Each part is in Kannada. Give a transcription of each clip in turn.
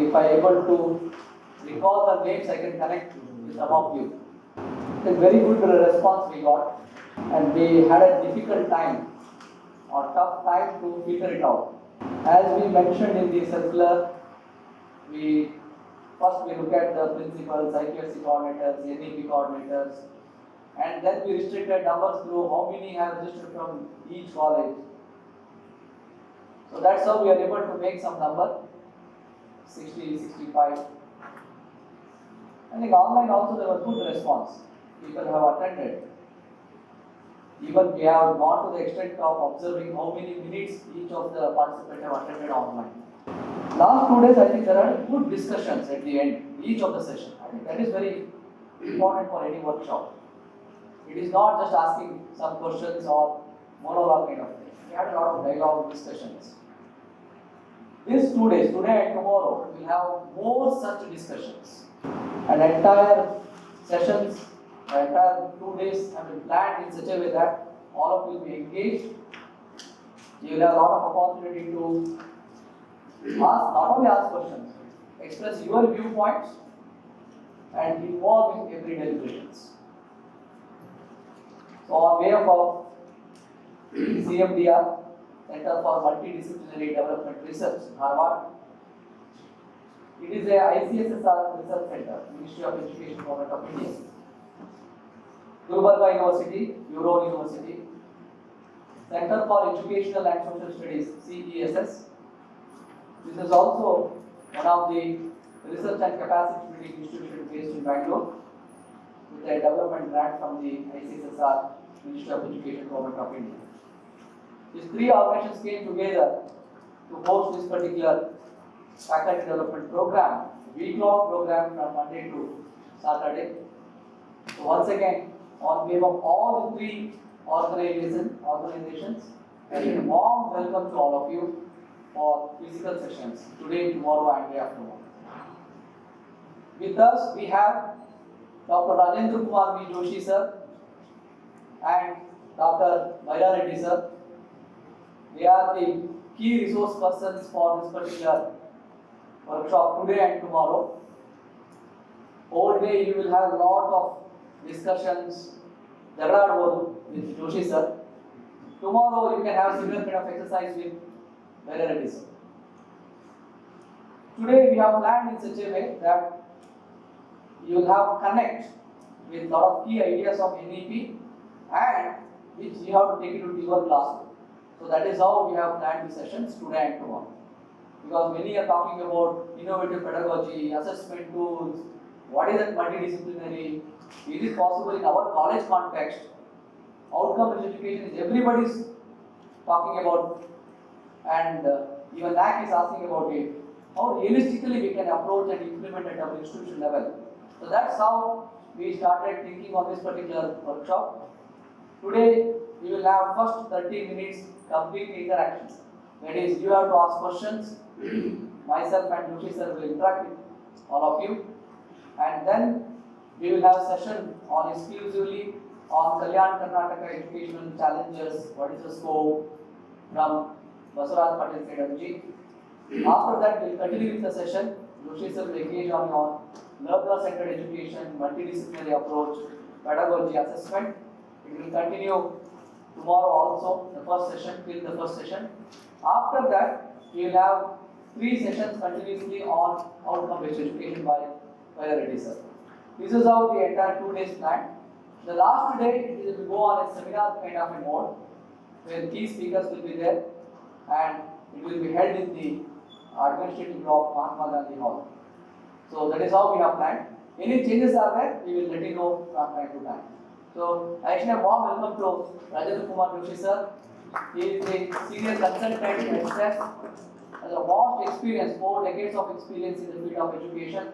if I able to recall the names, I can connect with some of you. It's a very good response we got, and we had a difficult time or tough time to figure it out. As we mentioned in the circular, we look at the principals, IQSC coordinators, NEP coordinators, and then we restricted numbers to how many have registered from each college. So that's how we are able to make some number, 60, 65. I think online also there was good response. People have attended. Even we have gone to the extent of observing how many minutes each of the participants have attended online. Last 2 days, I think there are good discussions at the end, each of the session. I think that is very important for any workshop. It is not just asking some questions or monologue kind of thing. We had a lot of dialogue discussions. These 2 days, today and tomorrow, we will have more such discussions. And entire sessions, the entire 2 days have been planned in such a way that all of you will be engaged. You will have a lot of opportunity to not only ask questions, express your viewpoints and involve in every deliberations. So on behalf of CMDR, Center for Multidisciplinary Development Research, Harvard, it is a ICSSR Research Center, Ministry of Education, Government of India, Gulbarga University, Ural University, Center for Educational and Social Studies, CESS. This is also one of the research and capacity building institutions based in Bangalore, with a development grant from the ICSSR, Ministry of Education, Government of India. These three organizations came together to host this particular faculty development program, week-long program from Monday to Saturday. So once again, on behalf of all the three organizations, a warm welcome to all of you for physical sessions today, tomorrow, and day after tomorrow. With us, we have Dr. Rajendra Kumar V. Joshi sir and Dr. Bhaira Reddy sir. They are the key resource persons for this particular workshop today and tomorrow. Whole day you will have a lot of discussions with Joshi sir. Tomorrow you can have similar kind of exercise with Bhaira Reddy sir. Today we have planned in such a way that you will have connect with a lot of key ideas of NEP and which you have to take it to your classroom. So that is how we have planned the sessions today and tomorrow. Because many are talking about innovative pedagogy, assessment tools, what is that multidisciplinary, is it possible in our college context, outcome education is everybody's talking about, and even NAC is asking about it, how realistically we can approach and implement at our institution level. So that's how we started thinking on this particular workshop. Today we will have first 30 minutes complete interactions. That is, you have to ask questions, myself and Joshi sir will interact with all of you, and then we will have a session on exclusively on Kalyan Karnataka educational challenges, what is the scope from Basuraj Patel Pedagogy. After that, we will continue with the session. Joshi sir will engage on learner-centered education, multidisciplinary approach, pedagogy assessment. It will continue tomorrow also, the first session till the first session. After that, we will have 3 sessions continuously on outcome-based education by Bhaira Reddy sir. This is how the entire 2 days planned. The last day, it will go on a seminar kind of a mode, where key speakers will be there, and it will be held in the administrative block, Mahatma Gandhi Hall. So that is how we have planned. Any changes are there, we will let you know from time to time. So I actually a warm welcome to Rajendra Kumar Joshi sir. He is the senior consultant at SSS, has a vast experience, 4 decades of experience in the field of education.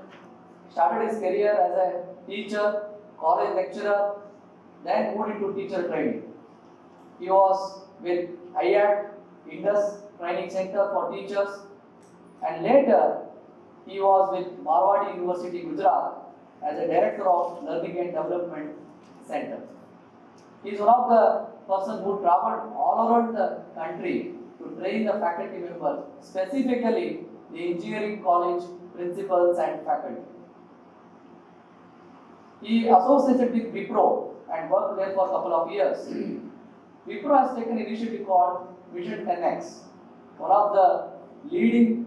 Started his career as a teacher, college lecturer, then moved into teacher training. He was with IAT, Indus Training Center for Teachers, and later he was with Marwadi University, Gujarat, as a director of Learning and Development Center. He is one of the persons who traveled all around the country to train the faculty members, specifically the engineering college principals and faculty. He associated with Wipro and worked there for a couple of years. Wipro has taken an initiative called Vision 10X, one of the leading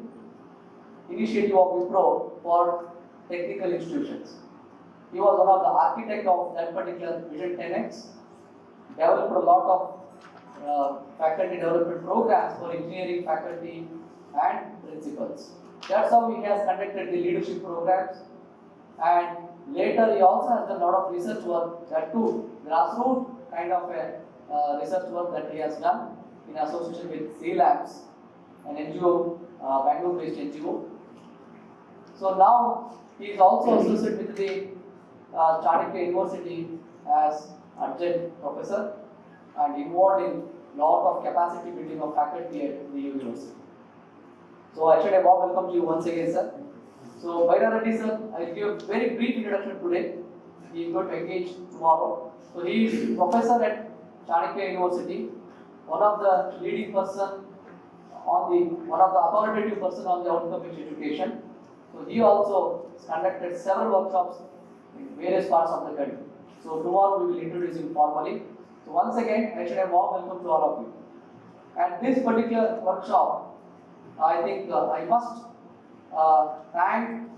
initiative of Wipro for technical institutions. He was one of the architects of that particular Vision 10X, developed a lot of faculty development programs for engineering faculty and principals. That's how he has conducted the leadership programs, and later he also has done a lot of research work, that too grassroots kind of a research work that he has done in association with C Labs, an NGO, Bangalore-based NGO. So now he is also associated with the Chanakya University as adjunct professor and involved in lot of capacity building of faculty at the university. So I should have warm welcome to you once again, sir. So Bhaira Reddy sir, I will give a very brief introduction today. He is going to engage tomorrow. So he is professor at Chanakya University, one of the leading person on the, one of the authoritative person on the outcome-based education. So he also conducted several workshops in various parts of the country. So tomorrow we will introduce him formally. So once again, I should have warm welcome to all of you. And this particular workshop, I think I must thank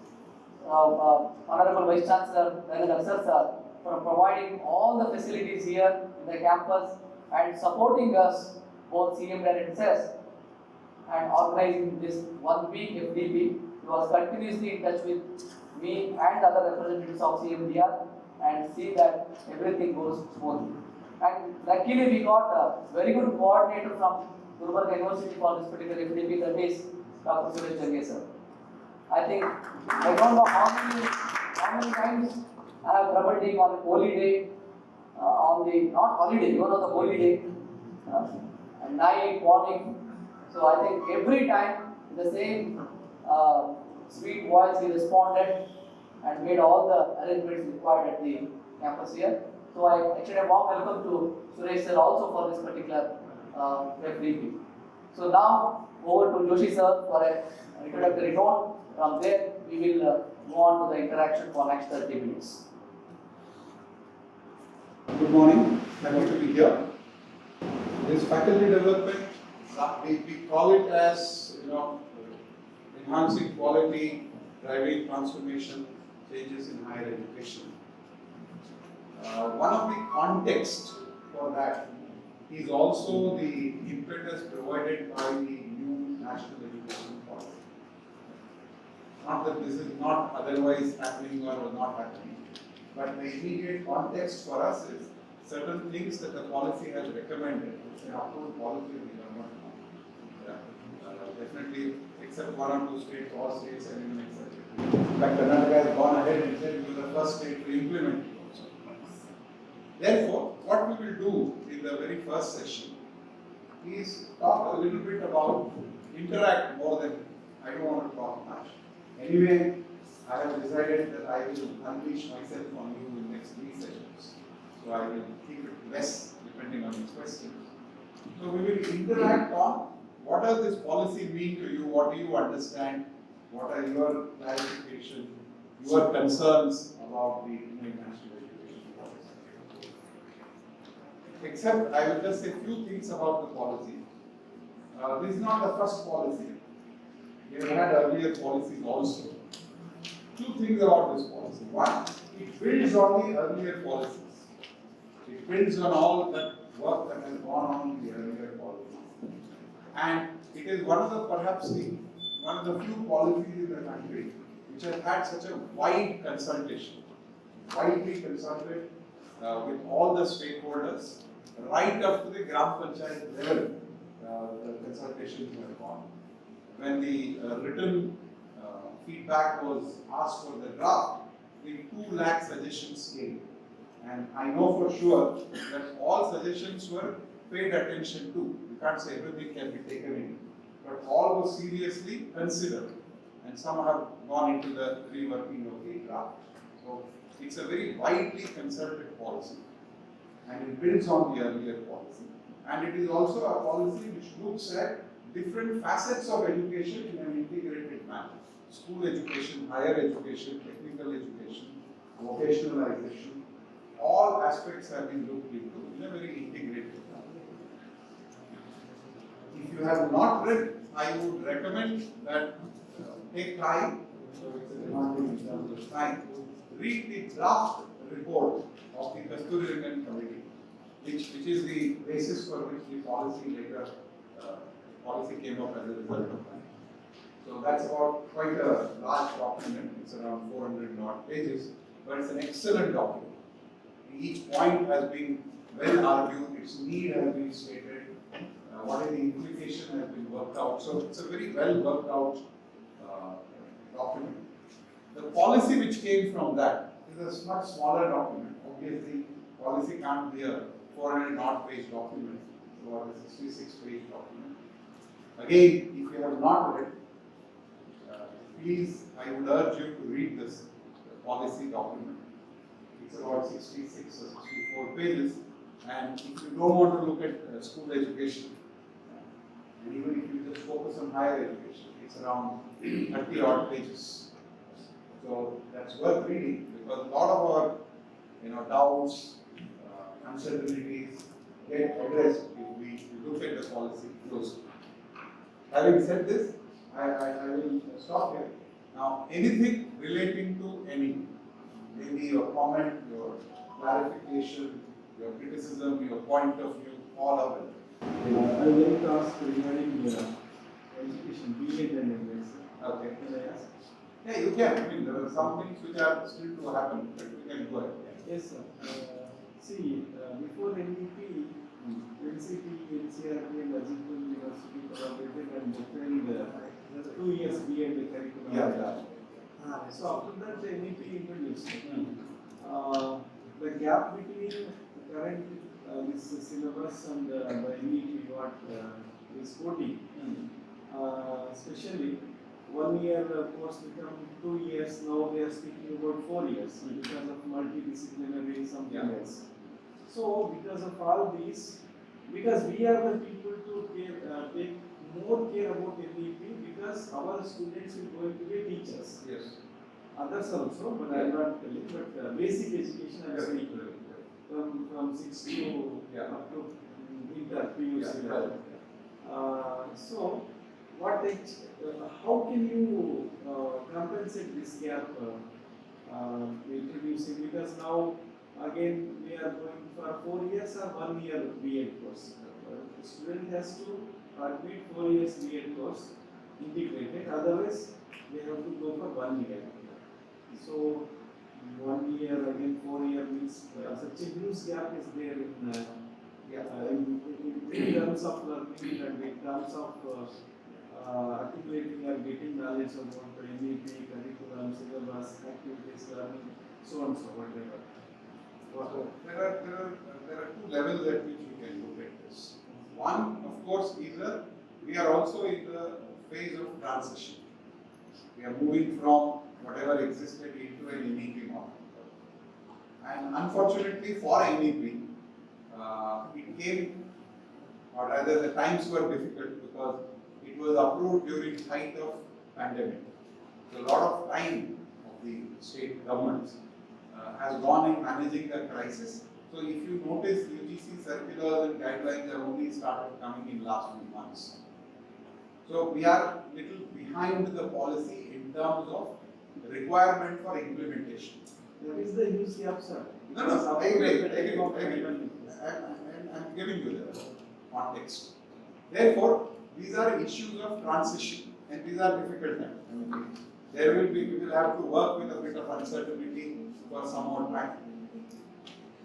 Honorable Vice Chancellor Dayananda sir for providing all the facilities here in the campus and supporting us, both CM and SES, and organizing this 1 week FDP. He was continuously in touch with me and other representatives of CMDR and see that everything goes smoothly. And luckily we got a very good coordinator from Gulbarga University for this particular FDP, that is Dr. Suresh Jange sir. I think, I don't know how many times I have troubled him on a holy day, on the, not holiday, even on the holy day, at night, morning. So I think every time in the same sweet voice he responded and made all the arrangements required at the campus here. So I actually a warm welcome to Suresh sir also for this particular FDP. So now over to Joshi sir for an introductory note. From there we will move on to the interaction for next 30 minutes. Good morning, happy to be here. This faculty development, we call it as, enhancing quality, driving transformation, changes in higher education. One of the context for that is also the impetus provided by the new National Education Policy. Not that this is not otherwise happening or not happening, but the immediate context for us is certain things that the policy has recommended. It's an approved policy in the government. Definitely, except one or two states, all states are even accepted. In fact, Karnataka has gone ahead and said we were the first state to implement it also. Therefore, what we will do in the very first session is talk a little bit about, interact more than, I don't want to talk much. Anyway, I have decided that I will unleash myself on you in the next 3 sessions. So I will keep it less depending on these questions. So we will interact on what does this policy mean to you, what do you understand, what are your clarifications, your concerns about the national education policy. Except I will just say a few things about the policy. This is not the first policy. We have had earlier policies also. 2 things about this policy. One, it builds on the earlier policies. It builds on all that work that has gone on in the earlier policies. And it is one of the few policies in the country which has had such a wide consultation. Widely consulted with all the stakeholders, right up to the Gram Panchayat level, the consultations were gone. When the written feedback was asked for the draft, the 2 lakh suggestions came. And I know for sure that all suggestions were paid attention to. You can't say everything can be taken in, but all were seriously considered. And some have gone into the reworking of the draft. So it's a very widely consulted policy. And it builds on the earlier policy. And it is also a policy which looks at different facets of education in an integrated manner. school education, higher education, technical education, vocationalization, all aspects have been looked into in a very integrated manner. If you have not read, I would recommend that take time, so it's an advantage in terms of time, read the draft report of the Kasturirangan Committee, which is the basis for which the policy later policy came up as a result of that. So that's about quite a large document. It's around 400 odd pages, but it's an excellent document. Each point has been well argued, its need has been stated, what is the implication has been worked out. So it's a very well worked out document. The policy which came from that is a much smaller document. Obviously, policy can't be a 400 odd page document, it's about a 66 page document. Again, if you have not read, please, I would urge you to read this policy document. It's about 66 or 64 pages, and if you don't want to look at school education, and even if you just focus on higher education, it's around 30 odd pages. So that's worth reading because a lot of our doubts, uncertainties get addressed if we look at the policy closely. Having said this, I will stop here. Now, anything relating to any, maybe your comment, your clarification, your criticism, your point of view, all of it. I would like to ask regarding education, B.Ed and MS. Okay. Can I ask? Yeah, you can. I mean, there are some things which are still to happen, but you can go ahead. Yes, sir. See, before NDP, NCT, NCRT and Ajipur University collaborated and defined 2 years B.Ed curriculum. Yeah. So after that, the NEP introduced. The gap between the current this syllabus and the NEP what is 40. Especially 1 year course become 2 years. Now they are speaking about 4 years because of multidisciplinary something else. So because of all these, because we are the people to take more care about NEP because our students will going to be teachers. Yes. Others also, but I am not telling. But basic education I am saying from 6 to up to inter PUC level. So, how can you compensate this gap introducing? Because now again we are going for 4 years or 1 year B.Ed course. The student has to complete 4 years B.Ed course integrated. Otherwise, they have to go for 1 year. So 1 year again 4 year means such a huge gap is there in terms of learning and in terms of articulating or getting knowledge about the NEP, curriculum, syllabus, activities, learning, so on so whatever. There are two levels at which we can look at this. One, of course, is we are also in the phase of transition. We are moving from whatever existed into an NEP model. And unfortunately for NEP, it came, or rather the times were difficult because it was approved during the height of pandemic. So a lot of time of the state governments has gone in managing the crisis. So if you notice, UGC circulars and guidelines have only started coming in last few months. So we are little behind the policy in terms of requirement for implementation. That is the huge gap, sir. No, I agree. I'm giving you the context. Therefore, these are issues of transition and these are difficult times. I mean, we will have to work with a bit of uncertainty for some more time.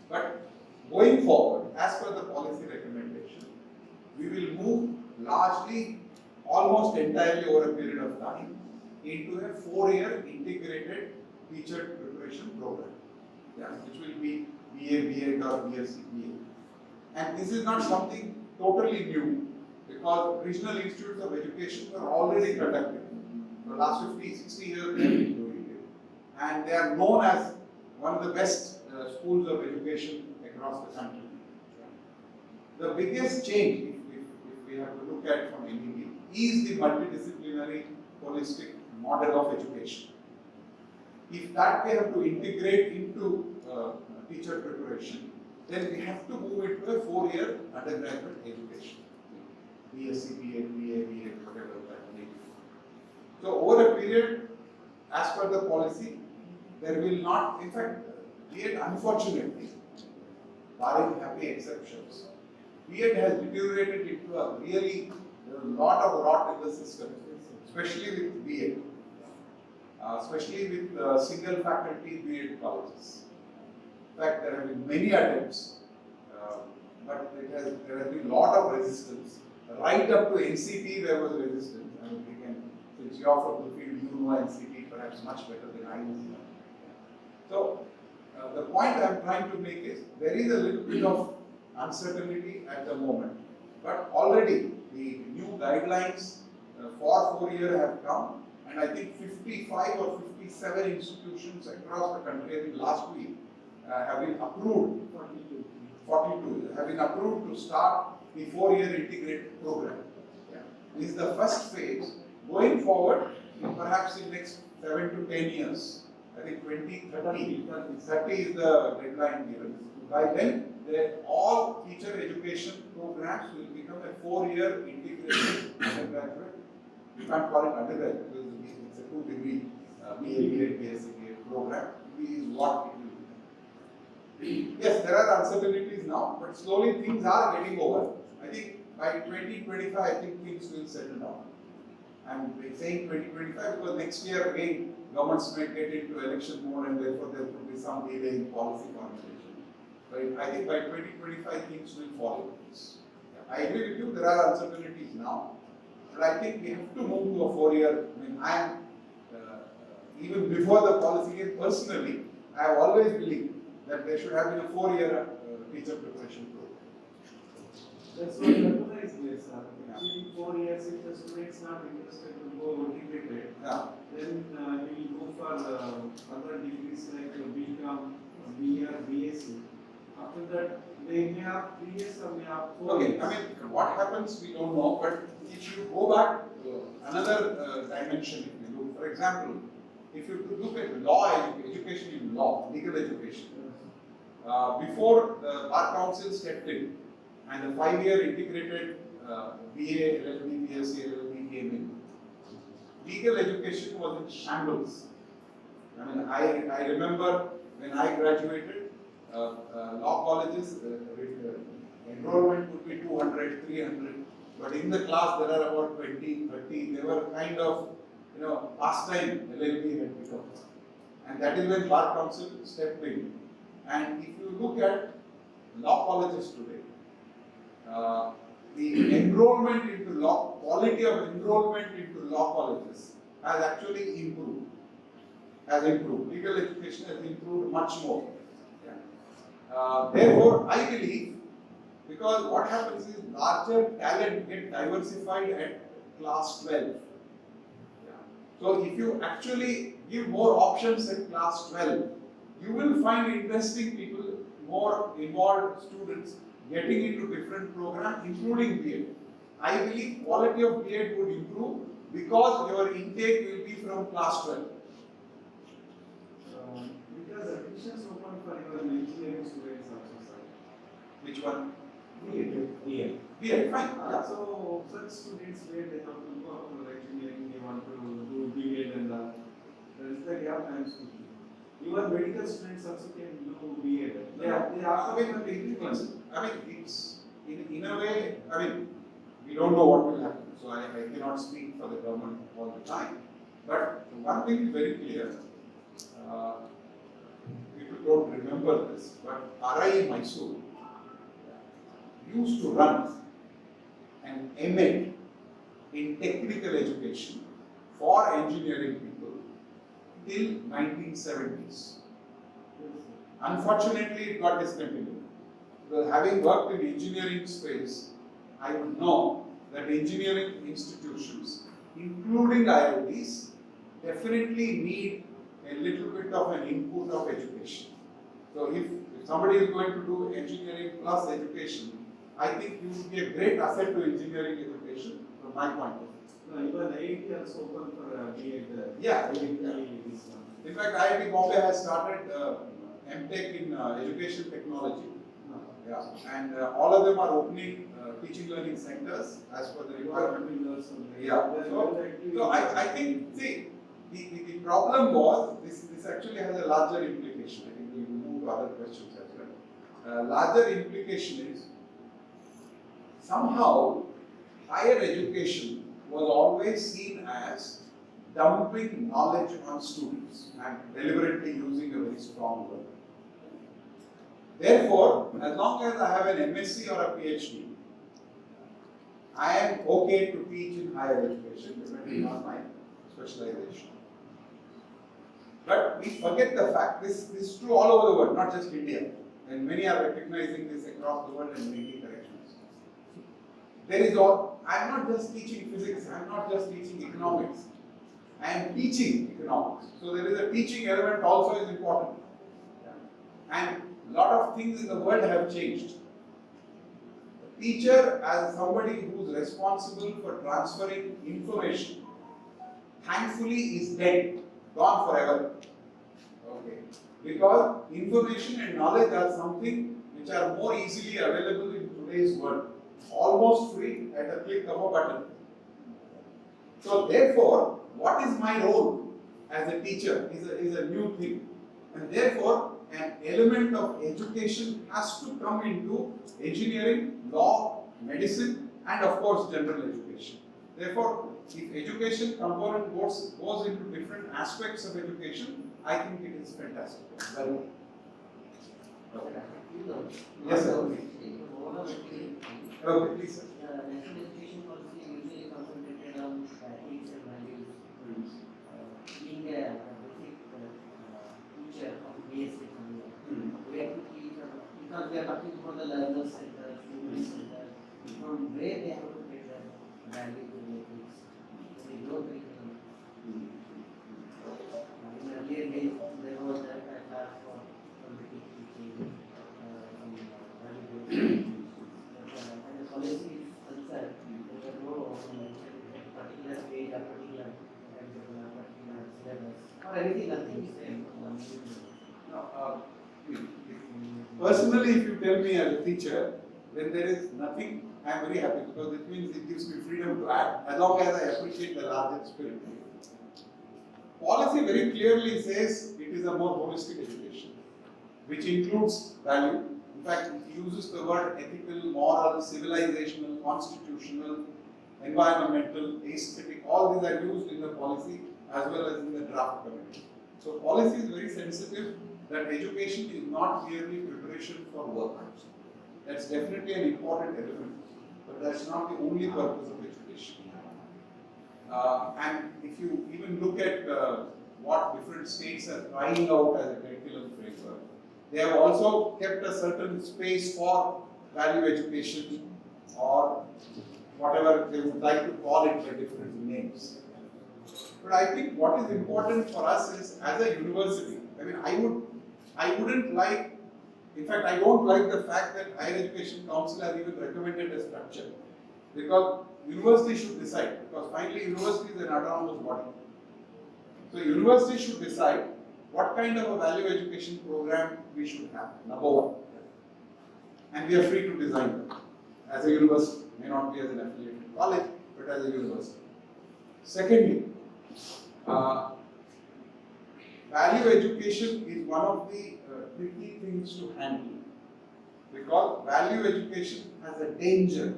But going forward, as per the policy recommendation, we will move largely, almost entirely over a period of time, into a 4-year integrated teacher preparation program, which will be BA, B.Ed or BSc, BA. And this is not something totally new because regional institutes of education were already conducted. For the last 50, 60 years they have been doing it. And they are known as one of the best schools of education across the country. The biggest change, if we have to look at from NEP, is the multidisciplinary holistic model of education. If that we have to integrate into teacher preparation, then we have to move into a 4-year undergraduate education. BSc, BA, BA, whatever that may be. So over a period, as per the policy, there will not, in fact, BEd unfortunately, barring happy exceptions, BEd has deteriorated into a really lot of rot in the system, especially with BEd, especially with single faculty BEd colleges. In fact, there have been many attempts, but there has been a lot of resistance. Right up to NCT, there was resistance. I mean, we can, since you are from the field, you know NCT perhaps much better than I know. So, the point I am trying to make is there is a little bit of uncertainty at the moment, but already the new guidelines for 4 years have come, and I think 55 or 57 institutions across the country, I think last week, have been approved. 42 have been approved to start the 4-year integrated program. Yeah. This is the first phase. Going forward, perhaps in next 7 to 10 years, I think 30 is the deadline given. By then, all teacher education programs will become a 4-year integrated undergraduate. You can't call it undergraduate because it's a 2-degree BA, BSc program. This is what it will be. Yes, there are uncertainties now, but slowly things are getting over. I think by 2025, I think things will settle down. I'm saying 2025 because next year again governments may get into election mode and therefore there could be some delay in policy formulation. But I think by 2025 things will fall into place. I agree with you, there are uncertainties now, but I think we have to move to a 4-year. I mean, I am even before the policy came personally, I have always believed that there should have been a 4-year teacher preparation program. That's what recognized this. Actually, 4 years if the student is not interested to go integrated, then he will go for other degrees like BCom, BA, BSc. After that, they may have 3 years or may have 4 Okay, years. I mean, what happens we don't know, but if you go back another dimension, if you look, for example, if you look at law education in law, legal education, before the Bar Council stepped in and the 5-year integrated BA, LLB, BSc, LLB came in, legal education was in shambles. I mean, I remember when I graduated, law colleges, enrollment would be 200, 300, but in the class there are about 20, 30, they were kind of, pastime LLB had become. And that is when Bar Council stepped in. And if you look at law colleges today, the enrollment into law, quality of enrollment into law colleges has actually improved. Legal education has improved much more. Yeah. Therefore, I believe, because what happens is larger talent get diversified at class 12. Yeah. So if you actually give more options at class 12, you will find interesting people, more involved students getting into different programs, including BEd. I believe quality of BEd would improve because your intake will be from class 12. Because admissions open for your engineering students also, sir. Which one? BEd. BEd, fine. So such students where they have to go for engineering, they want to do BEd and there is the gap I am speaking. Even medical students also can do BEd. They are it's in a way, we don't know what will happen, so I cannot speak for the government all the time. But one thing is very clear, people don't remember this, but RI Mysore used to run an MA in technical education for engineering people till 1970s. Unfortunately, it got discontinued. Because having worked in engineering space, I would know that engineering institutions, including IITs, definitely need a little bit of an input of education. So if somebody is going to do engineering plus education, I think you would be a great asset to engineering education from my point of view. No, even IIT also open for B.Ed. Yeah. IIT this one. In fact, IIT Bombay has started MTech in education technology. No. Yeah, and all of them are opening teaching learning centers as per the requirement. Government also. Yeah, They are so, well active so in I think, see, the problem was, this actually has a larger implication. I think we will move to other questions as well. Larger implication is, somehow, higher education was always seen as dumping knowledge on students and deliberately using a very strong word. Therefore, as long as I have an MSc or a PhD, I am okay to teach in higher education depending on my specialization. But we forget the fact, this is true all over the world, not just India. And many are recognizing this across the world and making corrections. There is all, I am not just teaching physics, I am not just teaching economics. I am teaching economics. So there is a teaching element also is important. And a lot of things in the world have changed. The teacher, as somebody who is responsible for transferring information, thankfully is dead, gone forever. Okay. Because information and knowledge are something which are more easily available in today's world. Almost free at a click of a button. So therefore, what is my role as a teacher is a new thing. And therefore, an element of education has to come into engineering, law, medicine, and of course general education. Therefore, if education component goes into different aspects of education, I think it is fantastic. Well, okay. Yes, sir. Okay, please, sir. National education policy usually concentrated on ethics and values. Being a basic teacher of BSc, we have to teach because we are talking about the learner center, student center, from where they have to get the value to the ethics. We don't curriculum. In earlier days, there was a class for computer teaching, some value. And the policy is concerned, there are no particular page or particular syllabus or anything, nothing is there. No, personally, if you tell me as a teacher, when there is nothing, I am very happy because it means it gives me freedom to act as long as I appreciate the larger spirit. Policy very clearly says it is a more holistic education, which includes value. In fact, it uses the word ethical, moral, civilizational, constitutional, environmental, aesthetic, all these are used in the policy as well as in the draft committee. So policy is very sensitive that education is not merely preparation for work. That's definitely an important element, but that's not the only purpose of education. And if you even look at what different states are trying out as a curriculum framework, they have also kept a certain space for value education or whatever they would like to call it by different names. But I think what is important for us is, as a university, I mean, I wouldn't like, in fact, I don't like the fact that Higher Education Council has even recommended a structure, because university should decide, because finally university is an autonomous body. So university should decide what kind of a value education program we should have, number one. And we are free to design that as a university, may not be as an affiliated college, but as a university. Secondly, value education is one of the tricky things to handle, because value education has a danger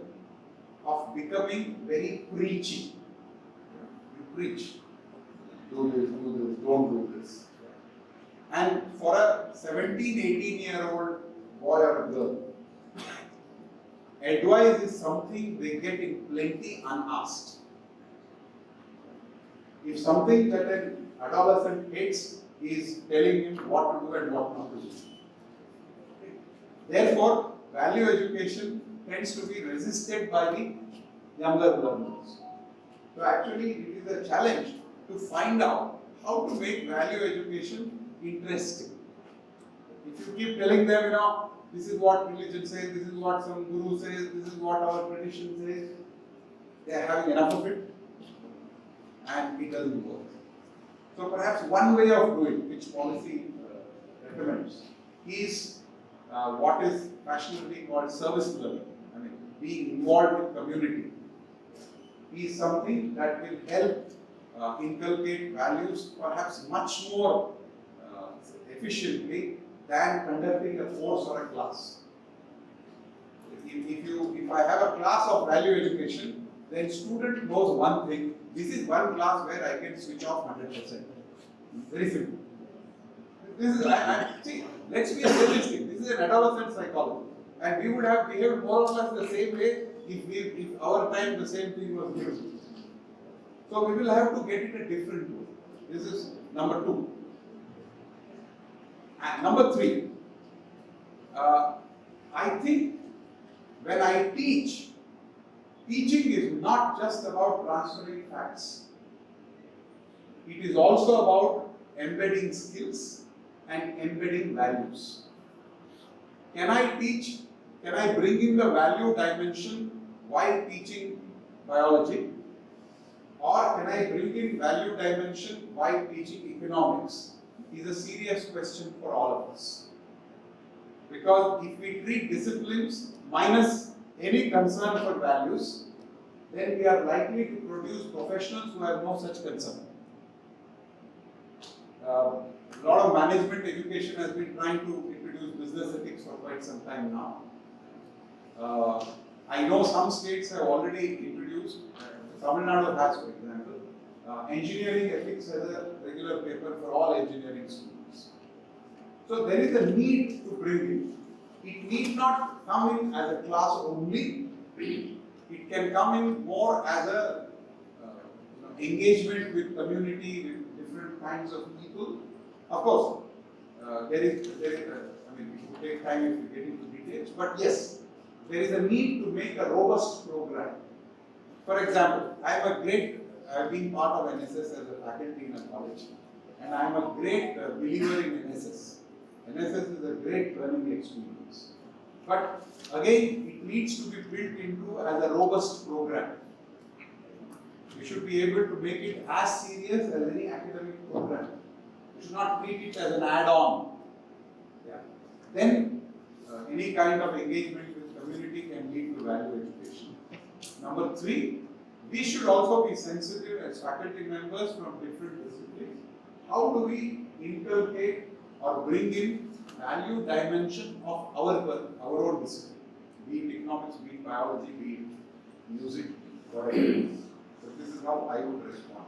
of becoming very preachy. You preach, do this, don't do this. And for a 17, 18-year-old boy or girl, advice is something they get in plenty unasked. If something that an adolescent hates is telling him what to do and what not to do. Therefore, value education tends to be resisted by the younger learners. So actually, it is a challenge to find out how to make value education interesting. If you keep telling them, this is what religion says, this is what some guru says, this is what our tradition says, they are having enough of it. and it doesn't work. So perhaps one way of doing, which policy recommends, is what is fashionably called service learning. I mean, being involved with community is something that will help inculcate values perhaps much more efficiently than conducting a course or a class. If I have a class of value education, then student knows one thing. This is one class where I can switch off 100%. Very simple. This is see. Let's be realistic. This is an adolescent psychology, and we would have behaved more or less the same way if our time the same thing was given. So we will have to get it a different way. This is number 2. And number 3, I think when I teach, teaching is not just about transferring facts. It is also about embedding skills and embedding values. Can I teach? Can I bring in the value dimension while teaching biology? Or can I bring in value dimension while teaching economics? Is a serious question for all of us. Because if we treat disciplines minus any concern for values, then we are likely to produce professionals who have no such concern. A lot of management education has been trying to introduce business ethics for quite some time now. I know some states have already introduced, Tamil Nadu has, for example, engineering ethics as a regular paper for all engineering students. So there is a need to bring in. It need not come in as a class only. It can come in more as a engagement with community, with different kinds of people. Of course, there is I mean, it will take time if we get into details, but yes, there is a need to make a robust program. For example, I've been part of NSS as a faculty in a college, and I am a great believer in NSS. NSS is a great learning experience. But again, it needs to be built into as a robust program. We should be able to make it as serious as any academic program. We should not treat it as an add-on. Yeah. Then any kind of engagement with community can lead to value education. Number 3, we should also be sensitive as faculty members from different disciplines. How do we inculcate or bring in value dimension of our own discipline? Be it economics, be it biology, be it music, whatever it is. So this is how I would respond.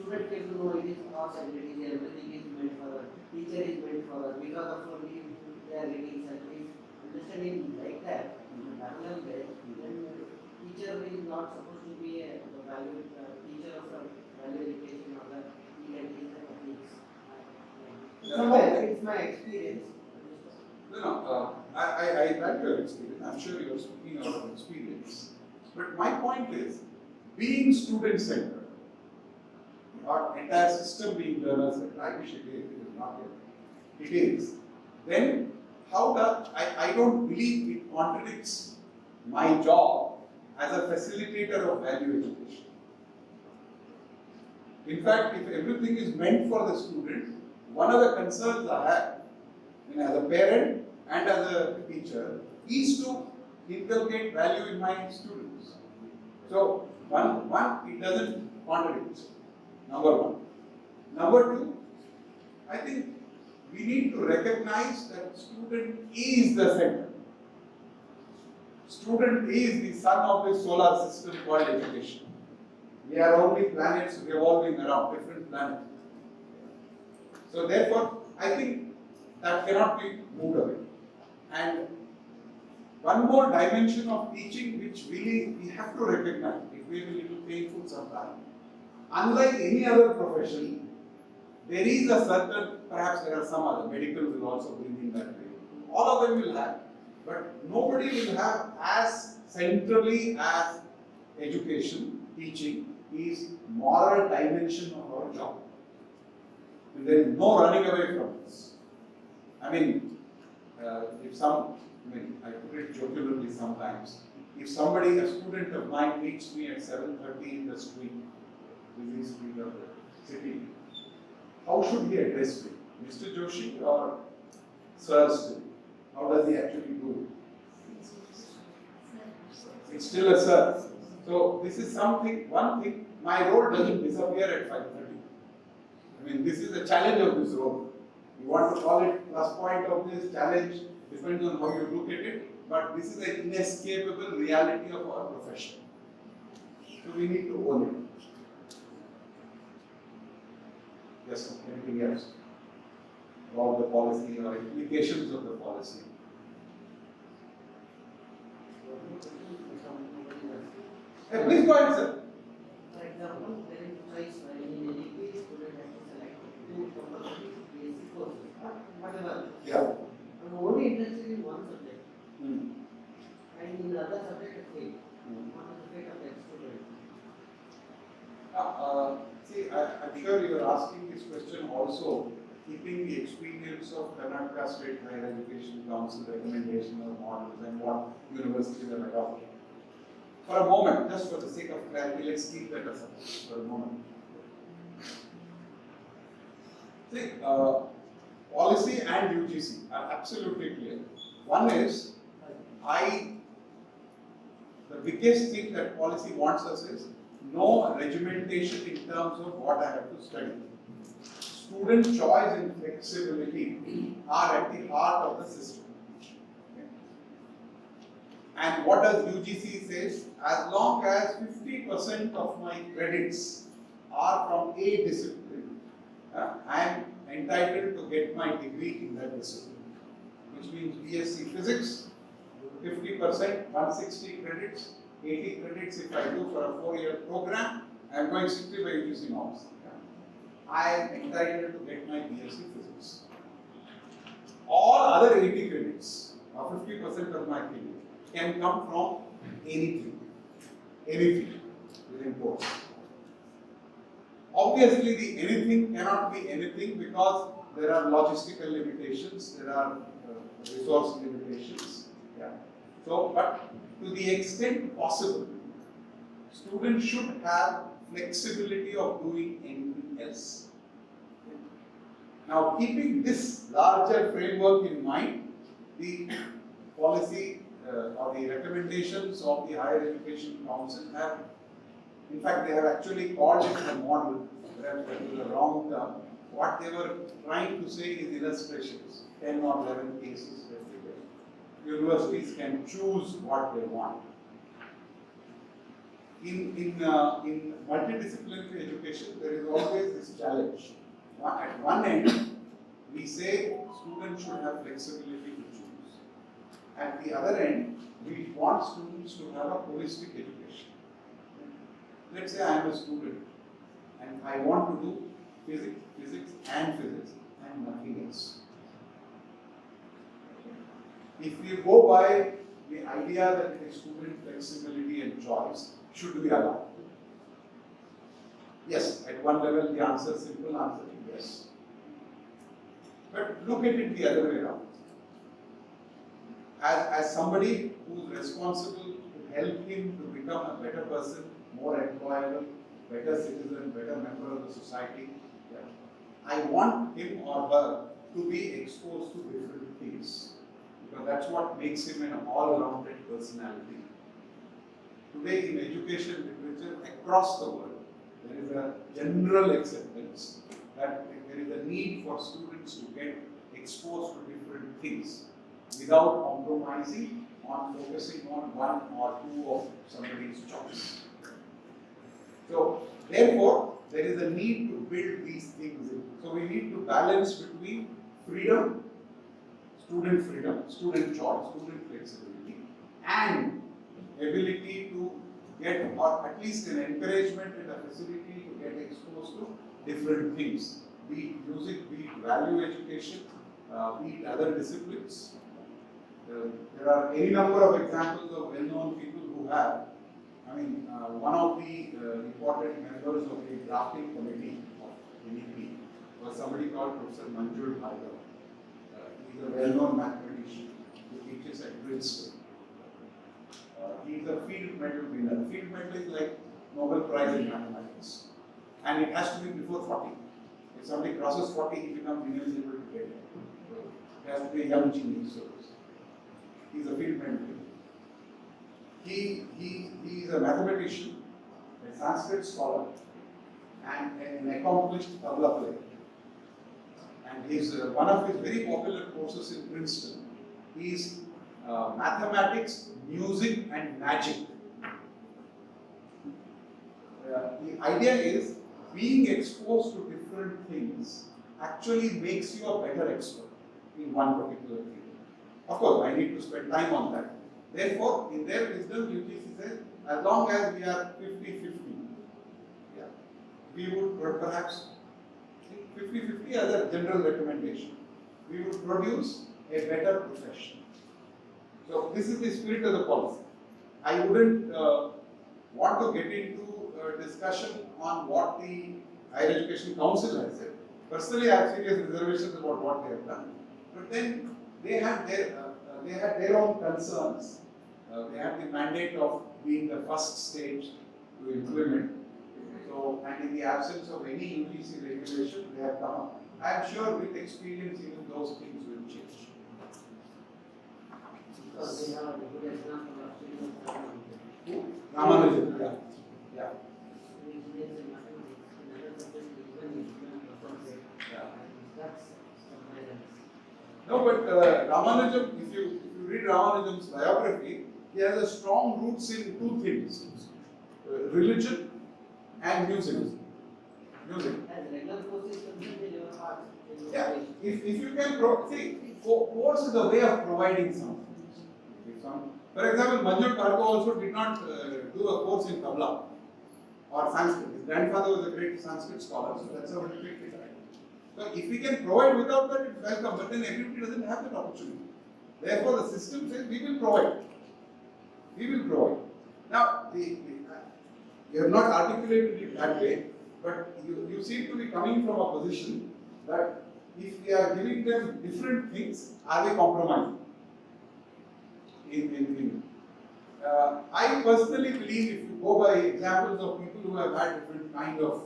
Student get to know it is cost and it is everything is meant for teacher is meant for because of only they are getting certain understanding like that. Parallel there, then teacher is not supposed to be a value teacher of value education or that he can teach the techniques. Somewhere it's my experience. No, I value your experience. I'm sure you're speaking out of experience. But my point is, being student-centered, or entire system being learner-centered, I wish it is not yet. It is. Then, how does, I don't believe it contradicts my job as a facilitator of value education. In fact, if everything is meant for the student, one of the concerns I have, as a parent and as a teacher, is to inculcate value in my students. So, one, it doesn't contradict. Number 1. Number 2, I think we need to recognize that student is the center. Student is the sun of the solar system called education. We are only planets revolving around different planets. So therefore, I think that cannot be moved away. And one more dimension of teaching which really we have to recognize, it may be a little painful sometimes. Unlike any other profession, there is a certain, perhaps there are some other, medical will also bring in that way. All of them will have, but nobody will have as centrally as education, teaching is moral dimension of our job. There is no running away from this. I mean, I put it jocularly sometimes. If somebody, a student of mine, meets me at 7:30 in the street, busy street of the city, how should he address me? Mr. Joshi or Sir still? How does he actually do it? It's still a sir. So this is something, one thing, my role doesn't disappear at 5:30. I mean, this is the challenge of this role. You want to call it plus point of this challenge, depends on how you look at it, but this is an inescapable reality of our profession. So we need to own it. Yes, sir. Anything else about the policy or implications of the policy? Hey, please go ahead, sir. For example, there is choice in any case, student has to select two compulsory basic courses, whatever. Yeah. I'm only interested in one subject, Hmm. and in the other subject I fail. Hmm. What is the fate of that student? See, I'm sure you are asking this question also keeping the experience of Karnataka State Higher Education Council recommendation or models and what universities have adopted. For a moment, just for the sake of clarity, let's keep that aside for a moment. See, policy and UGC are absolutely clear. One is, the biggest thing that policy wants us is no regimentation in terms of what I have to study. Student choice and flexibility are at the heart of the system. Okay. And what does UGC says? As long as 50% of my credits are from a discipline, I am entitled to get my degree in that discipline. Which means BSc Physics, 50%, 160 credits, 80 credits if I do for a 4-year program, I am going strictly by UGC norms. I am entitled to get my BSc Physics. All other 80 credits, or 50% of my credit, can come from anything within course. Obviously, the anything cannot be anything because there are logistical limitations, there are resource limitations. Yeah. So, but to the extent possible, students should have flexibility of doing anything else. Now, keeping this larger framework in mind, the policy or the recommendations of the Higher Education Council have, in fact, they have actually called it a model, perhaps that is a wrong term. What they were trying to say is illustrations, 10 or 11 cases everywhere. Universities can choose what they want. In multidisciplinary education, there is always this challenge. At one end, we say students should have flexibility to choose. At the other end, we want students to have a holistic education. Let's say I am a student and I want to do physics and nothing else. If we go by the idea that it is student flexibility and choice, should we allow? Yes, at one level the answer, simple answer is yes. But look at it the other way around. As somebody who is responsible to help him to become a better person, more employable, better citizen, better member of the society, I want him or her to be exposed to different things. Because that's what makes him an all-rounded personality. Today in education literature across the world, there is a general acceptance that there is a need for students to get exposed to different things without compromising on focusing on one or two of somebody's choice. So, therefore, there is a need to build these things in. So, we need to balance between freedom, student choice, student flexibility, and ability to get, or at least an encouragement and a facility to get exposed to different things, be it music, be it value education, be it other disciplines. There are any number of examples of well-known people who have. I mean, one of the important members of the drafting committee of NEP was somebody called Professor Manjul Bhargava. He's a well-known mathematician who teaches at Princeton. He's a field medal winner. Field medal is like Nobel Prize in mathematics. And it has to be before 40. If somebody crosses 40, he becomes ineligible to get it. He has to be a young genius. He's a field medal winner. He is a mathematician, a Sanskrit scholar, and an accomplished tabla player. And one of his very popular courses in Princeton is mathematics, music, and magic. The idea is being exposed to different things actually makes you a better expert in one particular field. Of course, I need to spend time on that. Therefore, in their wisdom, UGC says, as long as we are 50-50, yeah, we would perhaps 50-50 as a general recommendation. We would produce a better profession. So this is the spirit of the policy. I wouldn't want to get into a discussion on what the Higher Education Council has said. Personally, I have serious reservations about what they have done. But then they had their own concerns. They had the mandate of being the first stage to implement. So, and in the absence of any UGC regulation, they have come up. I am sure with experience, even those things will change. Because they have a good example of students. Ramanujan, yeah. Yeah. No, but Ramanujan, if you read Ramanujan's biography, he has a strong roots in two things: religion and music. Music. As regular courses, they never pass. Yeah. If you can see, course is a way of providing something. For example, Manjul Bhargava also did not do a course in tabla or Sanskrit. His grandfather was a great Sanskrit scholar, so that's how he picked it. So if we can provide without that, it's welcome. But then everybody doesn't have that opportunity. Therefore, the system says we will provide. We will provide. Now, you have not articulated it that way, but you seem to be coming from a position that if we are giving them different things, are they compromising? I personally believe if you go by examples of people who have had different kind of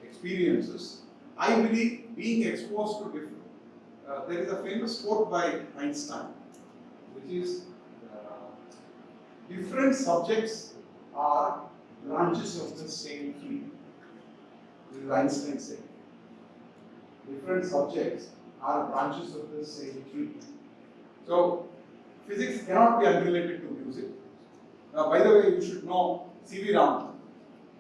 experiences, I believe being exposed to different. There is a famous quote by Einstein, which is different subjects are branches of the same tree. This is Einstein saying. Different subjects are branches of the same tree. So, physics cannot be unrelated to music. Now, by the way, you should know C.V. Raman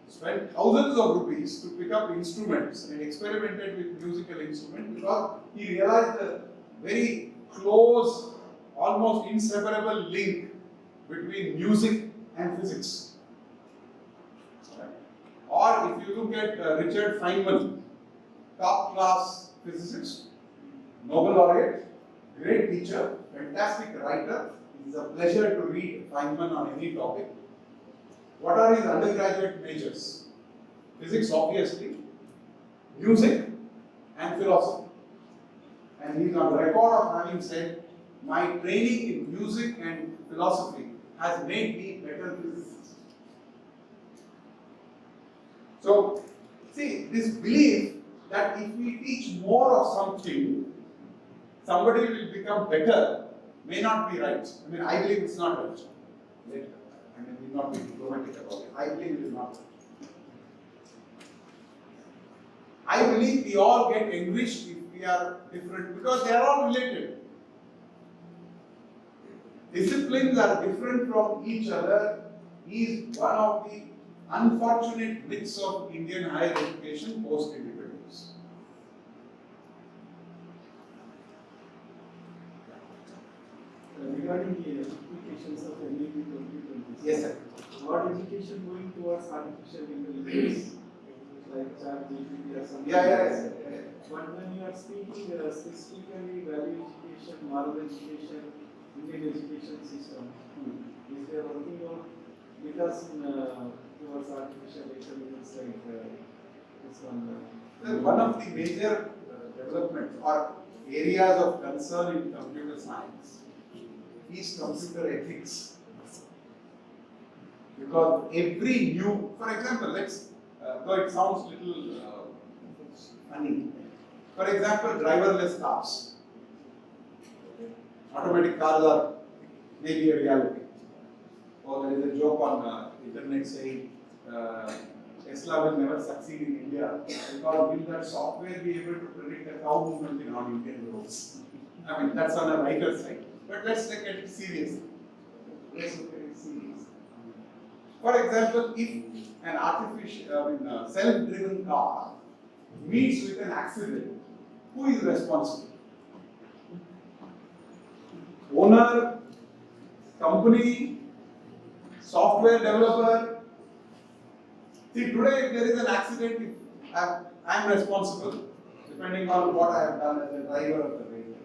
spent thousands of rupees to pick up instruments and experimented with musical instruments because he realized the very close, almost inseparable link between music and physics. Or if you look at Richard Feynman, top class physicist, Nobel laureate, great teacher, fantastic writer. It is a pleasure to read Feynman on any topic. What are his undergraduate majors? Physics, obviously, music, and philosophy. And he is on record of having said, my training in music and philosophy has made me better physicist. So, see, this belief that if we teach more of something, somebody will become better may not be right. I mean, I believe it's not right. I mean, we will not be diplomatic about it. I believe it is not right. I believe we all get enriched if we are different because they are all related. Disciplines are different from each other is one of the unfortunate myths of Indian higher education post-independence. Regarding the applications of NEP 2020, Yes, sir. what education going towards artificial intelligence, like ChatGPT or something? Yeah. But when you are speaking specifically value education, moral education, Indian education system, is there working on because towards artificial intelligence like this one One of the major developments or areas of concern in computer science is computer ethics. Because every new, for example, though it sounds little funny, for example, driverless cars. Automatic cars are maybe a reality. Or there is a joke on internet saying Tesla will never succeed in India because will that software be able to predict the cow movement in non-Indian roads? I mean, that's on a writer's side. But let's take it seriously. Let's look at it seriously. For example, if an self-driven car meets with an accident, who is responsible? Owner, company, software developer. See, today if there is an accident, I am responsible, depending on what I have done as a driver of the vehicle.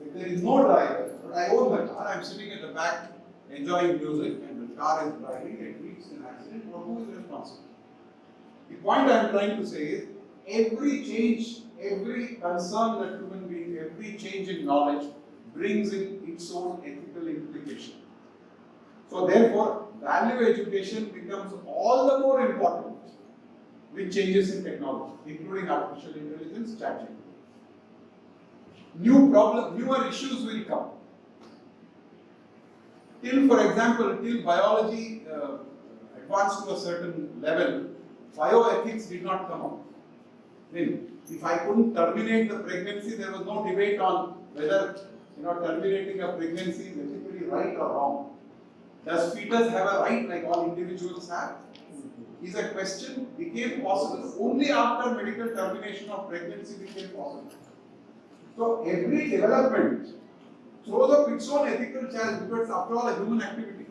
If there is no driver, but I own the car, I am sitting at the back enjoying music, and the car is driving, it meets an accident, well, who is responsible? The point I am trying to say is, every change, every concern that human being, every change in knowledge brings in its own ethical implication. So therefore, value education becomes all the more important with changes in technology, including artificial intelligence, ChatGPT. Newer issues will come. For example, till biology advanced to a certain level, bioethics did not come up. Then, if I couldn't terminate the pregnancy, there was no debate on whether terminating a pregnancy is ethically right or wrong. Does fetus have a right like all individuals have? Is a question became possible only after medical termination of pregnancy became possible. So every development throws up its own ethical challenge because after all a human activity.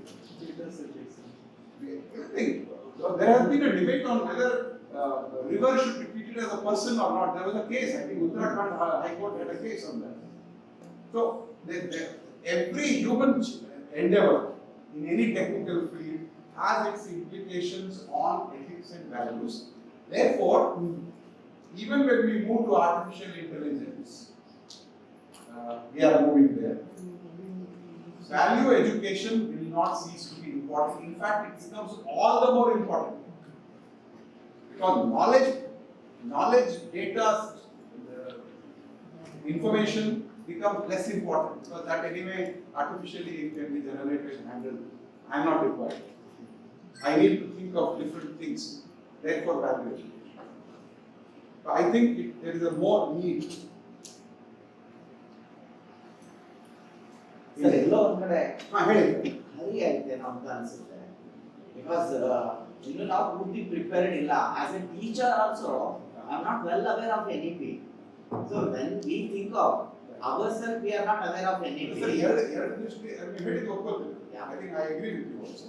Everything. So there has been a debate on whether river should be treated as a person or not. There was a case, I think Uttarakhand High Court had a case on that. So every human endeavor in any technical field has its implications on ethics and values. Therefore, even when we move to artificial intelligence, we are moving there. Value education will not cease to be important. In fact, it becomes all the more important. Because knowledge, data, information becomes less important. Because that anyway, artificially can be generated and handled. I am not required. I need to think of different things. Therefore, value education. But I think there is a more need. Sir ಎಲ್ಲೋ ಒಂದ್ ಕಡೆ ಹೇಳಿ ಹರಿ ಆಯ್ತೇನೋ ಅಂತ ಅನ್ಸುತ್ತೆ ಬಿಕಾಸ್ ಇನ್ನು ನಾವು ಪೂರ್ತಿ ಪ್ರಿಪೇರ್ಡ್ ಇಲ್ಲ as A teacher also I am not well aware of NEP so when we think of our self we are not aware of NEP ಎರಡು ದೃಷ್ಟಿ ಹೇಳಿದ್ದು ಒಪ್ಕೊಳ್ತೀನಿ. I think I agree with you also.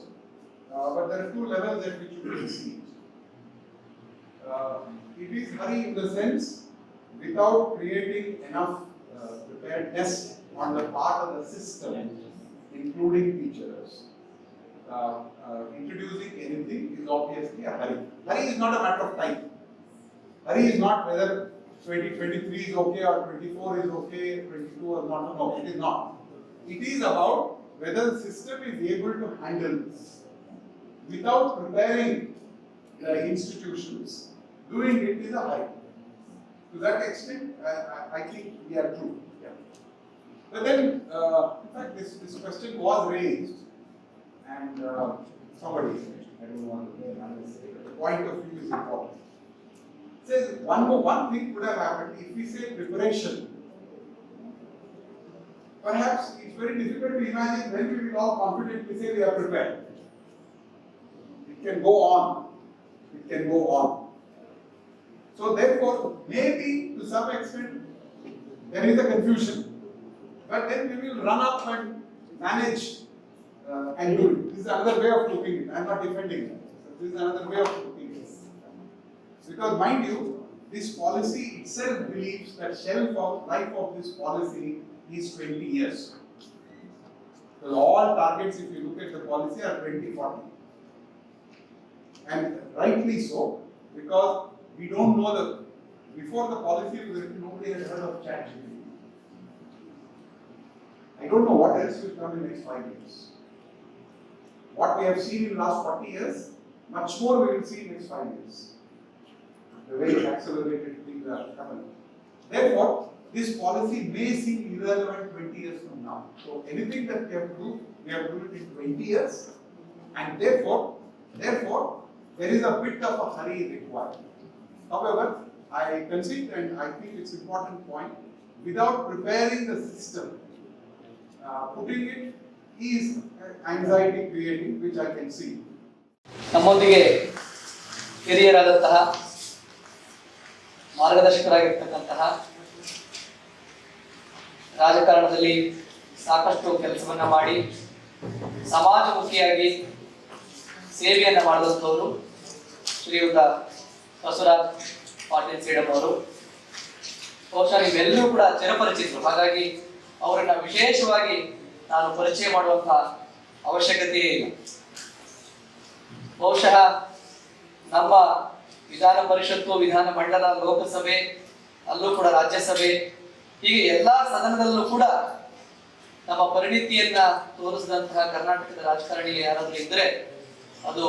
But there are two levels at which you can see. It is hurry in the sense without creating enough preparedness on the part of the system, including teachers. Introducing anything is obviously a hurry. Hurry is not a matter of time. Hurry is not whether 2023 is okay or 24 is okay, 22 or not. No, it is not. It is about whether the system is able to handle this. Without preparing the institutions, doing it is a hurry. To that extent, I think we are true. Yeah. But then, in fact, this question was raised, and somebody said, I don't want to say, but the point of view is important. Says one thing could have happened if we say preparation. Perhaps it's very difficult to imagine when we will all confidently say we are prepared. It can go on. It can go on. So therefore, maybe to some extent, there is a confusion. But then we will run up and manage and do it. This is another way of looking at it. I am not defending it. This is another way of looking at it. Because mind you, this policy itself believes that shelf of life of this policy is 20 years. So all targets, if you look at the policy, are 2040. And rightly so, because we don't know before the policy was written, nobody had heard of ChatGPT. I don't know what else will come in the next 5 years. What we have seen in the last 40 years, much more we will see in the next 5 years. The way accelerated things are coming. Therefore, this policy may seem irrelevant 20 years from now. So anything that we have to do it in 20 years. And therefore, there is a bit of a hurry required. However, I concede and I think it's an important point, without preparing the system, putting it is anxiety creating, which I can see. ನಮ್ಮೊಂದಿಗೆ ಹಿರಿಯರಾದಂತಹ ಮಾರ್ಗದರ್ಶಕರಾಗಿರ್ತಕ್ಕಂತಹ ರಾಜಕಾರಣದಲ್ಲಿ ಸಾಕಷ್ಟು ಕೆಲಸವನ್ನ ಮಾಡಿ ಸಮಾಜಮುಖಿಯಾಗಿ ಸೇವೆಯನ್ನ ಮಾಡಿದಂಥವರು ಶ್ರೀಯುತ ಬಸವರಾಜ್ ಪಾಟೀಲ್ ಸೇಡಂ ಅವರು. ಬಹುಶಃ ನೀವೆಲ್ಲರೂ ಕೂಡ ಚಿರಪರಿಚಿತರು, ಹಾಗಾಗಿ ಅವರನ್ನ ವಿಶೇಷವಾಗಿ ನಾನು ಪರಿಚಯ ಮಾಡುವಂತಹ ಅವಶ್ಯಕತೆ ಇಲ್ಲ. ಬಹುಶಃ ನಮ್ಮ ವಿಧಾನ ಪರಿಷತ್ತು, ವಿಧಾನ ಮಂಡಲ, ಲೋಕಸಭೆ, ಅಲ್ಲೂ ಕೂಡ ರಾಜ್ಯಸಭೆ, ಹೀಗೆ ಎಲ್ಲಾ ಸದನದಲ್ಲೂ ಕೂಡ ನಮ್ಮ ಪರಿಣಿತಿಯನ್ನ ತೋರಿಸಿದಂತಹ ಕರ್ನಾಟಕದ ರಾಜಕಾರಣಿ ಯಾರಾದ್ರೂ ಇದ್ರೆ ಅದು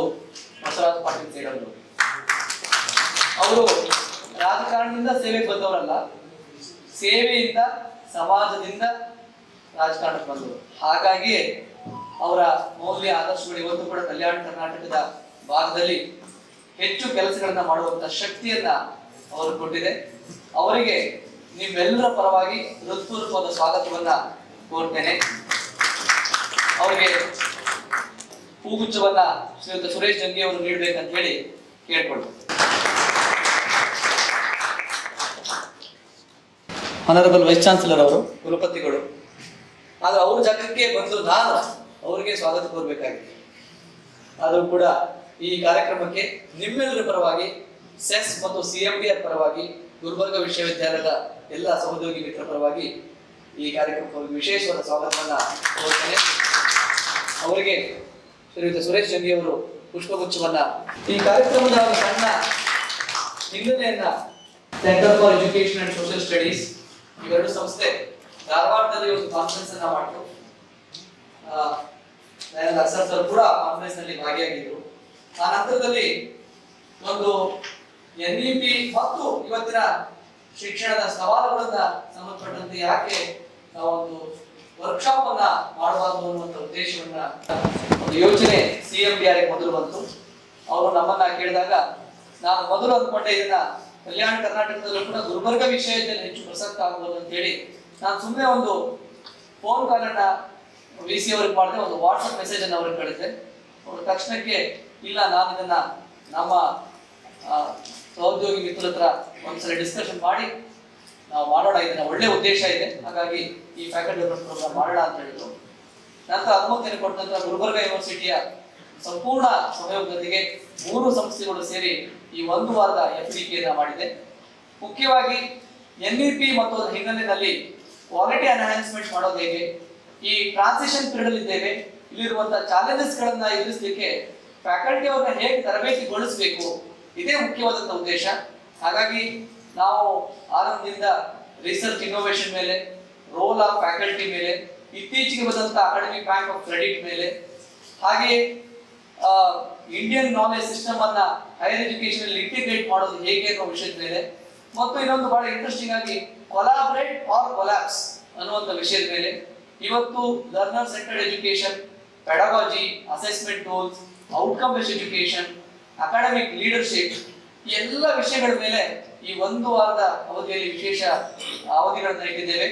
ಬಸವರಾಜ್ ಪಾಟೀಲ್ ಸೇಡಂ ಅವರು. ಅವರು ರಾಜಕಾರಣದಿಂದ ಸೇವೆಗೆ ಬಂದವರಲ್ಲ, ಸೇವೆಯಿಂದ ಸಮಾಜದಿಂದ ರಾಜಕಾರಣಕ್ಕೆ ಬಂದವರು. ಹಾಗಾಗಿಯೇ ಅವರ ಮೌಲ್ಯ ಆದರ್ಶಗಳು ಇವತ್ತು ಕೂಡ ಕಲ್ಯಾಣ ಕರ್ನಾಟಕದ ಭಾಗದಲ್ಲಿ ಹೆಚ್ಚು ಕೆಲಸಗಳನ್ನ ಮಾಡುವಂತ ಶಕ್ತಿಯನ್ನ ಅವರು ಕೊಟ್ಟಿದೆ. ಅವರಿಗೆ ನಿಮ್ಮೆಲ್ಲರ ಪರವಾಗಿ ಹೃತ್ಪೂರ್ವಕವಾದ ಸ್ವಾಗತವನ್ನ ಕೋರ್ತೇನೆ. ಅವರಿಗೆ ಹೂಗುಚ್ಛವನ್ನ ಶ್ರೀಯುತ ಸುರೇಶ್ ಜಂಗಿ ಅವರು ನೀಡಬೇಕಂತ ಹೇಳಿ ಕೇಳ್ಕೊಳ್ತೇನೆ. ಆನರಬಲ್ ವೈಸ್ ಚಾನ್ಸಲರ್ ಅವರು, ಕುಲಪತಿಗಳು, ಆದ್ರೆ ಅವ್ರ ಜಾಗಕ್ಕೆ ಬಂದು ನಾನು ಅವರಿಗೆ ಸ್ವಾಗತ ಕೋರ್ಬೇಕಾಗಿದೆ. ಆದರೂ ಕೂಡ ಈ ಕಾರ್ಯಕ್ರಮಕ್ಕೆ ನಿಮ್ಮೆಲ್ಲರ ಪರವಾಗಿ, ಸೆಸ್ ಮತ್ತು CMDR ಪರವಾಗಿ, ಗುಲ್ಬರ್ಗ ವಿಶ್ವವಿದ್ಯಾಲಯದ ಎಲ್ಲ ಸಹೋದ್ಯೋಗಿ ಮಿತ್ರ ಪರವಾಗಿ ಈ ಕಾರ್ಯಕ್ರಮಕ್ಕೆ ವಿಶೇಷವಾದ ಸ್ವಾಗತವನ್ನ ಕೋರ್ತೇನೆ. ಅವರಿಗೆ ಶ್ರೀಯುತ ಸುರೇಶ್ ಜಂಗಿ ಅವರು ಪುಷ್ಪಗುಚ್ಛವನ್ನ. ಈ ಕಾರ್ಯಕ್ರಮದ ಒಂದು ಸಣ್ಣ ಹಿನ್ನೆಲೆಯನ್ನ centre for education and social studies ಇವೆರಡು ಸಂಸ್ಥೆ ಧಾರವಾಡದಲ್ಲಿ ಒಂದು ಕಾನ್ಫರೆನ್ಸ್ ಅನ್ನ ಮಾಡಿತು. ಅಕ್ಸರ್ ಸರ್ ಕೂಡ ಕಾನ್ಫರೆನ್ಸ್ ನಲ್ಲಿ ಭಾಗಿಯಾಗಿದ್ರು. ಆ ನಂತರದಲ್ಲಿ ಒಂದು NEP ಮತ್ತು ಇವತ್ತಿನ ಶಿಕ್ಷಣದ ಸವಾಲುಗಳನ್ನ ಸಂಬಂಧಪಟ್ಟಂತೆ ಯಾಕೆ ನಾವೊಂದು ವರ್ಕ್ಶಾಪ್ ಅನ್ನ ಮಾಡಬಾರದು ಅನ್ನುವಂಥ ಉದ್ದೇಶವನ್ನ, ಒಂದು ಯೋಚನೆ CMDR ಮೊದಲು ಬಂತು. ಅವರು ನಮ್ಮನ್ನ ಕೇಳಿದಾಗ ನಾನು ಮೊದಲು ಅಂದ್ಕೊಂಡೆ ಇದನ್ನ ಕಲ್ಯಾಣ ಕರ್ನಾಟಕದಲ್ಲೂ ಕೂಡ ಗುಲ್ಬರ್ಗ ವಿಷಯದಲ್ಲಿ ಹೆಚ್ಚು ಪ್ರಸಕ್ತ ಆಗ್ಬೋದು ಅಂತ ಹೇಳಿ ನಾನು ಸುಮ್ಮನೆ ಒಂದು ಫೋನ್ ಕಾಲ್ ಅನ್ನ VC ಅವ್ರಿಗೆ ಮಾಡಿದೆ, ಒಂದು ವಾಟ್ಸಪ್ ಮೆಸೇಜ್ ಅನ್ನ ಅವ್ರಿಗೆ ಕಳಿಸಿದೆ. ಅವರು ತಕ್ಷಣಕ್ಕೆ ಇಲ್ಲ, ನಾನು ಇದನ್ನ ನಮ್ಮ ಸಹೋದ್ಯೋಗಿ ಮಿತ್ರ ಹತ್ರ ಒಂದ್ಸಲ ಡಿಸ್ಕಷನ್ ಮಾಡಿ ನಾವು ಮಾಡೋಣ, ಇದನ್ನ ಒಳ್ಳೆ ಉದ್ದೇಶ ಇದೆ, ಹಾಗಾಗಿ ಈ ಫ್ಯಾಕಲ್ಟಿ ಡೆವಲಪ್ಮೆಂಟ್ ಪ್ರೋಗ್ರಾಮ್ ಮಾಡೋಣ ಅಂತ ಹೇಳಿದ್ರು. ನಂತರ ಅನುಮತಿಯನ್ನು ಕೊಟ್ಟ ನಂತರ ಗುಲ್ಬರ್ಗ ಯೂನಿವರ್ಸಿಟಿಯ ಸಂಪೂರ್ಣ ಸಹಯೋಗದೊಂದಿಗೆ 3 ಸಂಸ್ಥೆಗಳು ಸೇರಿ ಈ 1 ವಾರದ FDP ಅನ್ನ ಮಾಡಿದೆ. ಮುಖ್ಯವಾಗಿ NEP ಮತ್ತು ಅದರ ಹಿನ್ನೆಲೆಯಲ್ಲಿ ಕ್ವಾಲಿಟಿ ಎನ್ಹಾನ್ಸ್ಮೆಂಟ್ ಮಾಡೋದು ಹೇಗೆ, ಈ ಟ್ರಾನ್ಸಿಷನ್ ಪೀರಿಯಡ್ ಅಲ್ಲಿ ಇದ್ದೇವೆ, ಇಲ್ಲಿರುವಂತಹ ಚಾಲೆಂಜಸ್ ಗಳನ್ನ ಎದುರಿಸಲಿಕ್ಕೆ ಫ್ಯಾಕಲ್ಟಿ ಅವ್ರನ್ನ ಹೇಗೆ ತರಬೇತಿಗೊಳಿಸಬೇಕು, ಇದೇ ಮುಖ್ಯವಾದಂತಹ ಉದ್ದೇಶ. ಹಾಗಾಗಿ ನಾವು ಆರಂಭದಿಂದ ರಿಸರ್ಚ್ ಇನ್ನೋವೇಷನ್ ಮೇಲೆ, ರೋಲ್ ಆಫ್ ಫ್ಯಾಕಲ್ಟಿ ಮೇಲೆ, ಇತ್ತೀಚೆಗೆ ಬಂದಂತಹ ಅಕಾಡೆಮಿಕ್ ಬ್ಯಾಂಕ್ ಆಫ್ ಕ್ರೆಡಿಟ್ ಮೇಲೆ, ಹಾಗೆ ಇಂಡಿಯನ್ ನಾಲೆಜ್ ಸಿಸ್ಟಮ್ ಅನ್ನ ಹೈಯರ್ ಎಜುಕೇಶನ್ ಅಲ್ಲಿ ಇಂಟಿಗ್ರೇಟ್ ಮಾಡೋದು ಹೇಗೆ ಅನ್ನೋ ವಿಷಯದ ಮೇಲೆ, ಮತ್ತು ಇನ್ನೊಂದು ಬಹಳ ಇಂಟ್ರೆಸ್ಟಿಂಗ್ ಆಗಿ ಕೊಲಾಬ್ರೇಟ್ ಆರ್ ಕೊಲಾಪ್ಸ್ ಅನ್ನುವಂಥ ವಿಷಯದ ಮೇಲೆ ಇವತ್ತು learner centred education, pedagogy, assessment tools, outcome based education, academic leadership, ಈ ಎಲ್ಲ ವಿಷಯಗಳ ಮೇಲೆ ಈ 1 ವಾರದ ಅವಧಿಯಲ್ಲಿ ವಿಶೇಷ ಅವಧಿಗಳನ್ನು ಇಟ್ಟಿದ್ದೇವೆ.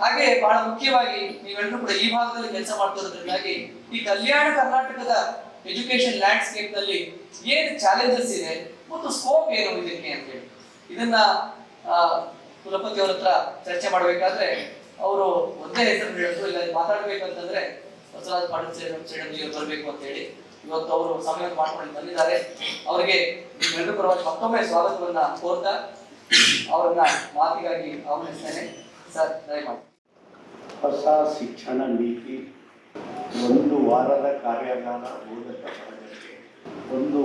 ಹಾಗೆ ಬಹಳ ಮುಖ್ಯವಾಗಿ ನೀವೆಲ್ಲರೂ ಕೂಡ ಈ ಭಾಗದಲ್ಲಿ ಕೆಲಸ ಮಾಡ್ತಿರೋದ್ರಿಂದಾಗಿ ಈ ಕಲ್ಯಾಣ ಕರ್ನಾಟಕದ ಎಜುಕೇಶನ್ ಲ್ಯಾಂಡ್ಸ್ಕೇಪ್ ನಲ್ಲಿ ಏನು ಚಾಲೆಂಜಸ್ ಇದೆ ಮತ್ತು ಸ್ಕೋಪ್ ಏನು ಇದಕ್ಕೆ ಅಂತ ಹೇಳಿ ಇದನ್ನ ಕುಲಪತಿ ಅವ್ರ ಹತ್ರ ಚರ್ಚೆ ಮಾಡಬೇಕಾದ್ರೆ ಅವರು ಒಂದೇ ಹೆಸರು ಹೇಳಿದ್ರು, ಇಲ್ಲ ಮಾತಾಡ್ಬೇಕಂತಂದ್ರೆ ಬಸವರಾಜ್ ಪಾಟೀಲ್ ಸೇಡಂ ಅವರು ಬರಬೇಕು ಅಂತ ಹೇಳಿ ಇವತ್ತು ಅವರು ಸಮಯವನ್ನು ಮಾಡ್ಕೊಂಡು ಬಂದಿದ್ದಾರೆ. ಅವರಿಗೆ ನಿಮ್ಮೆಲ್ಲರ ಪರವಾಗಿ ಮತ್ತೊಮ್ಮೆ ಸ್ವಾಗತವನ್ನ ಕೋರ್ತಾ ಅವರನ್ನ ಮಾತಿಗಾಗಿ ಆಹ್ವಾನಿಸ್ತೇನೆ. ಸರ್, ದಯಮಾಡಿ. ಹೊಸ ಶಿಕ್ಷಣ ನೀತಿ 1 ವಾರದ ಕಾರ್ಯಾಗಾರ ಬೋಧಕ ವರ್ಗಕ್ಕೆ ಒಂದು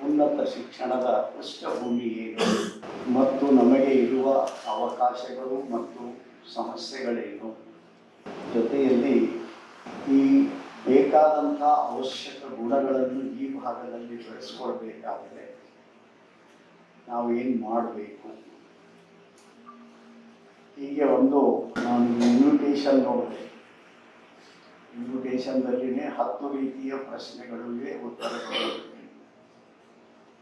ಉನ್ನತ ಶಿಕ್ಷಣದ ಪೃಷ್ಠಭೂಮಿ ಏನು ಮತ್ತು ನಮಗೆ ಇರುವ ಅವಕಾಶಗಳು ಮತ್ತು ಸಮಸ್ಯೆಗಳೇನು, ಜೊತೆಯಲ್ಲಿ ಈ ಬೇಕಾದಂಥ ಅವಶ್ಯಕ ಗುಣಗಳನ್ನು ಈ ಭಾಗದಲ್ಲಿ ಬೆಳೆಸ್ಕೊಳ್ಬೇಕಾದರೆ ನಾವು ಏನು ಮಾಡಬೇಕು. ಹೀಗೆ ನಾನು ಇನ್ವಿಟೇಷನ್ ನೋಡಿದೆ. ಇನ್ವಿಟೇಷನ್ದಲ್ಲಿನೇ 10 ರೀತಿಯ ಪ್ರಶ್ನೆಗಳಿಗೆ ಉತ್ತರ ಕೊಡಬೇಕು.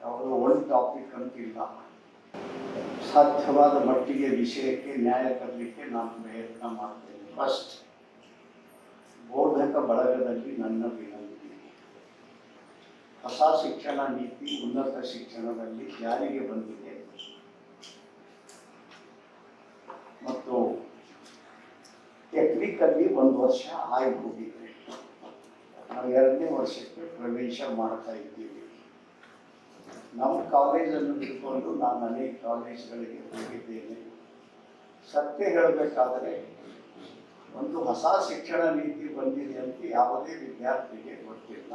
ಯಾವುದೋ ಒಂದು ಟಾಪಿಕ್ ಅಂತಿಲ್ಲ. ಸಾಧ್ಯವಾದ ಮಟ್ಟಿಗೆ ವಿಷಯಕ್ಕೆ ನ್ಯಾಯ ತರಲಿಕ್ಕೆ ನಾನು ಪ್ರಯತ್ನ ಮಾಡ್ತೇನೆ. ಫಸ್ಟ್, ಬೋಧಕ ಬಳಗದಲ್ಲಿ ನನ್ನ ವಿನಂತಿ, ಹೊಸ ಶಿಕ್ಷಣ ನೀತಿ ಉನ್ನತ ಶಿಕ್ಷಣದಲ್ಲಿ ಜಾರಿಗೆ ಬಂದಿದೆ ಮತ್ತು ಟೆಕ್ನಿಕಲ್ಲಿ 1 ವರ್ಷ ಆಗೋಗಿದೆ. ನಾವು 2ನೇ ವರ್ಷಕ್ಕೆ ಪ್ರವೇಶ ಮಾಡ್ತಾ ಇದ್ದೀವಿ. ನಮ್ಮ ಕಾಲೇಜನ್ನು ತಿಳ್ಕೊಂಡು ನಾನು ಅನೇಕ ಕಾಲೇಜ್ಗಳಿಗೆ ಹೋಗಿದ್ದೇನೆ. ಸತ್ಯ ಹೇಳಬೇಕಾದರೆ ಒಂದು ಹೊಸ ಶಿಕ್ಷಣ ನೀತಿ ಬಂದಿದೆ ಅಂತ ಯಾವುದೇ ವಿದ್ಯಾರ್ಥಿಗೆ ಗೊತ್ತಿಲ್ಲ.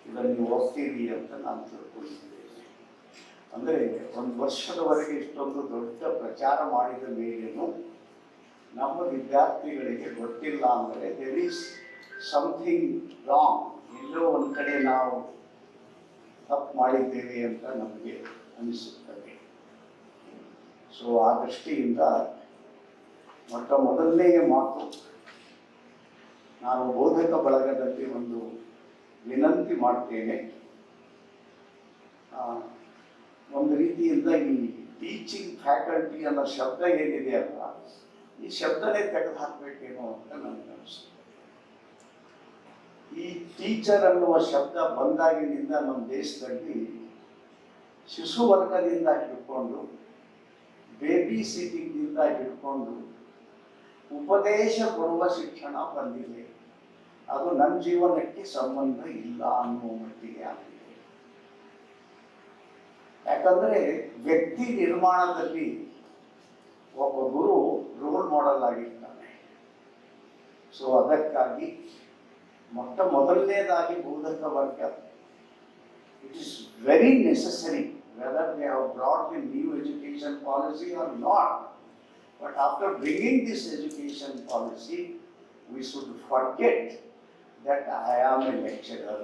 ಇದನ್ನು ನೀವು ಹೋಗ್ತೀರಿ ಅಂತ ನಾನು ತಿಳ್ಕೊಂಡಿದ್ದೇನೆ. ಅಂದರೆ 1 ವರ್ಷದವರೆಗೆ ಇಷ್ಟೊಂದು ದೊಡ್ಡ ಪ್ರಚಾರ ಮಾಡಿದ ಮೇಲೇನು ನಮ್ಮ ವಿದ್ಯಾರ್ಥಿಗಳಿಗೆ ಗೊತ್ತಿಲ್ಲ ಅಂದರೆ ದೇರ್ ಈಸ್ ಸಮಥಿಂಗ್ ರಾಂಗ್. ಎಲ್ಲೋ ಒಂದು ಕಡೆ ನಾವು ತಪ್ಪು ಮಾಡಿದ್ದೇವೆ ಅಂತ ನಮಗೆ ಅನಿಸುತ್ತದೆ. ಸೊ ಆ ದೃಷ್ಟಿಯಿಂದ ಮೊದಲನೆಯ ಮಾತು, ನಾನು ಬೋಧಕ ಬಳಗದಲ್ಲಿ ಒಂದು ವಿನಂತಿ ಮಾಡ್ತೇನೆ. ಒಂದು ರೀತಿಯಿಂದ ಈ ಟೀಚಿಂಗ್ ಫ್ಯಾಕಲ್ಟಿ ಅನ್ನೋ ಶಬ್ದ ಏನಿದೆ ಅಲ್ಲ, ಈ ಶಬ್ದನೇ ತೆಗೆದು ಹಾಕಬೇಕೇನೋ ಅಂತ ನನಗೆ ಅನಿಸುತ್ತೆ. ಈ ಟೀಚರ್ ಅನ್ನುವ ಶಬ್ದ ಬಂದಾಗಿನಿಂದ ನಮ್ಮ ದೇಶದಲ್ಲಿ ಶಿಶು ವರ್ಗದಿಂದ ಹಿಡ್ಕೊಂಡು ಬೇಬಿ ಸಿಟಿಂಗ್ನಿಂದ ಹಿಡ್ಕೊಂಡು ಉಪದೇಶ ಕೊಡುವ ಶಿಕ್ಷಣ ಬಂದಿದೆ. ಅದು ನನ್ನ ಜೀವನಕ್ಕೆ ಸಂಬಂಧ ಇಲ್ಲ ಅನ್ನುವ ಮಟ್ಟಿಗೆ ಆಗಿದೆ. ಯಾಕಂದರೆ ವ್ಯಕ್ತಿ ನಿರ್ಮಾಣದಲ್ಲಿ ಒಬ್ಬ ಗುರು ರೋಲ್ ಮಾಡೆಲ್ ಆಗಿರ್ತಾನೆ. ಸೊ ಅದಕ್ಕಾಗಿ ಮೊದಲನೇದಾಗಿ ಬೋಧಕ ವರ್ಗ, it is very necessary whether they have brought the new education policy or not. But after bringing this education policy, we should forget that I am a lecturer.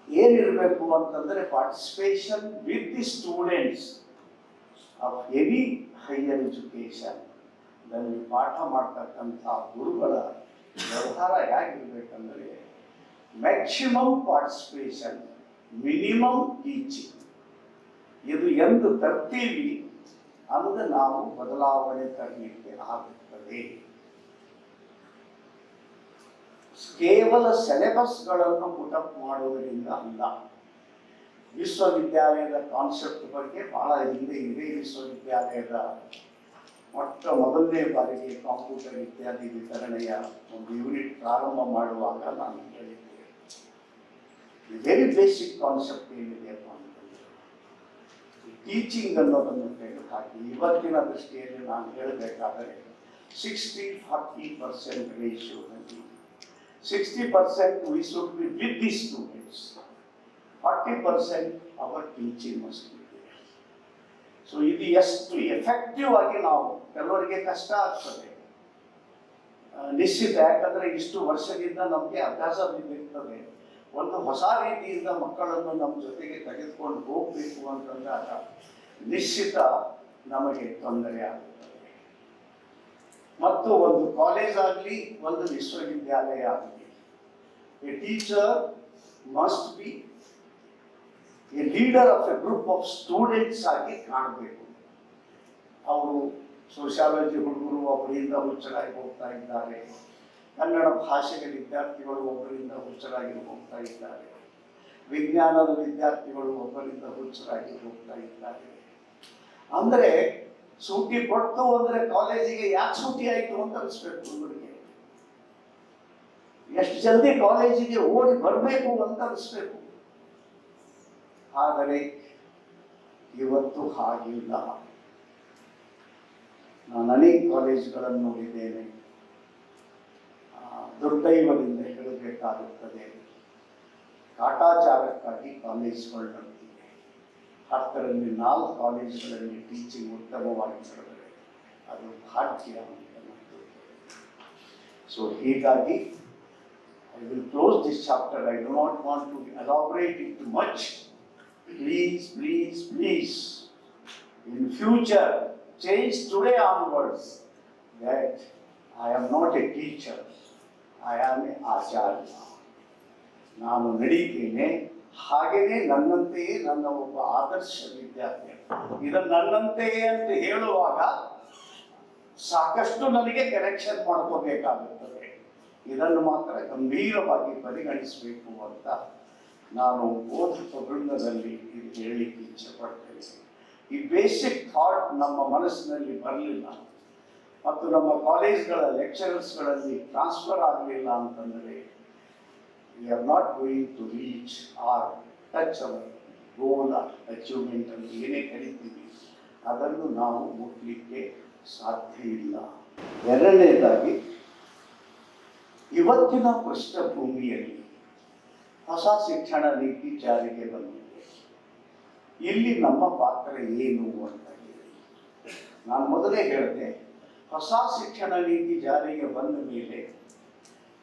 ಏನಿರಬೇಕು ಅಂತಂದರೆ participation with the students of any higher education. ದಲ್ಲಿ ಪಾಠ ಮಾಡ್ತಕ್ಕಂಥ ಗುರುಗಳ ವ್ಯವಹಾರ ಹೇಗಿರ್ಬೇಕಂದ್ರೆ ಮ್ಯಾಕ್ಸಿಮಮ್ ಪಾರ್ಟಿಸಿಪೇಷನ್, ಮಿನಿಮಮ್ ಟೀಚಿಂಗ್. ಇದು ಎಂದು ತರ್ತೀವಿ ಅಂದು ನಾವು ಬದಲಾವಣೆ ತರಲಿಕ್ಕೆ ಆಗುತ್ತದೆ. ಕೇವಲ ಸಿಲೆಬಸ್ಗಳನ್ನು ಪುಟಪ್ ಮಾಡುವುದರಿಂದ ಅಲ್ಲ. ವಿಶ್ವವಿದ್ಯಾಲಯದ ಕಾನ್ಸೆಪ್ಟ್ ಬಗ್ಗೆ ಬಹಳ ಹಿಂದೆ ಇದೆ. ವಿಶ್ವವಿದ್ಯಾಲಯದ ಮೊದಲನೇ ಬಾರಿಗೆ ಕಂಪ್ಯೂಟರ್ ಇತ್ಯಾದಿ ವಿತರಣೆಯ ಒಂದು ಯೂನಿಟ್ ಪ್ರಾರಂಭ ಮಾಡುವಾಗ ನಾನು ಹೇಳಿದ್ದೆ, ವೆರಿ ಬೇಸಿಕ್ ಕಾನ್ಸೆಪ್ಟ್ ಏನಿದೆ ಅಂತಂದರೆ ಟೀಚಿಂಗ್ ಅನ್ನೋದನ್ನು ತೆಗೆದುಹಾಕಿ ಇವತ್ತಿನ ದೃಷ್ಟಿಯಲ್ಲಿ ನಾನು ಹೇಳಬೇಕಾದರೆ 60-40% ರೇಷಿಯೋದಲ್ಲಿ 60% we should be with the students, 40% our teaching must be there. So ಇದು ಎಷ್ಟು ಎಫೆಕ್ಟಿವ್ ಆಗಿ ನಾವು, ಕೆಲವರಿಗೆ ಕಷ್ಟ ಆಗ್ತದೆ ನಿಶ್ಚಿತ. ಯಾಕಂದರೆ ಇಷ್ಟು ವರ್ಷದಿಂದ ನಮಗೆ ಅಭ್ಯಾಸ ಬಿದ್ದಿರ್ತದೆ. ಒಂದು ಹೊಸ ರೀತಿಯಿಂದ ಮಕ್ಕಳನ್ನು ನಮ್ಮ ಜೊತೆಗೆ ತೆಗೆದುಕೊಂಡು ಹೋಗಬೇಕು ಅಂತಂದಾಗ ನಿಶ್ಚಿತ ನಮಗೆ ತೊಂದರೆ ಆಗುತ್ತದೆ. ಮತ್ತು ಒಂದು ಕಾಲೇಜ್ ಆಗಲಿ, ಒಂದು ವಿಶ್ವವಿದ್ಯಾಲಯ ಆಗಲಿ, A teacher must be A leader of A group of students ಆಗಿ ಕಾಣಬೇಕು. ಅವರು ಸೋಷಿಯಾಲಜಿ ಹುಡುಗರು ಒಬ್ಬರಿಂದ ಹುಚ್ಚರಾಗಿ ಹೋಗ್ತಾ ಇದ್ದಾರೆ, ಕನ್ನಡ ಭಾಷೆಯ ವಿದ್ಯಾರ್ಥಿಗಳು ಒಬ್ಬರಿಂದ ಹುಚ್ಚರಾಗಿ ಹೋಗ್ತಾ ಇದ್ದಾರೆ, ವಿಜ್ಞಾನದ ವಿದ್ಯಾರ್ಥಿಗಳು ಒಬ್ಬರಿಂದ ಹುಚ್ಚರಾಗಿ ಹೋಗ್ತಾ ಇದ್ದಾರೆ. ಅಂದರೆ ಸೂಟಿ ಕೊಟ್ಟು ಅಂದರೆ ಕಾಲೇಜಿಗೆ ಯಾಕೆ ಸೂಟಿ ಆಯಿತು ಅಂತ ಅನಿಸ್ಬೇಕು ಹುಡುಗರಿಗೆ. ಎಷ್ಟು ಜಲ್ದಿ ಕಾಲೇಜಿಗೆ ಓಡಿ ಬರಬೇಕು ಅಂತ ಅನಿಸ್ಬೇಕು. ಆದರೆ ಇವತ್ತು ಹಾಗಿಲ್ಲ. ನಾನು ಅನೇಕ ಕಾಲೇಜುಗಳನ್ನು ನೋಡಿದ್ದೇನೆ. ದುರ್ದೈವದಿಂದ ಹೇಳಬೇಕಾಗುತ್ತದೆ, ಕಾಟಾಚಾರಕ್ಕಾಗಿ ಕಾಲೇಜ್ಗಳು ನಡೆದಿವೆ. 10ರಲ್ಲಿ 4 ಕಾಲೇಜುಗಳಲ್ಲಿ ಟೀಚಿಂಗ್ ಉತ್ತಮವಾಗಿ ನಡೆದರೆ ಅದು ಭಾಗ್ಯ ಅಂತ ನಮ್ಮದು. ಸೊ ಹೀಗಾಗಿ I will close this chapter. I do not want to elaborate it too much. Please, please, please, in future, change today onwards that I am not a teacher, I am a acharya. ನಾನು ನಡೀತೇನೆ, ಹಾಗೆಯೇ ನನ್ನಂತೆಯೇ ನನ್ನ ಒಬ್ಬ ಆದರ್ಶ ವಿದ್ಯಾರ್ಥಿ. ಇದನ್ನು ನನ್ನಂತೆಯೇ ಅಂತ ಹೇಳುವಾಗ ಸಾಕಷ್ಟು ನನಗೆ ಕರೆಕ್ಷನ್ ಮಾಡ್ಕೋಬೇಕಾಗುತ್ತದೆ. ಇದನ್ನು ಮಾತ್ರ ಗಂಭೀರವಾಗಿ ಪರಿಗಣಿಸಬೇಕು ಅಂತ ನಾನು ಬೋಧಕ ವೃಂದದಲ್ಲಿ ಇದು ಹೇಳಲಿಕ್ಕೆ ಇಚ್ಛೆ ಪಡ್ತೇನೆ. ಈ ಬೇಸಿಕ್ ಥಾಟ್ ನಮ್ಮ ಮನಸ್ಸಿನಲ್ಲಿ ಬರಲಿಲ್ಲ ಮತ್ತು ನಮ್ಮ ಕಾಲೇಜ್ಗಳ ಲೆಕ್ಚರರ್ಸ್ಗಳಲ್ಲಿ ಟ್ರಾನ್ಸ್ಫರ್ ಆಗಲಿಲ್ಲ ಅಂತಂದರೆ we are not going to reach or touch our goal or achievement ಅಂತ ಏನೇ ಕರಿತೀವಿ ಅದನ್ನು ನಾವು ಮುಟ್ಲಿಕ್ಕೆ ಸಾಧ್ಯ ಇಲ್ಲ. ಎರಡನೇದಾಗಿ, ಇವತ್ತಿನ ಪೃಷ್ಠಭೂಮಿಯಲ್ಲಿ ಹೊಸ ಶಿಕ್ಷಣ ನೀತಿ ಜಾರಿಗೆ ಬಂದಿದೆ. ಇಲ್ಲಿ ನಮ್ಮ ಪಾತ್ರ ಏನು ಅಂತ ಹೇಳಿ ನಾನು ಮೊದಲೇ ಹೇಳಿದೆ, ಹೊಸ ಶಿಕ್ಷಣ ನೀತಿ ಜಾರಿಗೆ ಬಂದ ಮೇಲೆ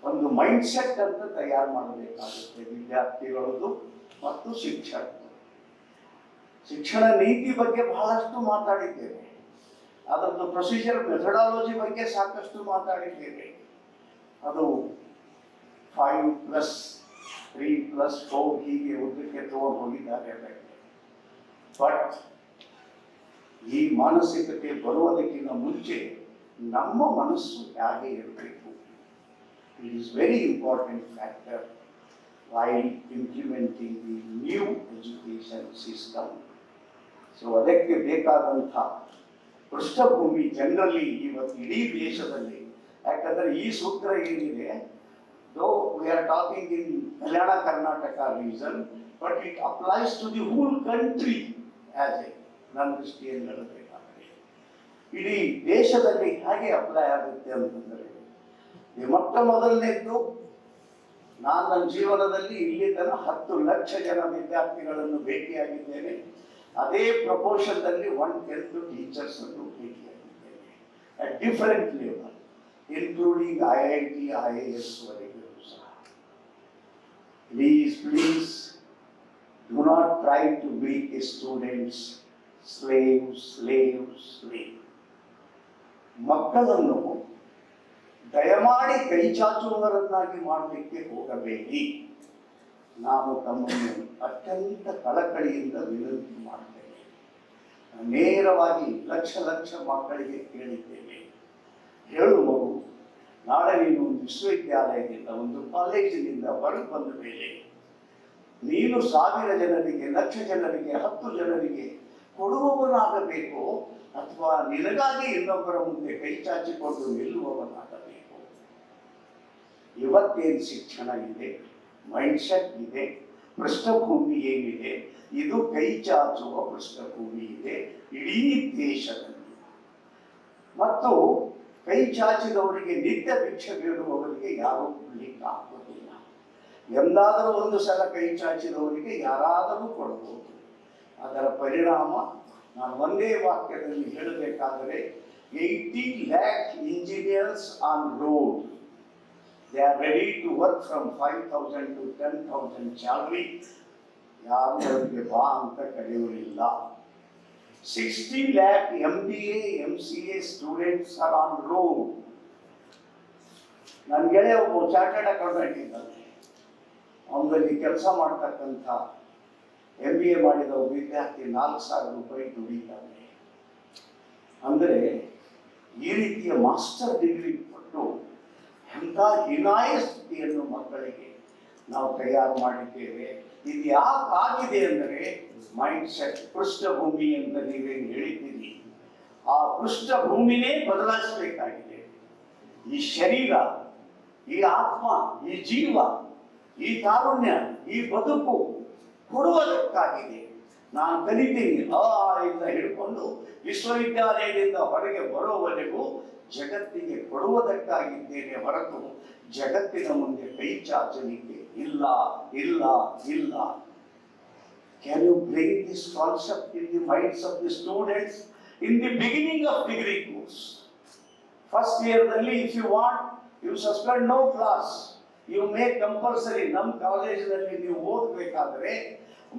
ಒಂದು ಮೈಂಡ್ ಸೆಟ್ ಅಂತ ತಯಾರು ಮಾಡಬೇಕಾಗುತ್ತೆ ವಿದ್ಯಾರ್ಥಿಗಳದ್ದು ಮತ್ತು ಶಿಕ್ಷಕರು. ಶಿಕ್ಷಣ ನೀತಿ ಬಗ್ಗೆ ಬಹಳಷ್ಟು ಮಾತಾಡಿದ್ದೇವೆ, ಅದರದ್ದು ಪ್ರೊಸೀಜರ್ ಮೆಥಡಾಲಜಿ ಬಗ್ಗೆ ಸಾಕಷ್ಟು ಮಾತಾಡಿದ್ದೇವೆ. ಅದು 5+3+4 ಹೀಗೆ ಉದ್ದಕ್ಕೆ ತಗೊಂಡು ಹೋಗಿದ್ದಾರೆ ಅದಕ್ಕೆ. ಬಟ್ ಈ ಮಾನಸಿಕತೆ ಬರುವುದಕ್ಕಿಂತ ಮುಂಚೆ ನಮ್ಮ ಮನಸ್ಸು ಹೇಗೆ ಇರಬೇಕು, it is very important factor while implementing the new education system. So ಅದಕ್ಕೆ ಬೇಕಾದಂಥ ಪೃಷ್ಠಭೂಮಿ ಜನರಲಿ ಇವತ್ತು ಇಡೀ ದೇಶದಲ್ಲಿ, ಯಾಕಂದರೆ ಈ ಸೂತ್ರ ಏನಿದೆ, though we are talking in Kalyana Karnataka region, but it applies to the whole country as a ನನ್ನ ದೃಷ್ಟಿಯಲ್ಲಿ ಹೇಳಬೇಕಾದ್ರೆ ಇಡೀ ದೇಶದಲ್ಲಿ ಹೇಗೆ ಅಪ್ಲೈ ಆಗುತ್ತೆ ಅಂತಂದರೆ, ಮೊಟ್ಟ ಮೊದಲನೇದ್ದು, ನಾನು ನನ್ನ ಜೀವನದಲ್ಲಿ ಇಲ್ಲಿ ತನಕ 10 ಲಕ್ಷ ಜನ ವಿದ್ಯಾರ್ಥಿಗಳನ್ನು ಭೇಟಿಯಾಗಿದ್ದೇನೆ. ಅದೇ ಪ್ರಪೋರ್ಷನ್ದಲ್ಲಿ 1/10 ಟೀಚರ್ಸ್ ಅನ್ನು ಭೇಟಿಯಾಗಿದ್ದೇನೆ at different level, including IIT, IAS ವರೆಗೂ ಸಹ. Please do not try to make a students slave. ಮಕ್ಕಳನ್ನು ದಯಮಾಡಿ ಕೈ ಚಾಚುವವರನ್ನಾಗಿ ಮಾಡಲಿಕ್ಕೆ ಹೋಗಬೇಡಿ. ನಾನು ತಮ್ಮನ್ನು ಅತ್ಯಂತ ಕಳಕಳಿಯಿಂದ ವಿನಂತಿ ಮಾಡ್ತೇನೆ. ನೇರವಾಗಿ ಲಕ್ಷ ಮಕ್ಕಳಿಗೆ ಕೇಳಿದ್ದೇನೆ, ಹೇಳು ಮಗು, ನಾಳೆ ನೀನು ಒಂದು ವಿಶ್ವವಿದ್ಯಾಲಯದಿಂದ, ಒಂದು ಕಾಲೇಜಿನಿಂದ ಹೊರಗೆ ಬಂದ ಮೇಲೆ ನೀನು 1000 ಜನರಿಗೆ, 1,00,000 ಜನರಿಗೆ, 10 ಜನರಿಗೆ ಕೊಡುವವನಾಗಬೇಕು ಅಥವಾ ನಿನಗಾಗಿ ಇನ್ನೊಬ್ಬರ ಮುಂದೆ ಕೈ ಚಾಚಿಕೊಂಡು ನಿಲ್ಲುವವನಾಗಬೇಕು. ಇವತ್ತೇನು ಶಿಕ್ಷಣ ಇದೆ, ಮೈಂಡ್ಸೆಟ್ ಇದೆ, ಪೃಷ್ಠಭೂಮಿ ಏನಿದೆ, ಇದು ಕೈ ಚಾಚುವ ಪೃಷ್ಠಭೂಮಿ ಇದೆ ಇಡೀ ದೇಶದಲ್ಲಿ. ಮತ್ತು ಕೈ ಚಾಚಿದವರಿಗೆ, ನಿತ್ಯ ಭಿಕ್ಷೆ ಬೇಡುವವರಿಗೆ ಯಾರೂ ಕೊಡಲಿಕ್ಕೆ ಆಗೋದಿಲ್ಲ. ಎಂದಾದರೂ ಒಂದು ಸಲ ಕೈ ಚಾಚಿದವರಿಗೆ ಯಾರಾದರೂ ಕೊಡಬಹುದು. ಅದರ ಪರಿಣಾಮ ನಾನು ಒಂದೇ ವಾಕ್ಯದಲ್ಲಿ ಹೇಳಬೇಕಾದರೆ, 80 lakh engineers on road. They are ready to work from 5,000 to 10,000 salary. ಯಾರು ಅವರಿಗೆ ಬಾ ಅಂತ ಕರೆಯುವುದಿಲ್ಲ. 60 lakh MBA, MCA students are on road. ನನ್ನ ಗೆಳೆಯ ಒಬ್ಬ ಚಾರ್ಟರ್ಡ್ ಅಕೌಂಟೆಂಟ್ ಇದ್ದಾನೆ. ಅವನಲ್ಲಿ ಕೆಲಸ ಮಾಡ್ತಕ್ಕಂಥ MBA ಮಾಡಿದ ಒಬ್ಬ ವಿದ್ಯಾರ್ಥಿ 4,000 ರೂಪಾಯಿ ದುಡಿತಾನೆ. ಅಂದರೆ ಈ ರೀತಿಯ ಮಾಸ್ಟರ್ ಡಿಗ್ರಿ ಕೊಟ್ಟು ಎಂಥ ಹೀನಾಯ ಸ್ಥಿತಿಯನ್ನು ಮಕ್ಕಳಿಗೆ ನಾವು ತಯಾರು ಮಾಡಿದ್ದೇವೆ. ಇದು ಯಾಕಾಗಿದೆ ಅಂದರೆ ಮೈಂಡ್ ಸೆಟ್, ಪೃಷ್ಠಭೂಮಿ ಅಂತ ನೀವೇನು ಹೇಳಿದ್ದೀರಿ, ಆ ಪೃಷ್ಠಭೂಮಿನೇ ಬದಲಾಯಿಸಬೇಕಾಗಿದೆ. ಈ ಶರೀರ, ಈ ಆತ್ಮ, ಈ ಜೀವ, ಈ ತಾರುಣ್ಯ, ಈ ಬದುಕು ಕೊಡುವುದಕ್ಕಾಗಿದೆ. ನಾನು ಕಲಿತೀನಿ ಇಂದ ಹಿಡ್ಕೊಂಡು ವಿಶ್ವವಿದ್ಯಾಲಯದಿಂದ ಹೊರಗೆ ಬರುವವರೆಗೂ ಜಗತ್ತಿಗೆ ಕೊಡುವುದಕ್ಕಾಗಿದ್ದೇನೆ ಹೊರತು ಜಗತ್ತಿನ ಮುಂದೆ ಕೈ ಚಾಚಲಿಕ್ಕೆ ಇಲ್ಲ ಇಲ್ಲ ಇಲ್ಲ. Can you bring this concept in the minds of the students in the beginning of degree course? First year ದಲ್ಲಿ if you want, you suspend no class. You make compulsory. ನಮ್ಮ ಕಾಲೇಜಿನಲ್ಲಿ ನೀವು ಓದಬೇಕಾದ್ರೆ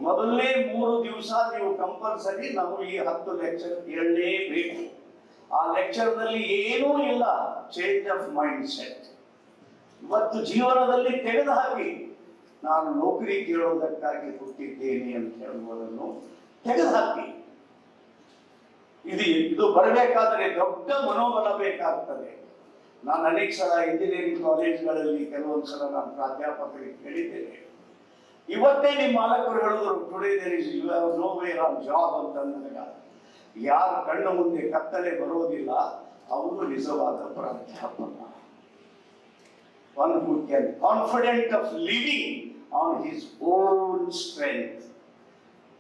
ಮೊದಲನೇ 3 ದಿವಸ ನೀವು ಕಂಪಲ್ಸರಿ ನಾವು ಈ 10 ಲೆಕ್ಚರ್ ಕೇಳಲೇಬೇಕು. ಆ ಲೆಕ್ಚರ್ದಲ್ಲಿ ಏನೂ ಇಲ್ಲ ಚೇಂಜ್ ಆಫ್ ಮೈಂಡ್ ಸೆಟ್. ಇವತ್ತು ಜೀವನದಲ್ಲಿ ತೆಗೆದುಹಾಕಿ ನಾನು ನೌಕರಿ ಕೇಳೋದಕ್ಕಾಗಿ ಹುಟ್ಟಿದ್ದೇನೆ ಅಂತ ಹೇಳುವುದನ್ನು ತೆಗೆದುಹಾಕಿ. ಇದು ಬರಬೇಕಾದರೆ ದೊಡ್ಡ ಮನೋಬಲ ಬೇಕಾಗ್ತದೆ. ನಾನು ಅನೇಕ ಸಲ ಇಂಜಿನಿಯರಿಂಗ್ ಕಾಲೇಜ್ಗಳಲ್ಲಿ ಕೆಲವೊಂದು ಸಲ ನಾನು ಪ್ರಾಧ್ಯಾಪಕರಿಗೆ ಹೇಳಿದ್ದೇನೆ, ಇವತ್ತೇ ನಿಮ್ಮ ಮಾಲಕರು ಹೇಳಿದ್ರು today there is you have no where on job ಅಂತ ಅಂದಾಗ ಯಾರ ಕಣ್ಣು ಮುಂದೆ ಕತ್ತಲೆ ಬರೋದಿಲ್ಲ ಅವರು ನಿಜವಾದ ಪ್ರಾಧ್ಯಾಪಕ. One who can confident of living on his own strength.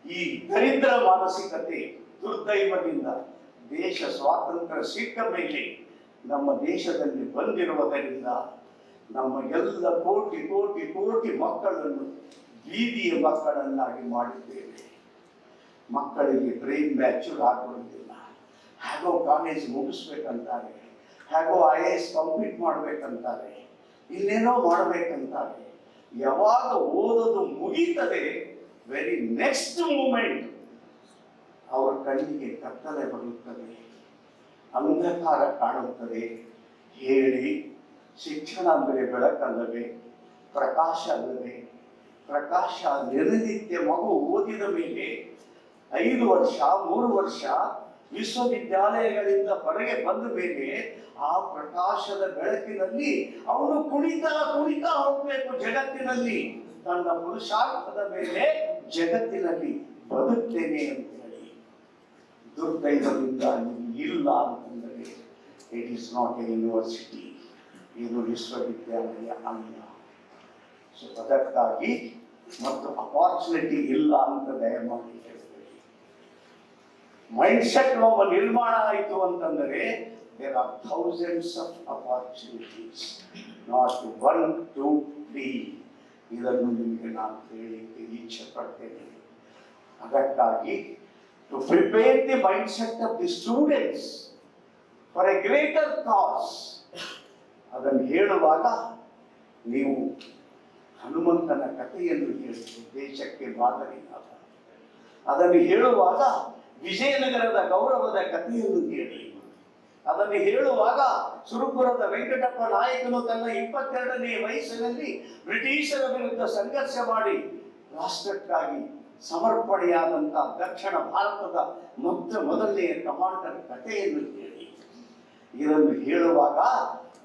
ಈ ದರಿದ್ರ ಮಾನಸಿಕತೆ ದುರ್ದೈವದಿಂದ ದೇಶ ಸ್ವಾತಂತ್ರ್ಯ ಸಿಕ್ಕ ಮೇಲೆ ನಮ್ಮ ದೇಶದಲ್ಲಿ ಬಂದಿರುವುದರಿಂದ ನಮ್ಮ ಎಲ್ಲ ಕೋಟಿ ಕೋಟಿ ಕೋಟಿ ಮಕ್ಕಳನ್ನು ಬೀದಿಯ ಮಕ್ಕಳನ್ನಾಗಿ ಮಾಡಿದ್ದೇವೆ. ಮಕ್ಕಳಿಗೆ ಬ್ರೈನ್ ಮ್ಯಾಚೂರ್ ಆಗುವುದಿಲ್ಲ. ಹೇಗೋ ಕಾಲೇಜ್ ಮುಗಿಸ್ಬೇಕಂತಾರೆ, ಹೇಗೋ IAS ಕಂಪ್ಲೀಟ್ ಮಾಡ್ಬೇಕಂತಾರೆ, ಇನ್ನೇನೋ ಮಾಡಬೇಕಂತಾರೆ. ಯಾವಾಗ ಓದೋದು ಮುಗೀತದೆ ವೆರಿ ನೆಕ್ಸ್ಟ್ ಮೂಮೆಂಟ್ ಅವರ ಕಣ್ಣಿಗೆ ಕತ್ತಲೆ ಬರುತ್ತದೆ, ಅಂಧಕಾರ ಕಾಣುತ್ತದೆ. ಹೇಳಿ ಶಿಕ್ಷಣ ಅಂದರೆ ಬೆಳಕಲ್ಲವೇ, ಪ್ರಕಾಶ ಅಲ್ಲವೇ? ಪ್ರಕಾಶ ನಿರ್ನಿತ್ಯ ಮಗು ಓದಿದ ಮೇಲೆ 5 ವರ್ಷ 3 ವರ್ಷ ವಿಶ್ವವಿದ್ಯಾಲಯಗಳಿಂದ ಹೊರಗೆ ಬಂದ ಮೇಲೆ ಆ ಪ್ರಕಾಶದ ಬೆಳಕಿನಲ್ಲಿ ಅವನು ಕುಣಿತಾ ಕುಣಿತಾ ಹೋಗ್ಬೇಕು ಜಗತ್ತಿನಲ್ಲಿ. ತನ್ನ ಪುರುಷಾರ್ಥದ ಮೇಲೆ ಜಗತ್ತಿನಲ್ಲಿ ಬದುಕ್ತೇನೆ ಅಂತ ಹೇಳಿ. ದುರ್ದೈವದಿಂದ ಇಲ್ಲ ಅಂತಂದರೆ it is not A university, ಇದು ವಿಶ್ವವಿದ್ಯಾಲಯ ಅಲ್ಲ. ಸೊ ಅದಕ್ಕಾಗಿ ಮತ್ತು ಅಪಾರ್ಚುನಿಟಿ ಇಲ್ಲ ಅಂತ ದಯಮಾಡಿ ಹೇಳ್ತೇವೆ. ಮೈಂಡ್ ಸೆಟ್ ಒಬ್ಬ ನಿರ್ಮಾಣ ಆಯಿತು ಅಂತಂದರೆ there are thousands of opportunities, not 1, 2, 3. ಇದನ್ನು ನಿಮಗೆ ನಾನು ಹೇಳಲಿಕ್ಕೆ ಇಚ್ಛೆ ಪಡ್ತೇನೆ. ಅದಕ್ಕಾಗಿ to prepare the mindset of the students for a greater cause, ಅದನ್ನು ಹೇಳುವಾಗ ನೀವು ಹನುಮಂತನ ಕಥೆಯನ್ನು ಹೇಳಿ ದೇಶಕ್ಕೆ ಮಾದರಿಯಾದ, ಅದನ್ನು ಹೇಳುವಾಗ ವಿಜಯನಗರದ ಗೌರವದ ಕಥೆಯನ್ನು ಹೇಳಿ, ಅದನ್ನು ಹೇಳುವಾಗ ಸುರಪುರದ ವೆಂಕಟಪ್ಪ ನಾಯಕನು ತನ್ನ 22ನೇ ವಯಸ್ಸಿನಲ್ಲಿ ಬ್ರಿಟಿಷರ ವಿರುದ್ಧ ಸಂಘರ್ಷ ಮಾಡಿ ರಾಷ್ಟ್ರಕ್ಕಾಗಿ ಸಮರ್ಪಣೆಯಾದಂತಹ ದಕ್ಷಿಣ ಭಾರತದ ಮೊದಲನೆಯ ಕಮಾಂಡರ್ ಕಥೆಯನ್ನು ಹೇಳಿ, ಇದನ್ನು ಹೇಳುವಾಗ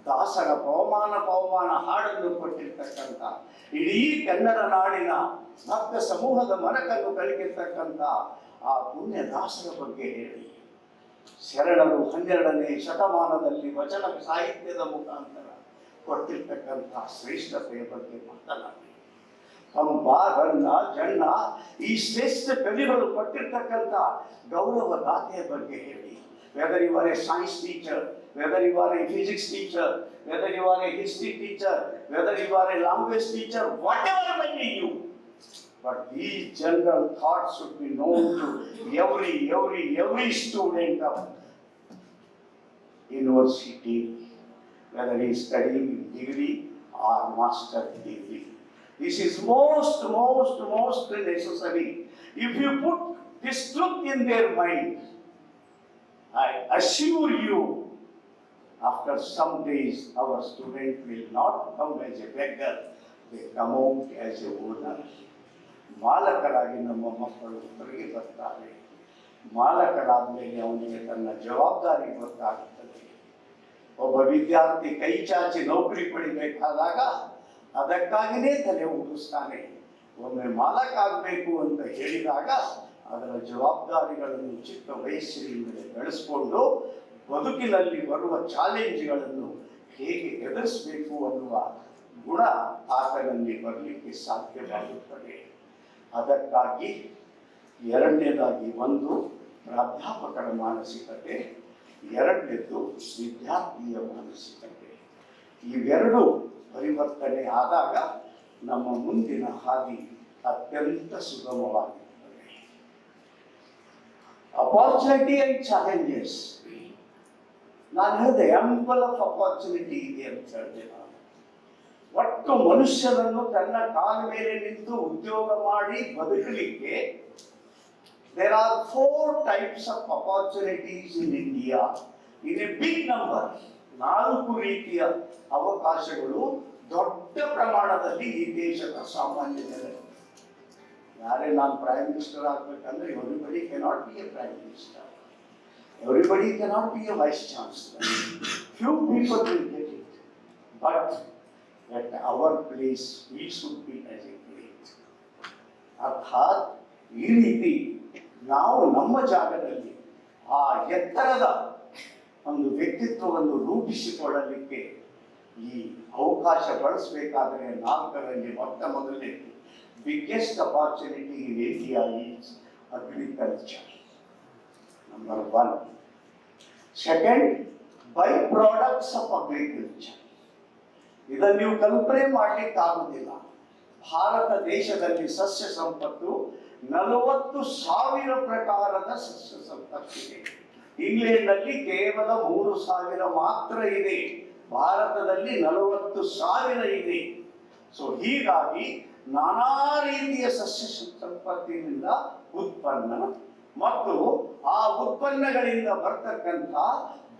ದಾಸರ ಪವಮಾನ ಹಾಡನ್ನು ಕೊಟ್ಟಿರ್ತಕ್ಕಂಥ ಇಡೀ ಕನ್ನಡ ನಾಡಿನ ಭಕ್ತ ಸಮೂಹದ ಮನಕನ್ನು ಕಲಿಗಿರ್ತಕ್ಕಂಥ ಆ ಪುಣ್ಯ ದಾಸರ ಬಗ್ಗೆ ಹೇಳಿ, ಶರಣರು 12ನೇ ಶತಮಾನದಲ್ಲಿ ವಚನ ಸಾಹಿತ್ಯದ ಮುಖಾಂತರ ಕೊಟ್ಟಿರ್ತಕ್ಕಂಥ ಶ್ರೇಷ್ಠತೆಯ ಬಗ್ಗೆ ಮಾತನಾಡಿ, ಪಂಪ ರನ್ನ ಜನ್ನ ಈ ಶ್ರೇಷ್ಠ ಕವಿಗಳು ಕೊಟ್ಟಿರ್ತಕ್ಕಂಥ ಗೌರವ ಗಾಥೆಯ ಬಗ್ಗೆ ಹೇಳಿ. Whether you are a science teacher, whether you are a physics teacher, whether you are a history teacher, whether you are a language teacher, whatever may be you, but these general thoughts should be known to every student of university, whether he is studying in degree or master degree. This is most necessary. If you put this truth in their mind, I assure you, after some days, our student will not come as a beggar, they come out as a owner. ಮಾಲಕರಾಗಿ ನಮ್ಮ ಮಕ್ಕಳು ಹೊರಗೆ ಬರ್ತಾರೆ. ಮಾಲಕರಾದ ಮೇಲೆ ಅವನಿಗೆ ತನ್ನ ಜವಾಬ್ದಾರಿ ಗೊತ್ತಾಗುತ್ತದೆ. ಒಬ್ಬ ವಿದ್ಯಾರ್ಥಿ ಕೈ ಚಾಚಿ ನೌಕರಿ ಪಡಿಬೇಕಾದಾಗ ಅದಕ್ಕಾಗಿಯೇ ತಲೆ ಉಡಿಸ್ತಾನೆ. ಒಮ್ಮೆ ಮಾಲಕ ಆಗಬೇಕು ಅಂತ ಹೇಳಿದಾಗ ಅದರ ಜವಾಬ್ದಾರಿಗಳನ್ನು ಚಿಕ್ಕ ವಯಸ್ಸಿನಿಂದಲೇ ಬೆಳೆಸ್ಕೊಂಡು ಬದುಕಿನಲ್ಲಿ ಬರುವ ಚಾಲೆಂಜ್ಗಳನ್ನು ಹೇಗೆ ಎದುರಿಸಬೇಕು ಅನ್ನುವ ಗುಣ ಆತನಲ್ಲಿ ಬರಲಿಕ್ಕೆ ಸಾಧ್ಯವಾಗುತ್ತದೆ. ಅದಕ್ಕಾಗಿ ಎರಡನೇದಾಗಿ ಒಂದು ಪ್ರಾಧ್ಯಾಪಕರ ಮಾನಸಿಕತೆ, ಎರಡನೇದು ವಿದ್ಯಾರ್ಥಿಯ ಮಾನಸಿಕತೆ. ಇವೆರಡು ಪರಿವರ್ತನೆ ಆದಾಗ ನಮ್ಮ ಮುಂದಿನ ಹಾದಿ ಅತ್ಯಂತ ಸುಗಮವಾಗಿರುತ್ತದೆ. ಅಪಾರ್ಚುನಿಟಿ ಅಂಡ್ ಚಾಲೆಂಜಸ್, ನಾನು ಹೇಳಿದೆ ಆಂಪಲ್ ಆಫ್ ಅಪಾರ್ಚುನಿಟಿ ಇದೆ ಅಂತ ಹೇಳಿದೆ ನಾನು. ಒಟ್ಟು ಮನುಷ್ಯನನ್ನು ತನ್ನ ಕಾಲ ಮೇಲೆ ನಿಂತು ಉದ್ಯೋಗ ಮಾಡಿ ಬದುಕಲಿಕ್ಕೆ there are 4 types of opportunities in India in a big number. 4 ರೀತಿಯ ಅವಕಾಶಗಳು ದೊಡ್ಡ ಪ್ರಮಾಣದಲ್ಲಿ ಈ ದೇಶದ ಸಾಮಾನ್ಯ ಜನರು. ಯಾರೇ ನಾನು ಪ್ರೈಮ್ ಮಿನಿಸ್ಟರ್ ಆಗ್ಬೇಕಂದ್ರೆ everybody cannot be a prime minister, everybody cannot be a vice chancellor. Few people will get it, but at our place we should be as a great. ಅರ್ಥಾತ್ ಈ ರೀತಿ ನಾವು ನಮ್ಮ ಜಾಗದಲ್ಲಿ ಆ ಎತ್ತರದ ಒಂದು ವ್ಯಕ್ತಿತ್ವವನ್ನು ರೂಪಿಸಿಕೊಳ್ಳಲಿಕ್ಕೆ ಈ ಅವಕಾಶ ಬಳಸಬೇಕಾದರೆ 4ರಲ್ಲಿ ಮೊಟ್ಟ ಮೊದಲನೇ biggest opportunity in India is agriculture, number 1. Second, by products of agriculture. ಇದನ್ನು ನೀವು ಕಲ್ಪನೆ ಮಾಡಲಿಕ್ಕಾಗುವುದಿಲ್ಲ. ಭಾರತ ದೇಶದಲ್ಲಿ ಸಸ್ಯ ಸಂಪತ್ತು 40,000 ಪ್ರಕಾರದ ಸಸ್ಯ ಸಂಪತ್ತಿದೆ. ಇಂಗ್ಲೆಂಡ್ನಲ್ಲಿ ಕೇವಲ 3,000 ಮಾತ್ರ ಇದೆ, ಭಾರತದಲ್ಲಿ 40,000 ಇದೆ. ಸೊ ಹೀಗಾಗಿ ನಾನಾ ರೀತಿಯ ಸಸ್ಯ ಸಂಪತ್ತಿನಿಂದ ಉತ್ಪನ್ನ ಮತ್ತು ಆ ಉತ್ಪನ್ನಗಳಿಂದ ಬರ್ತಕ್ಕಂಥ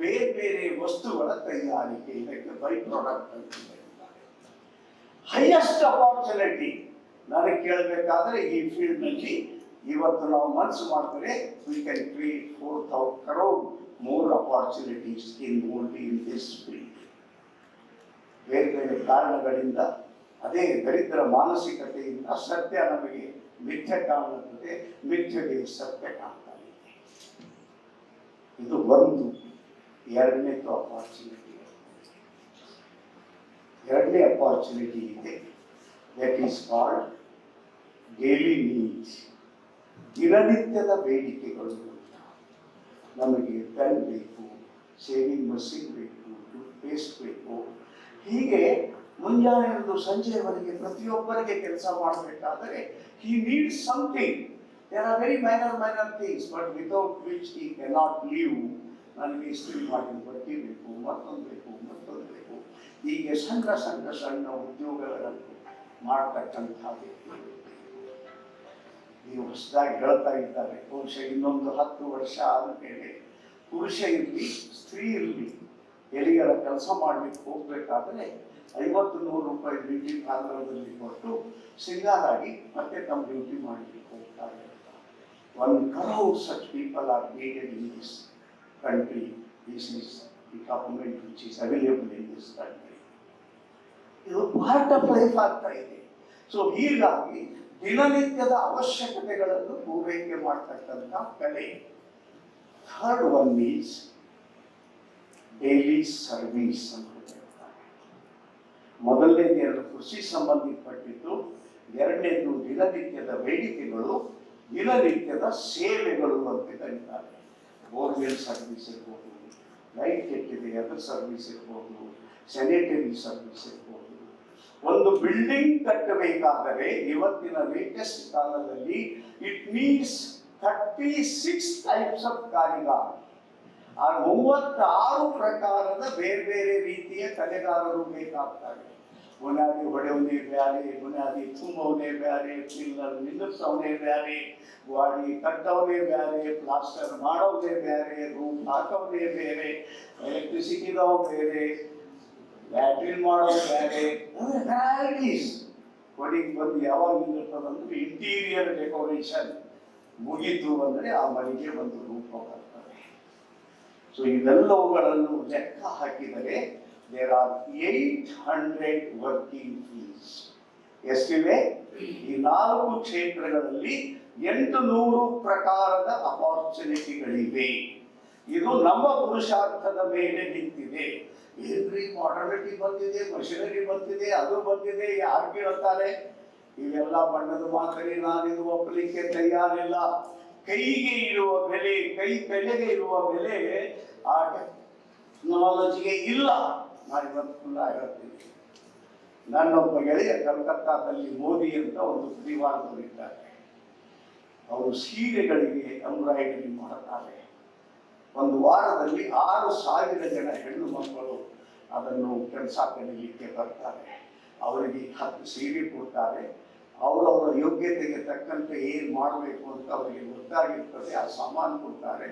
ಬೇರೆ ಬೇರೆ ವಸ್ತುಗಳ ತಯಾರಿಕೆ, ಇದಕ್ಕೆ ಬೈ ಪ್ರಾಡಕ್ಟ್ ಅಂತ ಹೇಳ್ತಾರೆ. ಹೈಯೆಸ್ಟ್ ಅಪಾರ್ಚುನಿಟಿ ನನಗೆ ಕೇಳಬೇಕಾದ್ರೆ ಈ ಫೀಲ್ಡ್ ನಲ್ಲಿ ಇವತ್ತು ನಾವು ಮನಸ್ಸು ಮಾಡಿದ್ರೆ we can create 4,000 crore more opportunities in only in this field. ಬೇರೆ ಬೇರೆ ಕಾರಣಗಳಿಂದ, ಅದೇ ದರಿದ್ರ ಮಾನಸಿಕತೆಯಿಂದ ಸತ್ಯ ನಮಗೆ ಮಿಥ್ಯ ಕಾಣುತ್ತದೆ, ಮಿಥ್ಯಗೆ ಸತ್ಯ ಕಾಣ್ತಾ ಇದೆ. ಇದು ಒಂದು. ಎರಡನೇದು ಅಪಾರ್ಚುನಿಟಿ. ಎರಡನೇ ಅಪಾರ್ಚುನಿಟಿ ಇದೆ, that is called daily needs. ದಿನನಿತ್ಯದ ಬೇಡಿಕೆಗಳು. ನಮಗೆ ಪೆನ್ ಬೇಕು, ಶೇವಿಂಗ್ ಮಷೀನ್ ಬೇಕು, ಟೂತ್ ಪೇಸ್ಟ್ ಬೇಕು. ಹೀಗೆ ಮುಂಜಾನೆ ಹಿಡಿದು ಸಂಜೆಯವರೆಗೆ ಪ್ರತಿಯೊಬ್ಬರಿಗೆ ಕೆಲಸ ಮಾಡಬೇಕಾದರೆ he needs something. There are very minor things, but without which he cannot live. ನನಗೆ ಇಸ್ತ್ರಿ ಮಾಡಿದ ಬಟ್ಟೆ ಬೇಕು, ಮತ್ತೊಂದು ಬೇಕು. ಹೀಗೆ ಸಣ್ಣ ಉದ್ಯೋಗಗಳನ್ನು ಮಾಡ್ತಕ್ಕಂಥ ವ್ಯಕ್ತಿ. ನೀವು ಹೊಸದಾಗಿ ಹೇಳ್ತಾ ಇದ್ದಾರೆ, ಬಹುಶಃ ಇನ್ನೊಂದು 10 ವರ್ಷ ಆದ ಮೇಲೆ ಪುರುಷ ಇರಲಿ ಸ್ತ್ರೀ ಇರಲಿ ಎಲ್ಲಿಗಾರ ಕೆಲಸ ಮಾಡ್ಲಿಕ್ಕೆ ಹೋಗ್ಬೇಕಾದ್ರೆ 50-100 ರೂಪಾಯಿ ಬ್ಯೂಟಿ ಪಾರ್ಲರ್ದಲ್ಲಿ ಕೊಟ್ಟು ಸಿಂಗಾರಾಗಿ ಮತ್ತೆ ತಮ್ಮ ಡ್ಯೂಟಿ ಮಾಡಲಿಕ್ಕೆ ಹೋಗ್ತಾ ಇರ್ತಾರೆ. 1 crore such people are needed in this country. This is the government which is available in this country. ಇದು ಪಾರ್ಟ್ ಆಫ್ ಲೈಫ್ ಆಗ್ತಾ ಇದೆ. ಸೊ ಹೀಗಾಗಿ ದಿನನಿತ್ಯದ ಅವಶ್ಯಕತೆಗಳನ್ನು ಪೂರೈಕೆ ಮಾಡ್ತಕ್ಕಂಥ ಕಲೆ. Third one is daily service ಅಂತ ಹೇಳ್ತಾರೆ. ಮೊದಲನೇದು 2 ಕೃಷಿ ಸಂಬಂಧಪಟ್ಟಿದ್ದು, ಎರಡನೇದು ದಿನನಿತ್ಯದ ಬೇಡಿಕೆಗಳು, ದಿನನಿತ್ಯದ ಸೇವೆಗಳು ಅಂತ ಕರೀತಾರೆ. ಬೋರ್ವೆಲ್ ಸರ್ವಿಸ್ ಇರ್ಬೋದು, ಲೈಟ್ ಕೆಟ್ಟಿದೆ ಅದರ ಸರ್ವಿಸ್ ಇರ್ಬೋದು, ಸ್ಯಾನಿಟರಿ ಸರ್ವಿಸ್ ಇರ್ಬೋದು. ಒಂದು ಬಿಲ್ಡಿಂಗ್ ಕಟ್ಟಬೇಕಾದರೆ ಇವತ್ತಿನ ಲೇಟೆಸ್ಟ್ ಕಾಲದಲ್ಲಿ ಇಟ್ ನೀಡ್ಸ್ 36 ಟೈಪ್ಸ್ ಆಫ್ ಕಾರಿಗಾರ. 36 ಪ್ರಕಾರದ ಬೇರೆ ಬೇರೆ ರೀತಿಯ ಕಲೆಗಾರರು ಬೇಕಾಗ್ತಾರೆ. ಬುನಾದಿ ಹೊಡೆಯವನೇ ಬ್ಯಾರೆ, ಬುನಾದಿ ತುಂಬವನೇ ಬ್ಯಾರೆ, ಪಿಲ್ಲರ್ ನಿಲ್ಲಿಸವನೇ ಬ್ಯಾರೆ, ಗಾಡಿ ಕಟ್ಟವನೇ ಬ್ಯಾರೆ, ಪ್ಲಾಸ್ಟರ್ ಮಾಡೋದೇ ಬ್ಯಾರೆ, ರೂಮ್ ಹಾಕವನೇ ಬೇರೆ, ಎಲೆಕ್ಟ್ರಿಸಿಟಿದವ ಬೇರೆ, ಬ್ಯಾಟ್ರಿನ್ ಮಾಡೋದು ಬೇರೆ. ವ್ಯಾರೈಟೀಸ್ ಕೊಡಿಗೆ ಬಂದು ಯಾವಾಗ ನಿಲ್ಲಿರ್ತದಂದ್ರೆ ಇಂಟೀರಿಯರ್ ಡೆಕೋರೇಷನ್ ಮುಗೀತು ಅಂದರೆ ಆ ಮನೆಗೆ ಒಂದು ರೂಪ ಬರ್ತದೆ. ಸೊ ಇವೆಲ್ಲವುಗಳನ್ನು ಲೆಕ್ಕ ಹಾಕಿದರೆ ದೇರ್ ಆರ್ 800 ವರ್ಕಿಂಗ್ ಫೀಲ್ಡ್ಸ್. ಎಷ್ಟಿವೆ? ಈ 4 ಕ್ಷೇತ್ರಗಳಲ್ಲಿ 800 ಪ್ರಕಾರದ ಅಪಾರ್ಚುನಿಟಿಗಳಿವೆ. ಇದು ನಮ್ಮ ಪುರುಷಾರ್ಥದ ಮೇಲೆ ನಿಂತಿದೆ. ಏನ್ರಿ ಮಾಡರ್ನಿಟಿ ಬಂದಿದೆ, ಮಷಿನರಿ ಬಂದಿದೆ, ಅದು ಬಂದಿದೆ, ಯಾರು ಕೇಳ್ತಾರೆ? ಇವೆಲ್ಲ ಬಣ್ಣದ ಮಾತರಿ ನಾನಿದು ಒಪ್ಪಲಿಕ್ಕೆ ತಯಾರಿಲ್ಲ. ಕೈಗೆ ಇರುವ ಬೆಲೆ, ಕೈ ಬೆಲೆಗೆ ಇರುವ ಬೆಲೆ ಆ ಟೆಕ್ನಾಲಜಿಗೆ ಇಲ್ಲ. ನಾನು ಇವತ್ತು ಹೇಳ್ತೀನಿ, ನನ್ನೊಬ್ಬ ಗೆಳೆಯ ಕಲ್ಕತ್ತಾದಲ್ಲಿ ಮೋದಿ ಅಂತ ಒಂದು ಪರಿವಾರದವರಿದ್ದಾರೆ. ಅವರು ಸೀರೆಗಳಿಗೆ ಎಂಬ್ರಾಯ್ಡರಿ ಮಾಡುತ್ತಾರೆ. ಒಂದು ವಾರದಲ್ಲಿ 6,000 ಜನ ಹೆಣ್ಣು ಮಕ್ಕಳು ಅದನ್ನು ಕೆಲಸ ಕಲಿಯಲಿಕ್ಕೆ ಬರ್ತಾರೆ. ಅವರಿಗೆ 10 ಸೀರೆ ಕೊಡ್ತಾರೆ. ಅವರವರ ಯೋಗ್ಯತೆಗೆ ತಕ್ಕಂತೆ ಏನು ಮಾಡಬೇಕು ಅಂತ ಅವರಿಗೆ ಗೊತ್ತಾಗಿರ್ತದೆ. ಆ ಸಾಮಾನು ಕೊಡ್ತಾರೆ.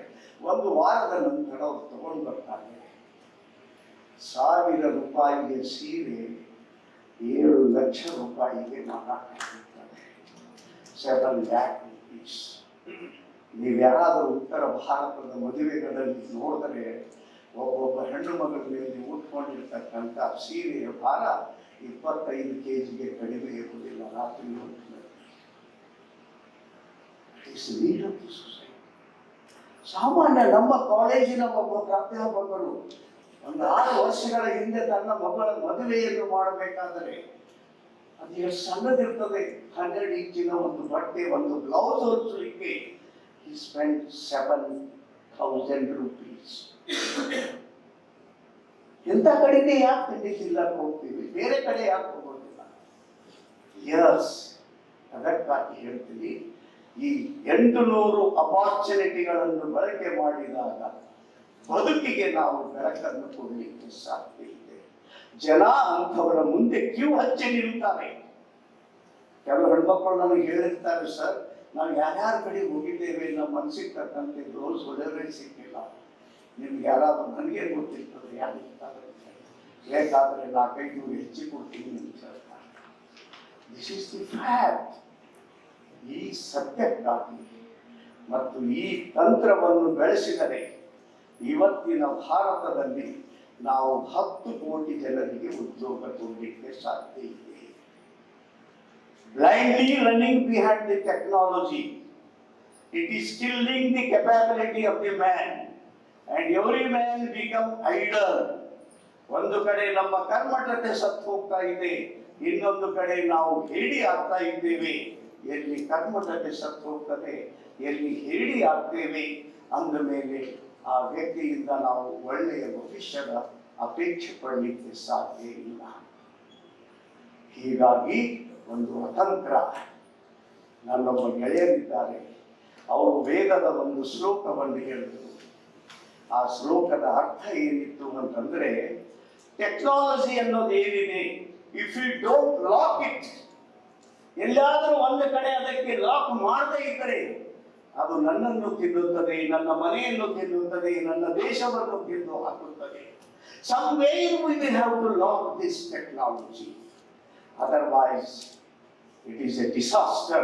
ಒಂದು ವಾರದ ನಂತರ ಅವ್ರು ತಗೊಂಡು ಬರ್ತಾರೆ. 1,000 ರೂಪಾಯಿಗೆ ಸೀರೆ 7 ಲಕ್ಷ ರೂಪಾಯಿಗೆ ಮಾರಾಟ ಮಾಡ್ತಾರೆ. 7 lakh rupees. ನೀವು ಯಾರಾದರೂ ಉತ್ತರ ಭಾರತದ ಮದುವೆಗಳಲ್ಲಿ ನೋಡಿದರೆ ಒಬ್ಬೊಬ್ಬ ಹೆಣ್ಣು ಮಗಳ ಮೇಲೆ ಉಟ್ಕೊಂಡಿರ್ತಕ್ಕಂಥ ಸೀರೆಯ ಭಾರ 25 kg ಕಡಿಮೆ ಇರುವುದಿಲ್ಲ. ರಾತ್ರಿ ಸಾಮಾನ್ಯ ನಮ್ಮ ಕಾಲೇಜಿನ ಒಬ್ಬ ಪ್ರಾಧ್ಯಾಪಕರು ಒಂದು 6 ವರ್ಷಗಳ ಹಿಂದೆ ತನ್ನ ಮಗಳ ಮದುವೆಯನ್ನು ಮಾಡಬೇಕಾದರೆ ಅದು ಎಷ್ಟು ಸಣ್ಣದಿರ್ತದೆ. 100 ಇಂಚಿನ ಒಂದು ಬಟ್ಟೆ, ಒಂದು ಬ್ಲೌಸ್ ಹೊಲಿಸಲಿಕ್ಕೆ he spent 7,000 rupees. ಇಂಥ ಕಡೆಗೆ ಯಾಕೆ ತಿಂಡಿಕ್ಕಿಲ್ಲ ಹೋಗ್ತೀವಿ, ಬೇರೆ ಕಡೆ ಯಾಕೆ ಹೋಗೋದಿಲ್ಲ? ಯಸ್, ಅದಕ್ಕಾಗಿ ಹೇಳ್ತೀವಿ, ಈ 800 ಅಪಾರ್ಚುನಿಟಿಗಳನ್ನು ಬಳಕೆ ಮಾಡಿದಾಗ ಬದುಕಿಗೆ ನಾವು ಬೆಳಕನ್ನು ಕೊಡಲಿಕ್ಕೆ ಸಾಧ್ಯ ಇದೆ. ಜನ ಅಂಥವರ ಮುಂದೆ ಕ್ಯೂ ಹಚ್ಚಿ ನಿಲ್ತಾರೆ. ಕೆಲವು ಹೆಣ್ಮಕ್ಳು ನನಗೆ ಹೇಳಿರ್ತಾರೆ, ಸರ್ ನಾವು ಯಾರ್ಯಾರ ಕಡೆ ಹೋಗಿದ್ದೇವೆ, ನಮ್ಮ ಮನಸ್ಸಿಗೆ ತಕ್ಕಂತೆ ಬ್ಲೌಸ್ ಹೊಡೆಯಲೇ ಸಿಕ್ಕಿಲ್ಲ. ನಿಮ್ಗೆ ಯಾರಾದ್ರೂ ನನಗೆ ಗೊತ್ತಿರ್ತದೆ ಯಾರಿರ್ತಾರೆ, ಬೇಕಾದರೆ 4-5 ಹೆಚ್ಚಿ ಕೊಡ್ತೀನಿ ಅಂತ ಹೇಳ್ತಾರೆ. This is the fact. ಈ ಸತ್ಯಕ್ಕಾಗಿ ಮತ್ತು ಈ ತಂತ್ರವನ್ನು ಬೆಳೆಸಿದರೆ ಇವತ್ತಿನ ಭಾರತದಲ್ಲಿ ನಾವು 10 ಕೋಟಿ ಜನರಿಗೆ ಉದ್ಯೋಗ ಕೊಡಲಿಕ್ಕೆ ಸಾಧ್ಯ ಇದೆ. Blindly running behind the technology, it is killing the capability of the man, and every man become idle. ಒಂದು ಕಡೆ ನಮ್ಮ ಕರ್ಮಠತೆ ಸತ್ತು ಹೋಗ್ತಾ ಇದೆ, ಇನ್ನೊಂದು ಕಡೆ ನಾವು ಹೇಡಿ ಆಗ್ತಾ ಇದ್ದೇವೆ. ಎಲ್ಲಿ ಕರ್ಮಠತೆ ಸತ್ತು ಹೋಗ್ತದೆ, ಎಲ್ಲಿ ಹೇಡಿ ಆಗ್ತೇವೆ ಅಂದ ಮೇಲೆ ಆ ವ್ಯಕ್ತಿಯಿಂದ ನಾವು ಒಳ್ಳೆಯ ಭವಿಷ್ಯದ ಅಪೇಕ್ಷೆ ಪಡಲಿಕ್ಕೆ ಸಾಧ್ಯ ಇಲ್ಲ. ಹೀಗಾಗಿ ಒಂದು ಅತಂತ್ರ. ನನ್ನೊಬ್ಬ ಗೆಳೆಯರಿದ್ದಾರೆ, ಅವರು ವೇದದ ಒಂದು ಶ್ಲೋಕವನ್ನು ಹೇಳಿದರು. ಆ ಶ್ಲೋಕದ ಅರ್ಥ ಏನಿತ್ತು ಅಂತಂದ್ರೆ, ಟೆಕ್ನಾಲಜಿ ಅನ್ನೋದು ಏನಿದೆ, if you don't lock it, ಎಲ್ಲಾದರೂ ಒಂದು ಕಡೆ ಅದಕ್ಕೆ ಲಾಕ್ ಮಾಡದೇ ಇದ್ದರೆ ಅದು ನನ್ನನ್ನು ತಿನ್ನುತ್ತದೆ, ನನ್ನ ಮನೆಯನ್ನು ತಿನ್ನುತ್ತದೆ, ನನ್ನ ದೇಶವನ್ನು ತಿಂದು ಹಾಕುತ್ತದೆ. Somewhere we will have to lock this technology. Otherwise, it is a disaster.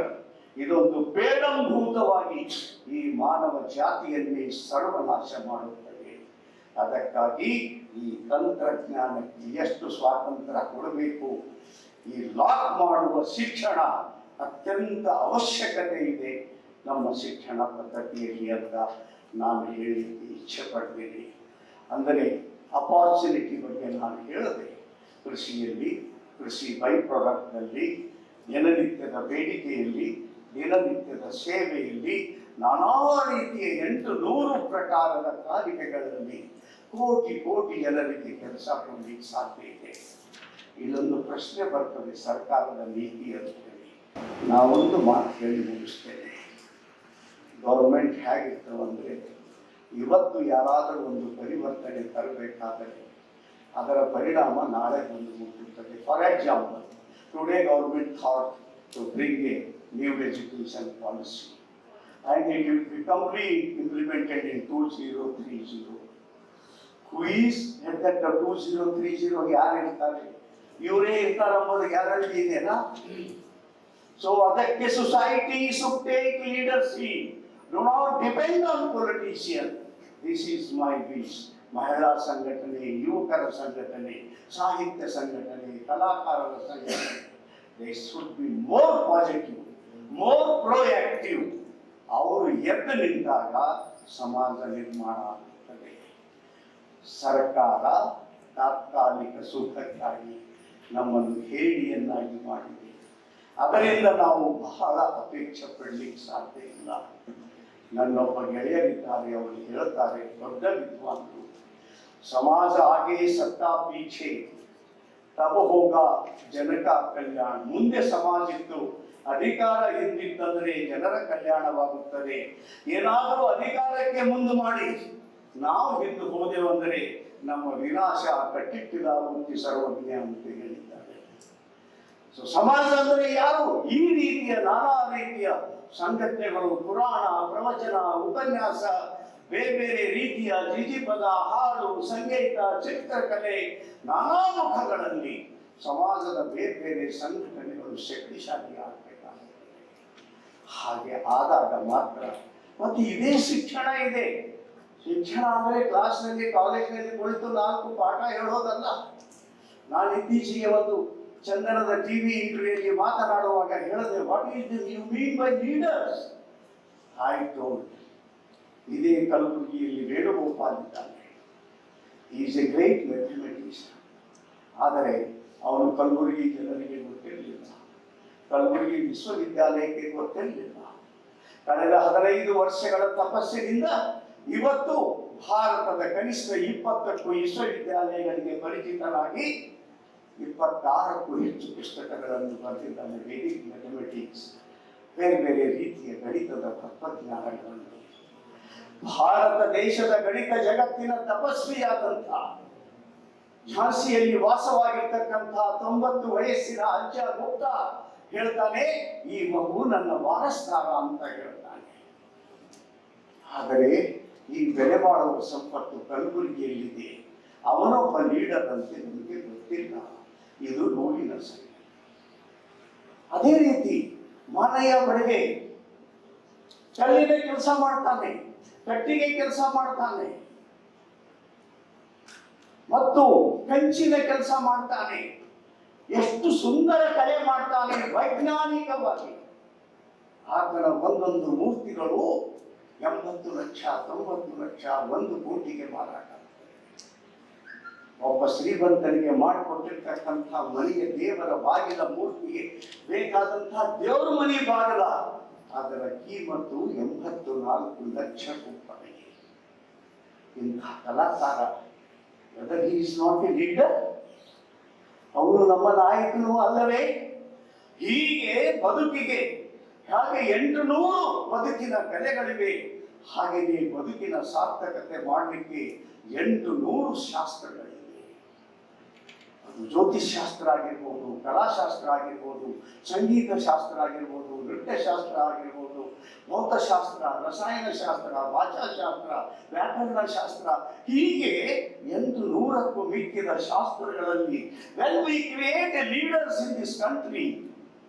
ಇದೊಂದು ಬೇಡಂಭೂತವಾಗಿ ಈ ಮಾನವ ಜಾತಿಯನ್ನೇ ಸರ್ವನಾಶ ಮಾಡುತ್ತದೆ. ಅದಕ್ಕಾಗಿ ಈ ತಂತ್ರಜ್ಞಾನಕ್ಕೆ ಎಷ್ಟು ಸ್ವಾತಂತ್ರ್ಯ ಕೊಡಬೇಕು, ಈ ಲಾಕ್ ಮಾಡುವ ಶಿಕ್ಷಣ ಅತ್ಯಂತ ಅವಶ್ಯಕತೆ ಇದೆ ನಮ್ಮ ಶಿಕ್ಷಣ ಪದ್ಧತಿಯಲ್ಲಿ ಅಂತ ನಾನು ಹೇಳಲಿಕ್ಕೆ ಇಚ್ಛೆ ಪಡ್ತೀನಿ. ಅಂದರೆ ಅಪಾರ್ಚುನಿಟಿ ಬಗ್ಗೆ ನಾನು ಹೇಳಿದೆ. ಕೃಷಿಯಲ್ಲಿ, ಕೃಷಿ ಬೈ ಪ್ರಾಡಕ್ಟ್ನಲ್ಲಿ, ದಿನನಿತ್ಯದ ಬೇಡಿಕೆಯಲ್ಲಿ, ದಿನನಿತ್ಯದ ಸೇವೆಯಲ್ಲಿ, ನಾನಾ ರೀತಿಯ 800 ಪ್ರಕಾರದ ಕಾರಿಕೆಗಳಲ್ಲಿ ಕೋಟಿ ಕೋಟಿ ಜನರಿಗೆ ಕೆಲಸ ಕೊಡಲಿಕ್ಕೆ ಸಾಧ್ಯ ಇದೆ. ಇಲ್ಲೊಂದು ಪ್ರಶ್ನೆ ಬರ್ತದೆ ಸರ್ಕಾರದ ನೀತಿ ಅಂತ ಹೇಳಿ. ನಾವೊಂದು ಮಾತು ಹೇಳಿ ಮುಗಿಸ್ತೇನೆ. ಗೌರ್ಮೆಂಟ್ ಹೇಗಿರ್ತವಂದ್ರೆ, ಇವತ್ತು ಯಾರಾದರೂ ಒಂದು ಪರಿವರ್ತನೆ ತರಬೇಕಾದರೆ ಅದರ ಪರಿಣಾಮ ನಾಳೆ ಬಂದು ಮುಟ್ಟುತ್ತದೆ. For example, today government thought to bring a new education policy and it will be completely implemented in 2030. Who is at that 2030? ಯಾರು ಇರ್ತಾರೆ? ಇವರೇ ಇರ್ತಾರೆ ಅನ್ನೋದು ಗ್ಯಾರಂಟಿ ಇದೆನಾ? ಸೊ ಅದಕ್ಕೆ society should take leadership. Do not depend on politicians. This is my wish. ಮಹಿಳಾ ಸಂಘಟನೆ, ಯುವಕರ ಸಂಘಟನೆ, ಸಾಹಿತ್ಯ ಸಂಘಟನೆ, ಕಲಾಕಾರರ ಸಂಘಟನೆ, they should be more positive, more proactive. ಅವರು ಎದ್ದು ನಿಂತಾಗ ಸಮಾಜ ನಿರ್ಮಾಣ ಆಗುತ್ತದೆ. ಸರ್ಕಾರ ತಾತ್ಕಾಲಿಕ ಸುಖಕ್ಕಾಗಿ ನಮ್ಮನ್ನು ಹೇಡಿಯನ್ನಾಗಿ ಮಾಡಿದೆ. ಅದರಿಂದ ನಾವು ಬಹಳ ಅಪೇಕ್ಷೆ ಪಡಲಿಕ್ಕೆ ಸಾಧ್ಯ ಇಲ್ಲ. ನನ್ನೊಬ್ಬ ಗೆಳೆಯರಿದ್ದಾರೆ, ಅವರು ಹೇಳ್ತಾರೆ, ದೊಡ್ಡ ವಿದ್ವಾಂಸರು, ಸಮಾಜ ಆಗೆ ಸತ್ತಾ ಪೀಛೆ, ತಪೋಗ ಜನಕ ಕಲ್ಯಾಣ. ಮುಂದೆ ಸಮಾಜ ಇತ್ತು, ಅಧಿಕಾರ ಎಂದಿತ್ತಂದ್ರೆ ಜನರ ಕಲ್ಯಾಣವಾಗುತ್ತದೆ. ಏನಾದರೂ ಅಧಿಕಾರಕ್ಕೆ ಮುಂದೆ ಮಾಡಿ ನಾವು ಹಿಂದೆ ಹೋದೆವಂದರೆ ನಮ್ಮ ವಿನಾಶ ಕಟ್ಟಿಟ್ಟಿದಾಗುತ್ತಿ ಸರ್ವಜ್ಞ ಅಂತ ಹೇಳಿದ್ದಾರೆ. ಸೊ ಸಮಾಜ ಅಂದರೆ ಯಾರು? ಈ ರೀತಿಯ ನಾನಾ ರೀತಿಯ ಸಂಘಟನೆಗಳು, ಪುರಾಣ, ಪ್ರವಚನ, ಉಪನ್ಯಾಸ, ಬೇರೆ ಬೇರೆ ರೀತಿಯ ಜಿಜಿಪದ, ಹಾಡು, ಸಂಗೀತ, ಚಿತ್ರಕಲೆ, ನಾನಾ ಮುಖಗಳಲ್ಲಿ ಸಮಾಜದ ಬೇರೆ ಬೇರೆ ಸಂಘಟನೆಗಳು ಶಕ್ತಿಶಾಲಿ ಆಗಬೇಕಾಗುತ್ತದೆ. ಹಾಗೆ ಆದಾಗ ಮಾತ್ರ. ಮತ್ತು ಇದೇ ಶಿಕ್ಷಣ ಇದೆ. ಶಿಕ್ಷಣ ಅಂದರೆ ಕ್ಲಾಸ್ನಲ್ಲಿ, ಕಾಲೇಜಿನಲ್ಲಿ ಕುಳಿತು 4 ಪಾಠ ಹೇಳೋದಲ್ಲ. ನಾನು ಇತ್ತೀಚೆಗೆ ಒಂದು ಚಂದನದ ಟಿವಿ ಇಂಟರ್ವ್ಯೂಯಲ್ಲಿ ಮಾತನಾಡುವಾಗ ಹೇಳಿದೆ, what is you mean by leaders? I told, ಇದೇ ಕಲಬುರಗಿಯಲ್ಲಿ ವೇಣುಗೋಪಾಲ್ ಇದ್ದಾನೆ. Is a great mathematician. ಆದರೆ ಅವನು ಕಲಬುರಗಿ ಜನರಿಗೆ ಗೊತ್ತಿರಲಿಲ್ಲ, ಕಲಬುರಗಿ ವಿಶ್ವವಿದ್ಯಾಲಯಕ್ಕೆ ಗೊತ್ತಿರಲಿಲ್ಲ. ಕಳೆದ 15 ವರ್ಷಗಳ ತಪಸ್ಸಿನಿಂದ ಇವತ್ತು ಭಾರತದ ಕನಿಷ್ಠ 20ಕ್ಕೂ ವಿಶ್ವವಿದ್ಯಾಲಯಗಳಿಗೆ ಪರಿಚಿತನಾಗಿ 26ಕ್ಕೂ ಹೆಚ್ಚು ಪುಸ್ತಕಗಳನ್ನು ಬರೆದಿದ್ದಾನೆ. ವೇದಿಕ್ ಮ್ಯಾಥಮೆಟಿಕ್ಸ್, ಬೇರೆ ಬೇರೆ ರೀತಿಯ ಗಣಿತದ ತತ್ವಜ್ಞಾನಗಳನ್ನು. ಭಾರತ ದೇಶದ ಗಣಿತ ಜಗತ್ತಿನ ತಪಸ್ವಿಯಾದಂಥ, ಝಾನ್ಸಿಯಲ್ಲಿ ವಾಸವಾಗಿರ್ತಕ್ಕಂಥ 90 ವಯಸ್ಸಿನ ಅಜ್ಜ ಗುಪ್ತ ಹೇಳ್ತಾನೆ, ಈ ಮಗು ನನ್ನ ವಾರಸ್ದಾರ ಅಂತ ಹೇಳ್ತಾನೆ. ಆದರೆ ಈ ಬೆಲೆ ಬಾಳುವ ಸಂಪತ್ತು ಕಲಬುರಗಿಯಲ್ಲಿದೆ. ಅವನೊಬ್ಬ ಲೀಡರ್ ಅಂತೆ ನಮಗೆ ಗೊತ್ತಿಲ್ಲ. ಇದು ನೋವಿನ ಸಂಗತಿ. ಅದೇ ರೀತಿ ಮಾನಯ್ಯ ಬಡಗೆ ಕಲ್ಲಿನ ಕೆಲಸ ಮಾಡ್ತಾನೆ, ಕಟ್ಟಿಗೆ ಕೆಲಸ ಮಾಡ್ತಾನೆ, ಮತ್ತು ಕಂಚಿನ ಕೆಲಸ ಮಾಡ್ತಾನೆ. ಎಷ್ಟು ಸುಂದರ ಕಲೆ ಮಾಡ್ತಾನೆ ವೈಜ್ಞಾನಿಕವಾಗಿ. ಆತನ ಒಂದೊಂದು ಮೂರ್ತಿಗಳು 80 ಲಕ್ಷ, 90 ಲಕ್ಷ, 1 ಕೋಟಿಗೆ ಮಾರಾಟ. ಒಬ್ಬ ಶ್ರೀಮಂತನಿಗೆ ಮಾಡಿಕೊಟ್ಟಿರ್ತಕ್ಕಂಥ ಮನೆಯ ದೇವರ ಬಾಗಿಲ ಮೂರ್ತಿಗೆ ಬೇಕಾದಂತಹ ದೇವರ ಮನೆ ಬಾಗಿಲ, ಅದರ ಕೀಮತ್ತು 84 ಲಕ್ಷ ರೂಪಾಯಿ. ಇಂಥ ಕಲಾಕಾರ, whether he is not a leader, ಅವನು ನಮ್ಮ ನಾಯಕನು ಅಲ್ಲವೇ? ಹೀಗೆ ಬದುಕಿಗೆ ಹಾಗೆ 800 ಬದುಕಿನ ಕಲೆಗಳಿವೆ. ಹಾಗೆಯೇ ಬದುಕಿನ ಸಾರ್ಥಕತೆ ಮಾಡಲಿಕ್ಕೆ 800 ಶಾಸ್ತ್ರಗಳಿವೆ. ಅದು ಜ್ಯೋತಿಷ್ ಶಾಸ್ತ್ರ ಆಗಿರ್ಬೋದು, ಕಲಾಶಾಸ್ತ್ರ ಆಗಿರ್ಬೋದು, ಸಂಗೀತ ಶಾಸ್ತ್ರ ಆಗಿರ್ಬೋದು, ನೃತ್ಯ ಶಾಸ್ತ್ರ ಆಗಿರ್ಬೋದು, ಭೌತಶಾಸ್ತ್ರ, ರಸಾಯನ ಶಾಸ್ತ್ರ, ಭಾಷಾಶಾಸ್ತ್ರ, ವ್ಯಾಕರಣ ಶಾಸ್ತ್ರ, ಹೀಗೆ 800ಕ್ಕೂ ಮಿಕ್ಕಿದ ಶಾಸ್ತ್ರಗಳಲ್ಲಿ when we create a leaders in this country,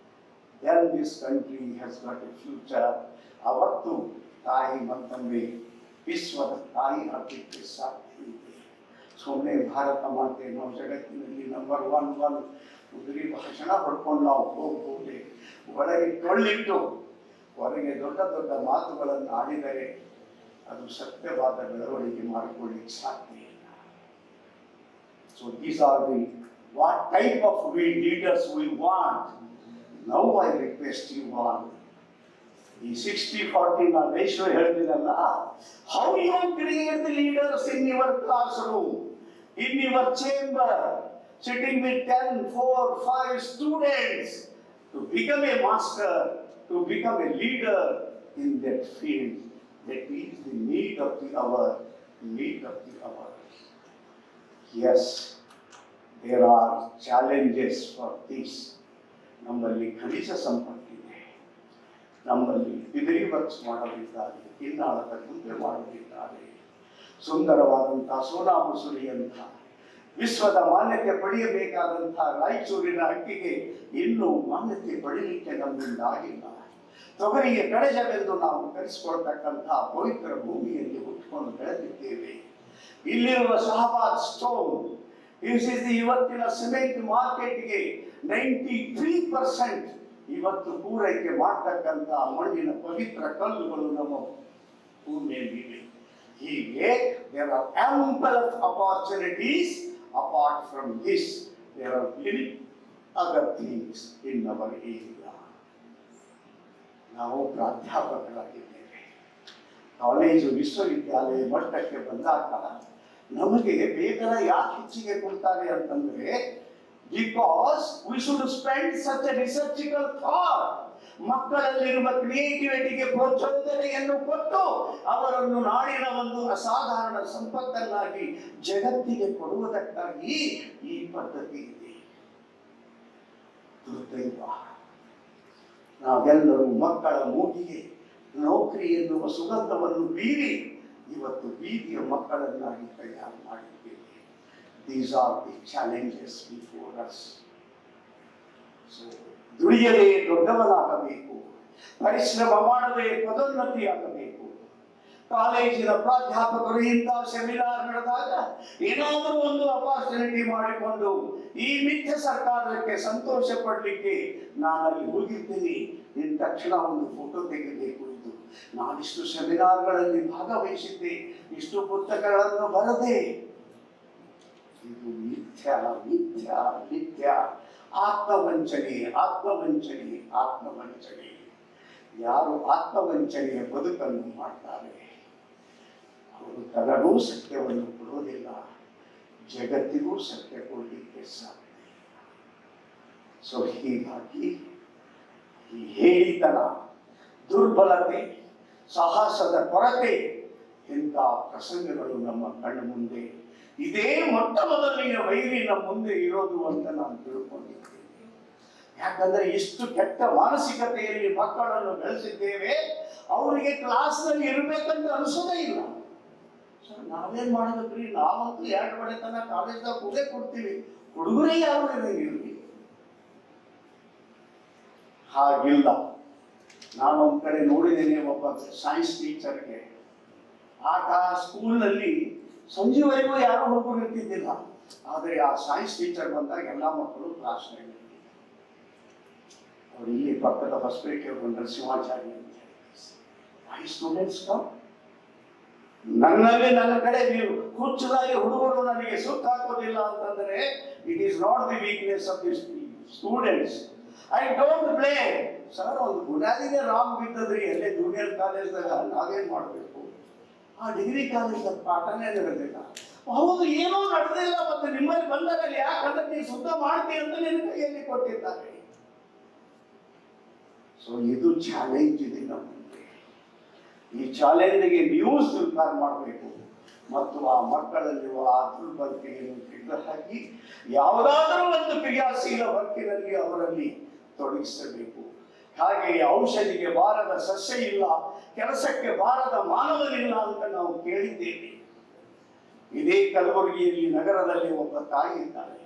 then this country has got a future. ಅವತ್ತು ತಾಯಿ ಮತ್ತೊಮ್ಮೆ ವಿಶ್ವದ ತಾಯಿ ಆಗಲಿಕ್ಕೆ ಸಾಧ್ಯವಿದೆ. ಸುಮ್ಮನೆ ಭಾರತ ಮಾತೆ ನಾವು ಜಗತ್ತಿನಲ್ಲಿ ನಂಬರ್ 1 ಉದುರಿ ಭಾಷಣ ಹೊಡ್ಕೊಂಡು ನಾವು ಹೋಗ್ಬೋದೆ. ಒಳಗೆ ಟೊಳ್ಳಿಟ್ಟು ಹೊರಗೆ ದೊಡ್ಡ ದೊಡ್ಡ ಮಾತುಗಳನ್ನು ಆಡಿದರೆ ಅದು ಸತ್ಯವಾದ ಬೆಳವಣಿಗೆ ಮಾಡಿಕೊಳ್ಳಿಕ್ಕೆ ಸಾಧ್ಯ ಇಲ್ಲ. So these are the what type of we leaders we want. Now I request you all, ಈ 60-40 ನಾನು ರೇಷಿಯೋ ಹೇಳ್ತೀನಲ್ಲ, how you create the leaders in your classroom, in your chamber, sitting with 10, 4, 5 students to become a master, to become a leader in that field. That is the need of the hour, need of the hour. Yes, there are challenges for this. ನಮ್ಮಲ್ಲಿ ಖನಿಜ ಸಂಪತ್ತಿದೆ, ನಮ್ಮಲ್ಲಿ ಬಿದಿರಿ ವರ್ಕ್ಸ್ ಮಾಡೋದಿದ್ದಾರೆ, ಕಿನ್ನಾಳದ ಗುಂಪೆ ಮಾಡೋದಿದ್ದಾರೆ, ಸುಂದರವಾದಂಥ ಸೋನಾ ಮಸೂರಿಯಂಥ ವಿಶ್ವದ ಮಾನ್ಯತೆ ಪಡೆಯಬೇಕಾದಂತಹ ರಾಯಚೂರಿನ ಅಕ್ಕಿಗೆ ಇನ್ನೂ ಮಾನ್ಯತೆ ಪಡೆಯಲಿಕ್ಕೆ ನಮ್ಮಿಂದ ಆಗಿಲ್ಲ. ತೊಗರಿಗೆ ಕಣಜವೆಂದು ನಾವು ಕರೆಸಿಕೊಳ್ತಕ್ಕಂತಹ ಪವಿತ್ರ ಭೂಮಿಯಲ್ಲಿ ಹುಟ್ಟುಕೊಂಡು ಬೆಳೆದಿದ್ದೇವೆ. ಇಲ್ಲಿರುವ ಶಹಬಾದ್ ಸ್ಟೋನ್, ಇವತ್ತಿನ ಸಿಮೆಂಟ್ ಮಾರ್ಕೆಟ್ಗೆ 93% ಇವತ್ತು ಪೂರೈಕೆ ಮಾಡ್ತಕ್ಕಂಥ ಮಣ್ಣಿನ ಪವಿತ್ರ ಕಲ್ಲುಗಳು ನಮ್ಮ ಭೂಮಿಯಲ್ಲಿವೆ. ಹೀಗೆ there are ample opportunities. Apart from this, there are many other things in our area. ನಾವು ಪ್ರಾಧ್ಯಾಪಕರಾಗಿದ್ದೇವೆ. ಕಾಲೇಜು ವಿಶ್ವವಿದ್ಯಾಲಯ ಮಟ್ಟಕ್ಕೆ ಬಂದಾಗ ನಮಗೆ ವೇತನ ಯಾಕೆ ಹೆಚ್ಚಿಗೆ ಕೊಡ್ತಾರೆ ಅಂತಂದ್ರೆ, Because we should spend such a researchical thought. ಮಕ್ಕಳಲ್ಲಿರುವ ಕ್ರಿಯೇಟಿವಿಟಿಗೆ ಪ್ರಚೋದನೆಯನ್ನು ಕೊಟ್ಟು ಅವರನ್ನು ನಾಡಿನ ಒಂದು ಅಸಾಧಾರಣ ಸಂಪತ್ತನ್ನಾಗಿ ಜಗತ್ತಿಗೆ ಕೊಡುವುದಕ್ಕಾಗಿ ಈ ಪದ್ಧತಿ ಇದೆ. ದುರ್ದೈವ, ನಾವೆಲ್ಲರೂ ಮಕ್ಕಳ ಮೂಗಿಗೆ ನೌಕರಿ ಎನ್ನುವ ಸುಗಂಧವನ್ನು ಬೀರಿ ಇವತ್ತು ಬೀದಿಯ ಮಕ್ಕಳನ್ನಾಗಿ ತಯಾರು ಮಾಡಿದ್ದೇವೆ. These are the challenges before us. So, ದುಡಿಯಲೇ ದೊಡ್ಡವನಾಗಬೇಕು, ಪರಿಶ್ರಮ ಮಾಡದೆ ಪದೋನ್ನತಿಯಾಗಬೇಕು. ಕಾಲೇಜಿನ ಪ್ರಾಧ್ಯಾಪಕರು ಇಂಥ ಸೆಮಿನಾರ್ ನಡೆದಾಗ ಏನಾದರೂ ಒಂದು ಅಪಾರ್ಚುನಿಟಿ ಮಾಡಿಕೊಂಡು ಈ ಮಿಥ್ಯ ಸರ್ಕಾರಕ್ಕೆ ಸಂತೋಷ ಪಡಲಿಕ್ಕೆ ನಾನಲ್ಲಿ ಹೋಗಿರ್ತೀನಿ, ಇನ್ನು ತಕ್ಷಣ ಒಂದು ಫೋಟೋ ತೆಗೆಯಬೇಕು. ಇದು ನಾನಿಷ್ಟು ಸೆಮಿನಾರ್ಗಳಲ್ಲಿ ಭಾಗವಹಿಸಿದ್ದೆ, ಇಷ್ಟು ಪುಸ್ತಕಗಳನ್ನು ಬರದೆ. ಇದು ಮಿಥ್ಯ ಮಿಥ್ಯ ಮಿಥ್ಯ. ಆತ್ಮವಂಚನೆ ಆತ್ಮವಂಚನೆ ಆತ್ಮವಂಚನೆ. ಯಾರು ಆತ್ಮವಂಚನೆಯ ಬದುಕನ್ನು ಮಾಡ್ತಾರೆ ಅವರು ತನಗೂ ಸತ್ಯವನ್ನು ಕೊಡೋದಿಲ್ಲ, ಜಗತ್ತಿಗೂ ಸತ್ಯ ಕೊಡಲಿಕ್ಕೆ ಸಾಧ್ಯ. ಸೊ ಹೀಗಾಗಿ ಈ ಹೇಳಿತನ, ದುರ್ಬಲತೆ, ಸಾಹಸದ ಕೊರತೆ ಇಂಥ ಪ್ರಸಂಗಗಳು ನಮ್ಮ ಕಣ್ಣ ಮುಂದೆ ಇದೇ ಮೊಟ್ಟ ಮೊದಲನೆಯ ವೈರಿ ನಮ್ಮ ಮುಂದೆ ಇರೋದು ಅಂತ ನಾನು ತಿಳ್ಕೊಂಡಿದ್ದೇನೆ. ಯಾಕಂದ್ರೆ ಇಷ್ಟು ಕೆಟ್ಟ ಮಾನಸಿಕತೆಯಲ್ಲಿ ಮಕ್ಕಳನ್ನು ಬೆಳೆಸಿದ್ದೇವೆ, ಅವರಿಗೆ ಕ್ಲಾಸ್ನಲ್ಲಿ ಇರಬೇಕಂತ ಅನಿಸೋದೇ ಇಲ್ಲ. ಸರ್ ನಾವೇನ್ ಮಾಡಬೇಕ್ರಿ, ನಾವಂತೂ 2 ಬಡೆತನ ಕಾಲೇಜ್ದಾಗ ಕೂಡೇ ಕೊಡ್ತೀವಿ, ಹುಡುಗರೇ ಯಾರು ಇರಲಿ. ಹಾಗಿಲ್ಲ. ನಾನು ಒಂದ್ ಕಡೆ ನೋಡಿದ್ದೇನೆ, ಒಬ್ಬ ಸೈನ್ಸ್ ಟೀಚರ್ಗೆ ಆಗ ಸ್ಕೂಲ್ನಲ್ಲಿ ಸಂಜೆವರೆಗೂ ಯಾರೋ ಹುಡುಗರು ಇರ್ತಿದ್ದಿಲ್ಲ, ಆದರೆ ಆ ಸೈನ್ಸ್ ಟೀಚರ್ ಬಂದಾಗ ಎಲ್ಲ ಮಕ್ಕಳು ಕ್ಲಾಸ್ನಲ್ಲಿ. ಅವರು ಇಲ್ಲಿ ಪಕ್ಕದ ಹೊಸಪೇಟೆಯವರು ನರಸಿಂಹಾಚಾರ್ಯ ಅಂತ ಹೇಳಿ ಸ್ಟೂಡೆಂಟ್ಸ್ ನನ್ನ ಕಡೆ ನೀವು ಹುಚ್ಚದಾಗಿ ಹುಡುಗರು ನನಗೆ ಸುತ್ತ ಹಾಕೋದಿಲ್ಲ ಅಂತಂದ್ರೆ it is not the weakness of the students. I don't blame. Sir ಒಂದು ಬುನಾದಿಗೆ ರಾಂಗ್ ಬಿದ್ದದ್ರಿ, ಎಲ್ಲೇ ಜೂನಿಯರ್ ಕಾಲೇಜ್ದಾಗ ನಾವೇನ್ ಮಾಡಬೇಕು? ಆ ಡಿಗ್ರಿ ಕಾಲೇಜ್ದಾಗ ಪಾಠನೇ ನಡೆದಿಲ್ಲ. ಹೌದು, ಏನೋ ನಡೆದಿಲ್ಲ, ಮತ್ತೆ ನಿಮ್ಮಲ್ಲಿ ಬಂದಾಗ ಯಾಕಂದ್ರೆ ನೀವು ಶುದ್ಧ ಮಾಡ್ತೀವಿ ಅಂತ ನಿನ್ನ ಕೈಯಲ್ಲಿ ಕೊಟ್ಟಿದ್ದಾರೆ. ಸೊ ಇದು ಚಾಲೆಂಜ್ ಇದೆ ನಮ್ಮ ಮುಂದೆ. ಈ ಚಾಲೆಂಜ್ಗೆ ನೀವು ಸ್ವೀಕಾರ ಮಾಡಬೇಕು ಮತ್ತು ಆ ಮಕ್ಕಳಲ್ಲಿರುವ ಆ ದುರ್ಬಲತೆಯನ್ನು ತೆಗೆದುಹಾಕಿ ಯಾವುದಾದರೂ ಒಂದು ಕ್ರಿಯಾಶೀಲ ವರ್ಕಿನಲ್ಲಿ ಅವರಲ್ಲಿ ತೊಡಗಿಸಬೇಕು. ಹಾಗೆ ಔಷಧಿಗೆ ಬಾರದ ಸಸ್ಯ ಇಲ್ಲ, ಕೆಲಸಕ್ಕೆ ಬಾರದ ಮಾನವನಿಲ್ಲ ಅಂತ ನಾವು ಕೇಳಿದ್ದೇವೆ. ಇದೇ ಕಲಬುರಗಿಯಲ್ಲಿ ನಗರದಲ್ಲಿ ಒಬ್ಬ ತಾಯಿ ಇದ್ದಾಳೆ,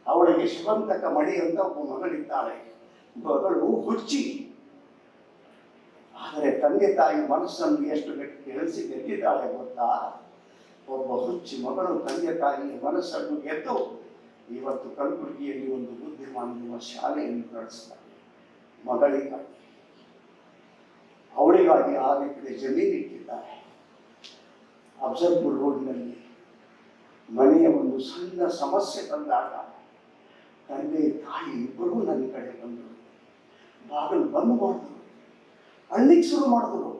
ಅವಳಿಗೆ ಶಿವಂತಕ ಮಣಿ ಅಂತ ಒಬ್ಬ ಮಗಳಿದ್ದಾಳೆ. ಮಗಳು ಹುಚ್ಚಿ. ಆದರೆ ತಂದೆ ತಾಯಿ ಮನಸ್ಸನ್ನು ಎಷ್ಟು ಗೆದ್ದಿದ್ದಾಳೆ ಗೊತ್ತಾ? ಒಬ್ಬ ಹುಚ್ಚಿ ಮಗಳು ತಂದೆ ತಾಯಿಯ ಮನಸ್ಸನ್ನು ಗೆದ್ದು ಇವತ್ತು ಕಲಬುರಗಿಯಲ್ಲಿ ಒಂದು ಬುದ್ಧಿಮಾನ ಶಾಲೆಯನ್ನು ನಡೆಸ್ತಾರೆ ಮಗಳಿಗಾಗಿ. ಅವಳಿಗಾಗಿ 6 ಎಕರೆ ಜಮೀನು ಇಟ್ಟಿದ್ದಾರೆ. ಅಫಜಲ್ಪುರ್ ರೋಡ್ನಲ್ಲಿ ಮನೆಯ ಒಂದು ಸಣ್ಣ ಸಮಸ್ಯೆ ತಂದಾಗ ತಂದೆ ತಾಯಿ ಇಬ್ಬರು ನನ್ನ ಕಡೆ ಬಂದರು. ಬಾಗಿಲು ಬಂದ್ ಮಾಡಿದ್ರು, ಅಳ್ಳಿಕ್ಕೆ ಶುರು ಮಾಡಿದ್ರು.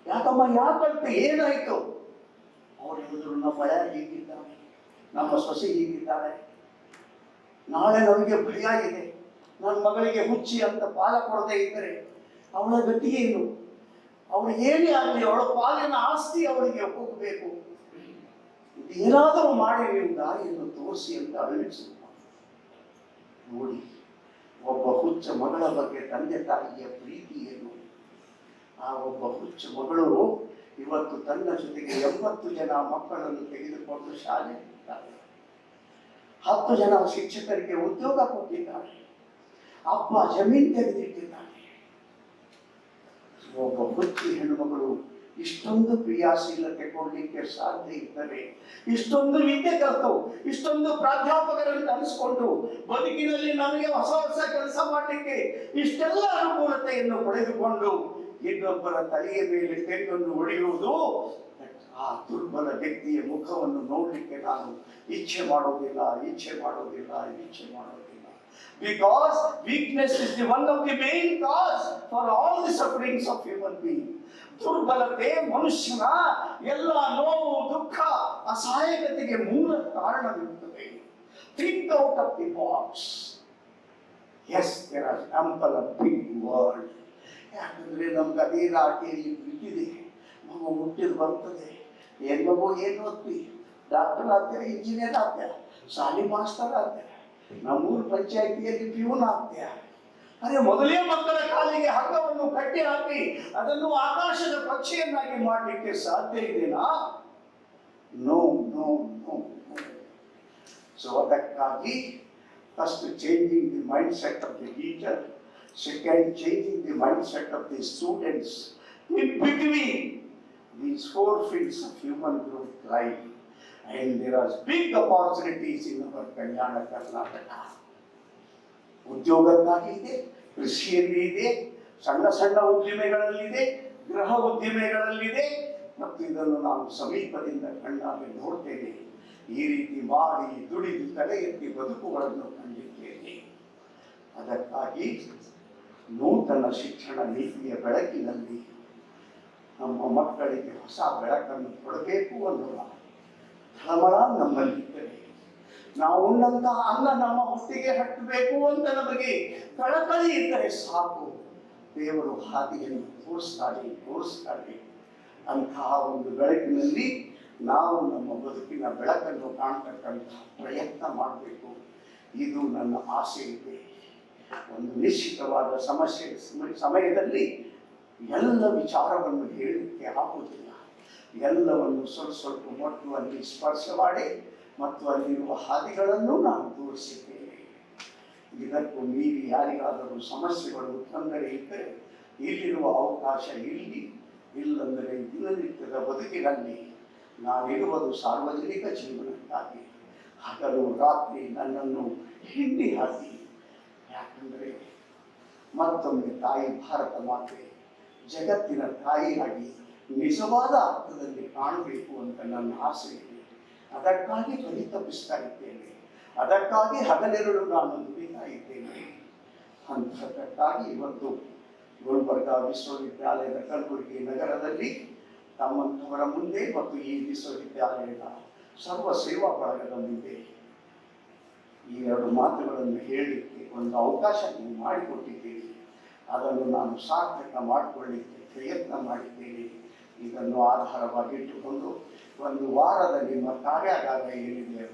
ಯಾಕಮ್ಮ, ಯಾಕಂತ ಏನಾಯ್ತು? ಅವ್ರು ಹೇಳಿದ್ರು, ನಮ್ಮ ಭಯ ಹೀಗಿದ್ದಾಳೆ, ನಮ್ಮ ಸೊಸೆ ಹೀಗಿದ್ದಾಳೆ, ನಾಳೆ ನಮಗೆ ಭಯ ಇದೆ, ನನ್ನ ಮಗಳಿಗೆ ಹುಚ್ಚಿ ಅಂತ ಪಾಲ ಕೊಡದೇ ಇದ್ದರೆ ಅವಳ ಗತಿ ಏನು? ಅವಳು ಏನೇ ಆಗಲಿ ಅವಳ ಪಾಲಿನ ಆಸ್ತಿ ಅವಳಿಗೆ ಹೋಗಬೇಕು. ಏನಾದರೂ ಮಾಡಿ ನೀವು ದಾರಿಯನ್ನು ತೋರಿಸಿ ಅಂತ ಅಳಿಸಿ ನೋಡಿ. ಒಬ್ಬ ಹುಚ್ಚ ಮಗಳ ಬಗ್ಗೆ ತಂದೆ ತಾಯಿಯ ಪ್ರೀತಿ ಏನು? ಆ ಒಬ್ಬ ಹುಚ್ಚ ಮಗಳು ಇವತ್ತು ತನ್ನ ಜೊತೆಗೆ 80 ಜನ ಮಕ್ಕಳನ್ನು ತೆಗೆದುಕೊಂಡು ಶಾಲೆ ಇದ್ದಾರೆ. 10 ಜನ ಶಿಕ್ಷಕರಿಗೆ ಉದ್ಯೋಗ ಕೊಟ್ಟಿದ್ದಾರೆ. ಅಪ್ಪ ಜಮೀನು ತೆಗೆದಿಟ್ಟಿದ್ದಾನೆ. ಒಬ್ಬ ಹುಚ್ಚಿ ಹೆಣ್ಣುಮಗಳು ಇಷ್ಟೊಂದು ಕ್ರಿಯಾಶೀಲತೆ ಕೊಡ್ಲಿಕ್ಕೆ ಸಾಧ್ಯ ಇದ್ದರೆ, ಇಷ್ಟೊಂದು ವಿದ್ಯೆ ಕಲಿತು, ಇಷ್ಟೊಂದು ಪ್ರಾಧ್ಯಾಪಕರನ್ನು ಅನಿಸ್ಕೊಂಡು ಬದುಕಿನಲ್ಲಿ ನಮಗೆ ಹೊಸ ಹೊಸ ಕೆಲಸ ಮಾಡಲಿಕ್ಕೆ ಇಷ್ಟೆಲ್ಲ ಅನುಕೂಲತೆಯನ್ನು ಪಡೆದುಕೊಂಡು ಇನ್ನೊಬ್ಬರ ತಲೆಯ ಮೇಲೆ ತೆಗೆಯನ್ನು ಹೊಡೆಯುವುದು, ಆ ದುರ್ಬಲ ವ್ಯಕ್ತಿಯ ಮುಖವನ್ನು ನೋಡ್ಲಿಕ್ಕೆ ನಾನು ಇಚ್ಛೆ ಮಾಡೋದಿಲ್ಲ. Because weakness is the one of the main cause for all the sufferings of human being. ದುರ್ಬಲತೆ ಮನುಷ್ಯನ ಎಲ್ಲ ನೋವು, ದುಃಖ, ಅಸಹಾಯಕತೆಗೆ ಮೂಲ ಕಾರಣವಿರುತ್ತದೆ. think out of the box. Yes, there are ample of big world. ಯಾಕಂದ್ರೆ ನಮ್ಗೆ ಅದೇ ರಾಟಿಯಲ್ಲಿ ಬಿಟ್ಟಿದೆ. ಮಗು ಹುಟ್ಟಿದ ಬರ್ತದೆ, ಏನ್ ಮಗು ಏನು ಓದ್ತಿ, ಡಾಕ್ಟರ್ ಆಗ್ತಾರೆ, ಇಂಜಿನಿಯರ್ ಆಗ್ತಾರೆ, ಶಾಲಿ ಮಾಸ್ಟರ್ ಆಗ್ತಾರೆ, ನಮ್ಮೂರು ಪಂಚಾಯಿತಿಯಲ್ಲಿ ಪ್ಯೂನ್ ಆಗ್ತಾರೆ. ಅರೆ ಮೊದಲೇ ಮಕ್ಕಳ ಕಾಲಿಗೆ ಹಗ್ಗವನ್ನು ಕಟ್ಟಿ ಹಾಕಿ ಅದನ್ನು ಆಕಾಶದ ಪಕ್ಷಿಯನ್ನಾಗಿ ಮಾಡಲಿಕ್ಕೆ ಸಾಧ್ಯ ಇದೆನಾ? No no no. ಸೊ ಅದಕ್ಕಾಗಿ first changing the mindset of the teacher, second changing the mindset of the students. In between these four fields of human growth life, and there are big opportunities in our Kalyana Karnataka. ಉದ್ಯೋಗಕ್ಕಾಗಿ ಇದೆ, ಕೃಷಿಯಲ್ಲಿ ಇದೆ, ಸಣ್ಣ ಸಣ್ಣ ಉದ್ದಿಮೆಗಳಲ್ಲಿದೆ, ಗೃಹ ಉದ್ದಿಮೆಗಳಲ್ಲಿದೆ, ಮತ್ತು ಇದನ್ನು ನಾವು ಸಮೀಪದಿಂದ ಕಣ್ಣಾಗಿ ನೋಡ್ತೇವೆ. ಈ ರೀತಿ ಮಾಡಿ ದುಡಿದು ತಲೆ ಎತ್ತಿ ಬದುಕುಗಳನ್ನು ಕಂಡಿದ್ದೇವೆ. ಅದಕ್ಕಾಗಿ ನೂತನ ಶಿಕ್ಷಣ ನೀತಿಯ ಬೆಳಕಿನಲ್ಲಿ ನಮ್ಮ ಮಕ್ಕಳಿಗೆ ಹೊಸ ಬೆಳಕನ್ನು ಕೊಡಬೇಕು ಅನ್ನುವ ಹಳಮಳ ನಮ್ಮಲ್ಲಿದ್ದರೆ, ನಾವು ಉಣ್ಣಂತಹ ಅನ್ನ ನಮ್ಮ ಹೊಟ್ಟೆಗೆ ಹಟ್ಟಬೇಕು ಅಂತ ನಮಗೆ ಕಳಕಳಿ ಇದ್ದರೆ ಸಾಕು. ದೇವರು ಹಾದಿಯನ್ನು ತೋರಿಸ್ತಾರೆ. ಅಂತಹ ಒಂದು ಬೆಳಕಿನಲ್ಲಿ ನಾವು ನಮ್ಮ ಬದುಕಿನ ಬೆಳಕನ್ನು ಕಾಣ್ತಕ್ಕಂತಹ ಪ್ರಯತ್ನ ಮಾಡಬೇಕು. ಇದು ನನ್ನ ಆಸೆ ಇದೆ. ಒಂದು ನಿಶ್ಚಿತವಾದ ಸಮಯದಲ್ಲಿ ಎಲ್ಲ ವಿಚಾರವನ್ನು ಹೇಳಲಿಕ್ಕೆ ಆಗುವುದಿಲ್ಲ. ಎಲ್ಲವನ್ನು ಸ್ವಲ್ಪ ಸ್ವಲ್ಪ ಮೊಟ್ಟು ಅಲ್ಲಿ ಸ್ಪರ್ಶ ಮಾಡಿ ಮತ್ತು ಅಲ್ಲಿರುವ ಹಾದಿಗಳನ್ನು ನಾನು ತೋರಿಸಿದ್ದೇನೆ. ಇದಕ್ಕೂ ಮೀರಿ ಯಾರಿಗಾದರೂ ಸಮಸ್ಯೆಗಳು ತೊಂದರೆ ಇದ್ದರೆ ಇಲ್ಲಿರುವ ಅವಕಾಶ ಇಲ್ಲಂದರೆ ದಿನನಿತ್ಯದ ಬದುಕಿನಲ್ಲಿ ನಾನಿರುವುದು ಸಾರ್ವಜನಿಕ ಜೀವನಕ್ಕಾಗಿ. ಹಗಲು ರಾತ್ರಿ ನನ್ನನ್ನು ಹಿಂಡಿ ಹಾಕಿ, ಯಾಕಂದರೆ ಮತ್ತೊಮ್ಮೆ ತಾಯಿ ಭಾರತ ಮಾತೆ ಜಗತ್ತಿನ ತಾಯಿಯಾಗಿ ನಿಜವಾದ ಅರ್ಥದಲ್ಲಿ ಕಾಣಬೇಕು ಅಂತ ನನ್ನ ಆಸೆ ಇದೆ. ಅದಕ್ಕಾಗಿ ಪರಿತಪಿಸ್ತಾ ಇದ್ದೇನೆ. ಅದಕ್ಕಾಗಿ ಹಗಲಿರುಳು ನಾನು ದುಡಿತಾ ಇದ್ದೇನೆ. ಅಂತಹದಕ್ಕಾಗಿ ಇವತ್ತು ಗುಲ್ಬರ್ಗ ವಿಶ್ವವಿದ್ಯಾಲಯದ ಕಲಬುರಗಿ ನಗರದಲ್ಲಿ ತಮ್ಮಂಥವರ ಮುಂದೆ ಮತ್ತು ಈ ವಿಶ್ವವಿದ್ಯಾಲಯದ ಸರ್ವ ಸೇವಾ ಬಳಗದ ಮುಂದೆ ಈ ಎರಡು ಮಾತುಗಳನ್ನು ಹೇಳಲಿಕ್ಕೆ ಒಂದು ಅವಕಾಶ ನೀವು ಮಾಡಿಕೊಟ್ಟಿದ್ದೀರಿ. ಅದನ್ನು ನಾನು ಸಾರ್ಥಕ ಮಾಡಿಕೊಳ್ಳಲಿಕ್ಕೆ ಪ್ರಯತ್ನ ಮಾಡಿದ್ದೇನೆ. ಇದನ್ನು ಆಧಾರವಾಗಿಟ್ಟುಕೊಂಡು ಒಂದು ವಾರದ ನಿಮ್ಮ ಕಾರ್ಯಾಗಾರ ಏನಿದೆ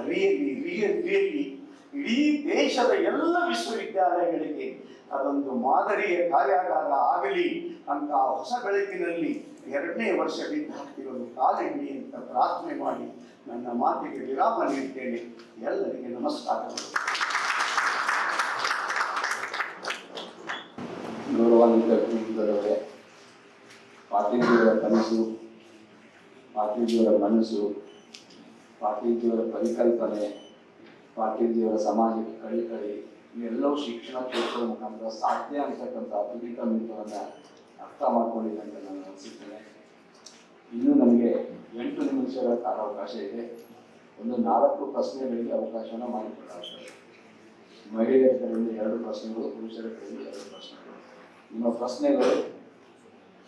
ರಿಯಲಿ ಇಡೀ ದೇಶದ ಎಲ್ಲ ವಿಶ್ವವಿದ್ಯಾಲಯಗಳಿಗೆ ಅದೊಂದು ಮಾದರಿಯ ಕಾರ್ಯಾಗಾರ ಆಗಲಿ ಅಂತ ಹೊಸ ಬೆಳಕಿನಲ್ಲಿ 2ನೇ ವರ್ಷ ವಿದ್ಯಾರ್ಥಿಗಳು ಕಾಲಿಡಲಿ ಅಂತ ಪ್ರಾರ್ಥನೆ ಮಾಡಿ ನನ್ನ ಮಾತಿಗೆ ವಿರಾಮ ನೀಡುತ್ತೇನೆ. ಎಲ್ಲರಿಗೆ ನಮಸ್ಕಾರಗಳು. ಗೌರವಾನ್ವಿತ ಕುಟುಂಬದವರೇ, ಪಾಟೀಲ್ಜಿಯವರ ಕನಸು, ಪಾಟೀಲ್ಜಿಯವರ ಮನಸ್ಸು, ಪಾಟೀಲ್ಜಿಯವರ ಪರಿಕಲ್ಪನೆ, ಪಾಟೀಲ್ಜಿಯವರ ಸಮಾಜಕ್ಕೆ ಕಳಿಕಳಿ ಇವೆಲ್ಲವೂ ಶಿಕ್ಷಣ ಕ್ಷೇತ್ರದ ಮುಖಾಂತರ ಸಾಧ್ಯ ಅಂತಕ್ಕಂಥ ಅದ್ಭುತ ಮಿತವನ್ನು ಅರ್ಥ ಮಾಡ್ಕೊಂಡಿದೆ ಅಂತ ನಾನು ಅನಿಸುತ್ತೇನೆ. ಇನ್ನೂ ನಮಗೆ 8 ನಿಮಿಷಗಳ ಕಾಲಾವಕಾಶ ಇದೆ. ಒಂದು 4 ಪ್ರಶ್ನೆಗಳಿಗೆ ಅವಕಾಶವನ್ನು ಮಾಡಿಕೊಡಲಾಗುತ್ತದೆ. ಮಹಿಳೆಯರ ಕಡೆಯಿಂದ 2 ಪ್ರಶ್ನೆಗಳು, ಪುರುಷರ ಕಡೆಯಿಂದ 2 ಪ್ರಶ್ನೆಗಳು. ನಿಮ್ಮ ಪ್ರಶ್ನೆಗಳು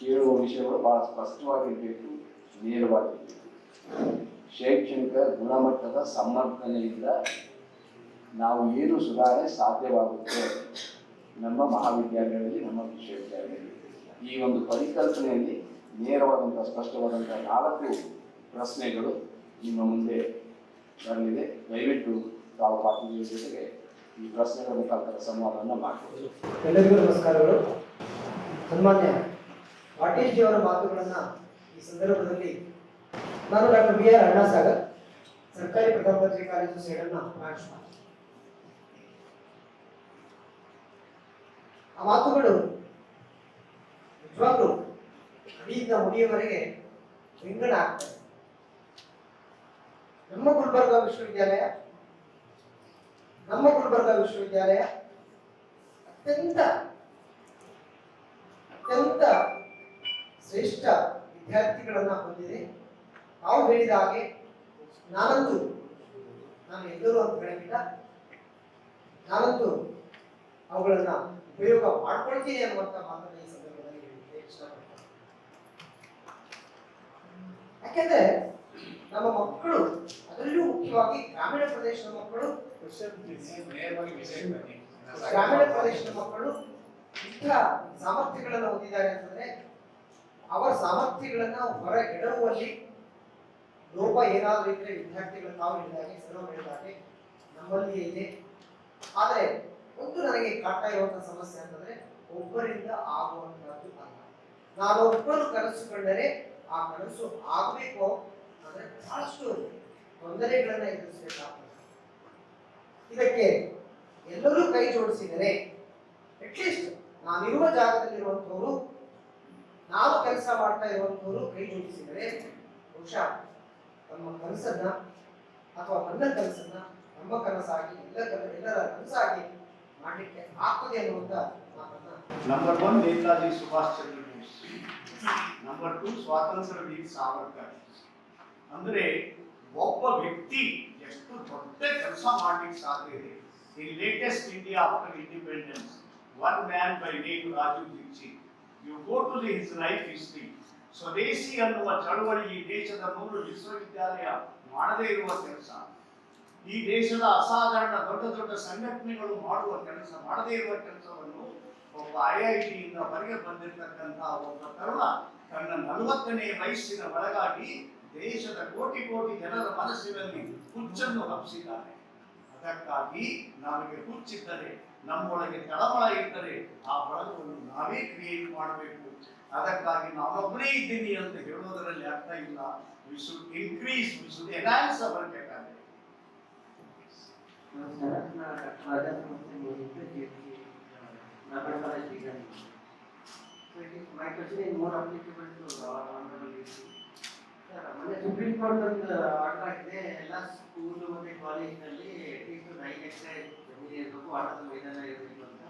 ಕೇಳುವ ವಿಷಯಗಳು ಬಹಳ ಸ್ಪಷ್ಟವಾಗಿರಬೇಕು, ನೇರವಾಗಿರಬೇಕು. ಶೈಕ್ಷಣಿಕ ಗುಣಮಟ್ಟದ ಸಮರ್ಥನೆಯಿಂದ ನಾವು ಏನು ಸುಧಾರಣೆ ಸಾಧ್ಯವಾಗುತ್ತೆ ನಮ್ಮ ಮಹಾವಿದ್ಯಾಲಯಗಳಲ್ಲಿ, ನಮ್ಮ ವಿಶ್ವವಿದ್ಯಾಲಯಗಳಲ್ಲಿ. ಈ ಒಂದು ಪರಿಕಲ್ಪನೆಯಲ್ಲಿ ನೇರವಾದಂಥ ಸ್ಪಷ್ಟವಾದಂಥ 4 ಪ್ರಶ್ನೆಗಳು ನಿಮ್ಮ ಮುಂದೆ ಬರಲಿದೆ. ದಯವಿಟ್ಟು ತಾವು ಪಾಟೀಲ್ ಜೊತೆಗೆ ಈ ಪ್ರಶ್ನೆಗಳ ಮುಖಾಂತರ ಸಂವಾದವನ್ನು ಮಾಡಬಹುದು. ಎಲ್ಲರಿಗೂ ನಮಸ್ಕಾರಗಳು. ಸನ್ಮಾನ್ಯ ಪಾಟೀಲ್ಜಿಯವರ ಮಾತುಗಳನ್ನು ಈ ಸಂದರ್ಭದಲ್ಲಿ ನಾನು ಡಾಕ್ಟರ್ BR ಅಣ್ಣಾಸಾಗರ್, ಸರ್ಕಾರಿ ಪ್ರಥಮ ದರ್ಜೆ ಕಾಲೇಜು ಸೇಡನ್ನ ಪ್ರಾಂಶುಪಾಲ. ಆ ಮಾತುಗಳು ನಿಜವಾಗ್ಲೂ ಅಡಿಯಿಂದ ಮುಡಿಯವರೆಗೆ ವಿಂಗಡ ಆಗ್ತದೆ. ನಮ್ಮ ಗುಲ್ಬರ್ಗ ವಿಶ್ವವಿದ್ಯಾಲಯ ಅತ್ಯಂತ ಶ್ರೇಷ್ಠ ವಿದ್ಯಾರ್ಥಿಗಳನ್ನ ಹೊಂದಿದೆ. ನಾವು ಹೇಳಿದ ಹಾಗೆ ನಾನು ಎಲ್ಲರೂ ಅಂತ ಹೇಳಲಿಲ್ಲ, ನಾನಂತೂ ಅವುಗಳನ್ನ ಉಪಯೋಗ ಮಾಡ್ಕೊಳ್ತೀನಿ ಅನ್ನುವಂಥ ಮಾತನ್ನ ಈ ಸಂದರ್ಭದಲ್ಲಿ ಹೇಳಲಿಕ್ಕೆ ಇಷ್ಟಪಡ್ತೀನಿ. ಯಾಕೆಂದ್ರೆ ನಮ್ಮ ಮಕ್ಕಳು, ಅದರಲ್ಲೂ ಮುಖ್ಯವಾಗಿ ಮುಖ್ಯವಾಗಿ ಗ್ರಾಮೀಣ ಪ್ರದೇಶದ ಮಕ್ಕಳು ನೇರವಾಗಿ ವಿಷಯ ಬನ್ನಿ. ಗ್ರಾಮೀಣ ಪ್ರದೇಶದ ಮಕ್ಕಳು ಇಂಥ ಸಾಮರ್ಥ್ಯಗಳನ್ನು ಹೊಂದಿದ್ದಾರೆ ಅಂತಂದ್ರೆ ಅವರ ಸಾಮರ್ಥ್ಯಗಳನ್ನ ಹೊರಗೆಡವುವಲ್ಲಿ ಲೋಪ ಏನಾದರೂ ಇದ್ರೆ ವಿದ್ಯಾರ್ಥಿಗಳು ತಾವು ಹೇಳಿದಾಗೆ ಸರ್ ಹೇಳಿದಾಗೆ ನಮ್ಮಲ್ಲಿಯೇ ಇದೆ. ಆದರೆ ಒಂದು ನನಗೆ ಕಾಡ್ತಾ ಇರುವಂತಹ ಸಮಸ್ಯೆ ಅಂತಂದ್ರೆ ಒಬ್ಬರಿಂದ ಆಗುವಂತಹದ್ದು ಅಲ್ಲ. ನಾನು ಒಬ್ಬರು ಕನಸು ಕಂಡರೆ ಆ ಕನಸು ಆಗಬೇಕು ಅಂದ್ರೆ ಬಹಳಷ್ಟು ತೊಂದರೆಗಳನ್ನ ಎದುರಿಸಬೇಕಾಗ್ತದೆ. ಇದಕ್ಕೆ ಎಲ್ಲರೂ ಕೈ ಜೋಡಿಸಿದರೆ ಅಟ್ಲೀಸ್ಟ್ ನಾನಿರುವ ಜಾಗದಲ್ಲಿರುವಂತವರು, ನಾವು ಕೆಲಸ ಮಾಡ್ತಾ ಇರುವಂತವರು ಕೈ ಜೋಡಿಸಿದರೆ ಬಹುಶಃ ನಮ್ಮ ಕನಸನ್ನ ಅಥವಾ ನನ್ನ ಕನಸನ್ನ ನಮ್ಮ ಕನಸಾಗಿ ಎಲ್ಲರ ಕನಸಾಗಿ ಮಾಡಲಿಕ್ಕೆ ಆಗ್ತದೆ ಅನ್ನುವಂತ ಮಾತನ್ನ. ನಂಬರ್ 1 ನೇತಾಜಿ ಸುಭಾಷ್ ಚಂದ್ರ ಬೋಸ್, ನಂಬರ್ 2 ಸ್ವಾತಂತ್ರ್ಯ ವೀರ ಸಾವರ್ಕರ್. ಅಂದ್ರೆ ಒಬ್ಬ ವ್ಯಕ್ತಿ ಎಷ್ಟು ದೊಡ್ಡ ಕೆಲಸ ಮಾಡ್ಲಿಕ್ಕೆ ಸಾಧ್ಯ ಇದೆ. ಈ latest India after independence, one man by name Raju Dikshit. You go to his life history. Swadeshi ಅನ್ನುವ ಚಳವಳಿ ಈ ದೇಶದ 3 ವಿಶ್ವವಿದ್ಯಾಲಯ ಮಾಡದೇ ಇರುವ ಕೆಲಸ, ಈ ದೇಶದ ಅಸಾಧಾರಣ ದೊಡ್ಡ ದೊಡ್ಡ ಸಂಘಟನೆಗಳು ಮಾಡುವ ಕೆಲಸ, ಮಾಡದೇ ಇರುವ ಕೆಲಸವನ್ನು ಒಬ್ಬ IIT-ಯಿಂದ ಹೊರಗೆ ಬಂದಿರತಕ್ಕಂತಹ ಒಬ್ಬ ತರುಣ ತನ್ನ 40ನೇ ವಯಸ್ಸಿನ ಒಳಗಾಗಿ ದೇಶದ ಕೋಟಿ ಕೋಟಿ ಜನರ ಮನಸ್ಸಿನಲ್ಲಿ ಹುಚ್ಚನ್ನು ಹಬ್ಬಿಸಿದ್ದಾನೆ. ಅದಕ್ಕಾಗಿ ನಮಗೆ ಹುಚ್ಚಿದ್ದರೆ, ನಮ್ಮೊಳಗೆ ತಳಮಳ ಇದ್ದರೆ ಆ ಬಳಗವನ್ನು ನಾವೇ ಕ್ರಿಯೇಟ್ ಮಾಡಬೇಕು. ಅದಕ್ಕಾಗಿ ನಾನೊಬ್ಬನೇ ಇದ್ದೀನಿ ಅಂತ ಹೇಳೋದರಲ್ಲಿ ಅರ್ಥ ಇಲ್ಲ. We should increase, we should enhance our capacity. My question is more applicable to our honorable VC. ಮೊನ್ನೆ ಸುಪ್ರೀಂ ಕೋರ್ಟ್ ಒಂದು ಆರ್ಡರ್ ಆಗಿದೆ, ಎಲ್ಲ ಸ್ಕೂಲ್ ಮತ್ತೆ ಕಾಲೇಜಿನಲ್ಲಿ ಅಟ್ಲೀಸ್ಟ್ 9 ಎಕರೆ ಜಮೀನು ಇರಬೇಕು, ಆಟದ ಮೈದಾನ ಇರಬೇಕು ಅಂತ.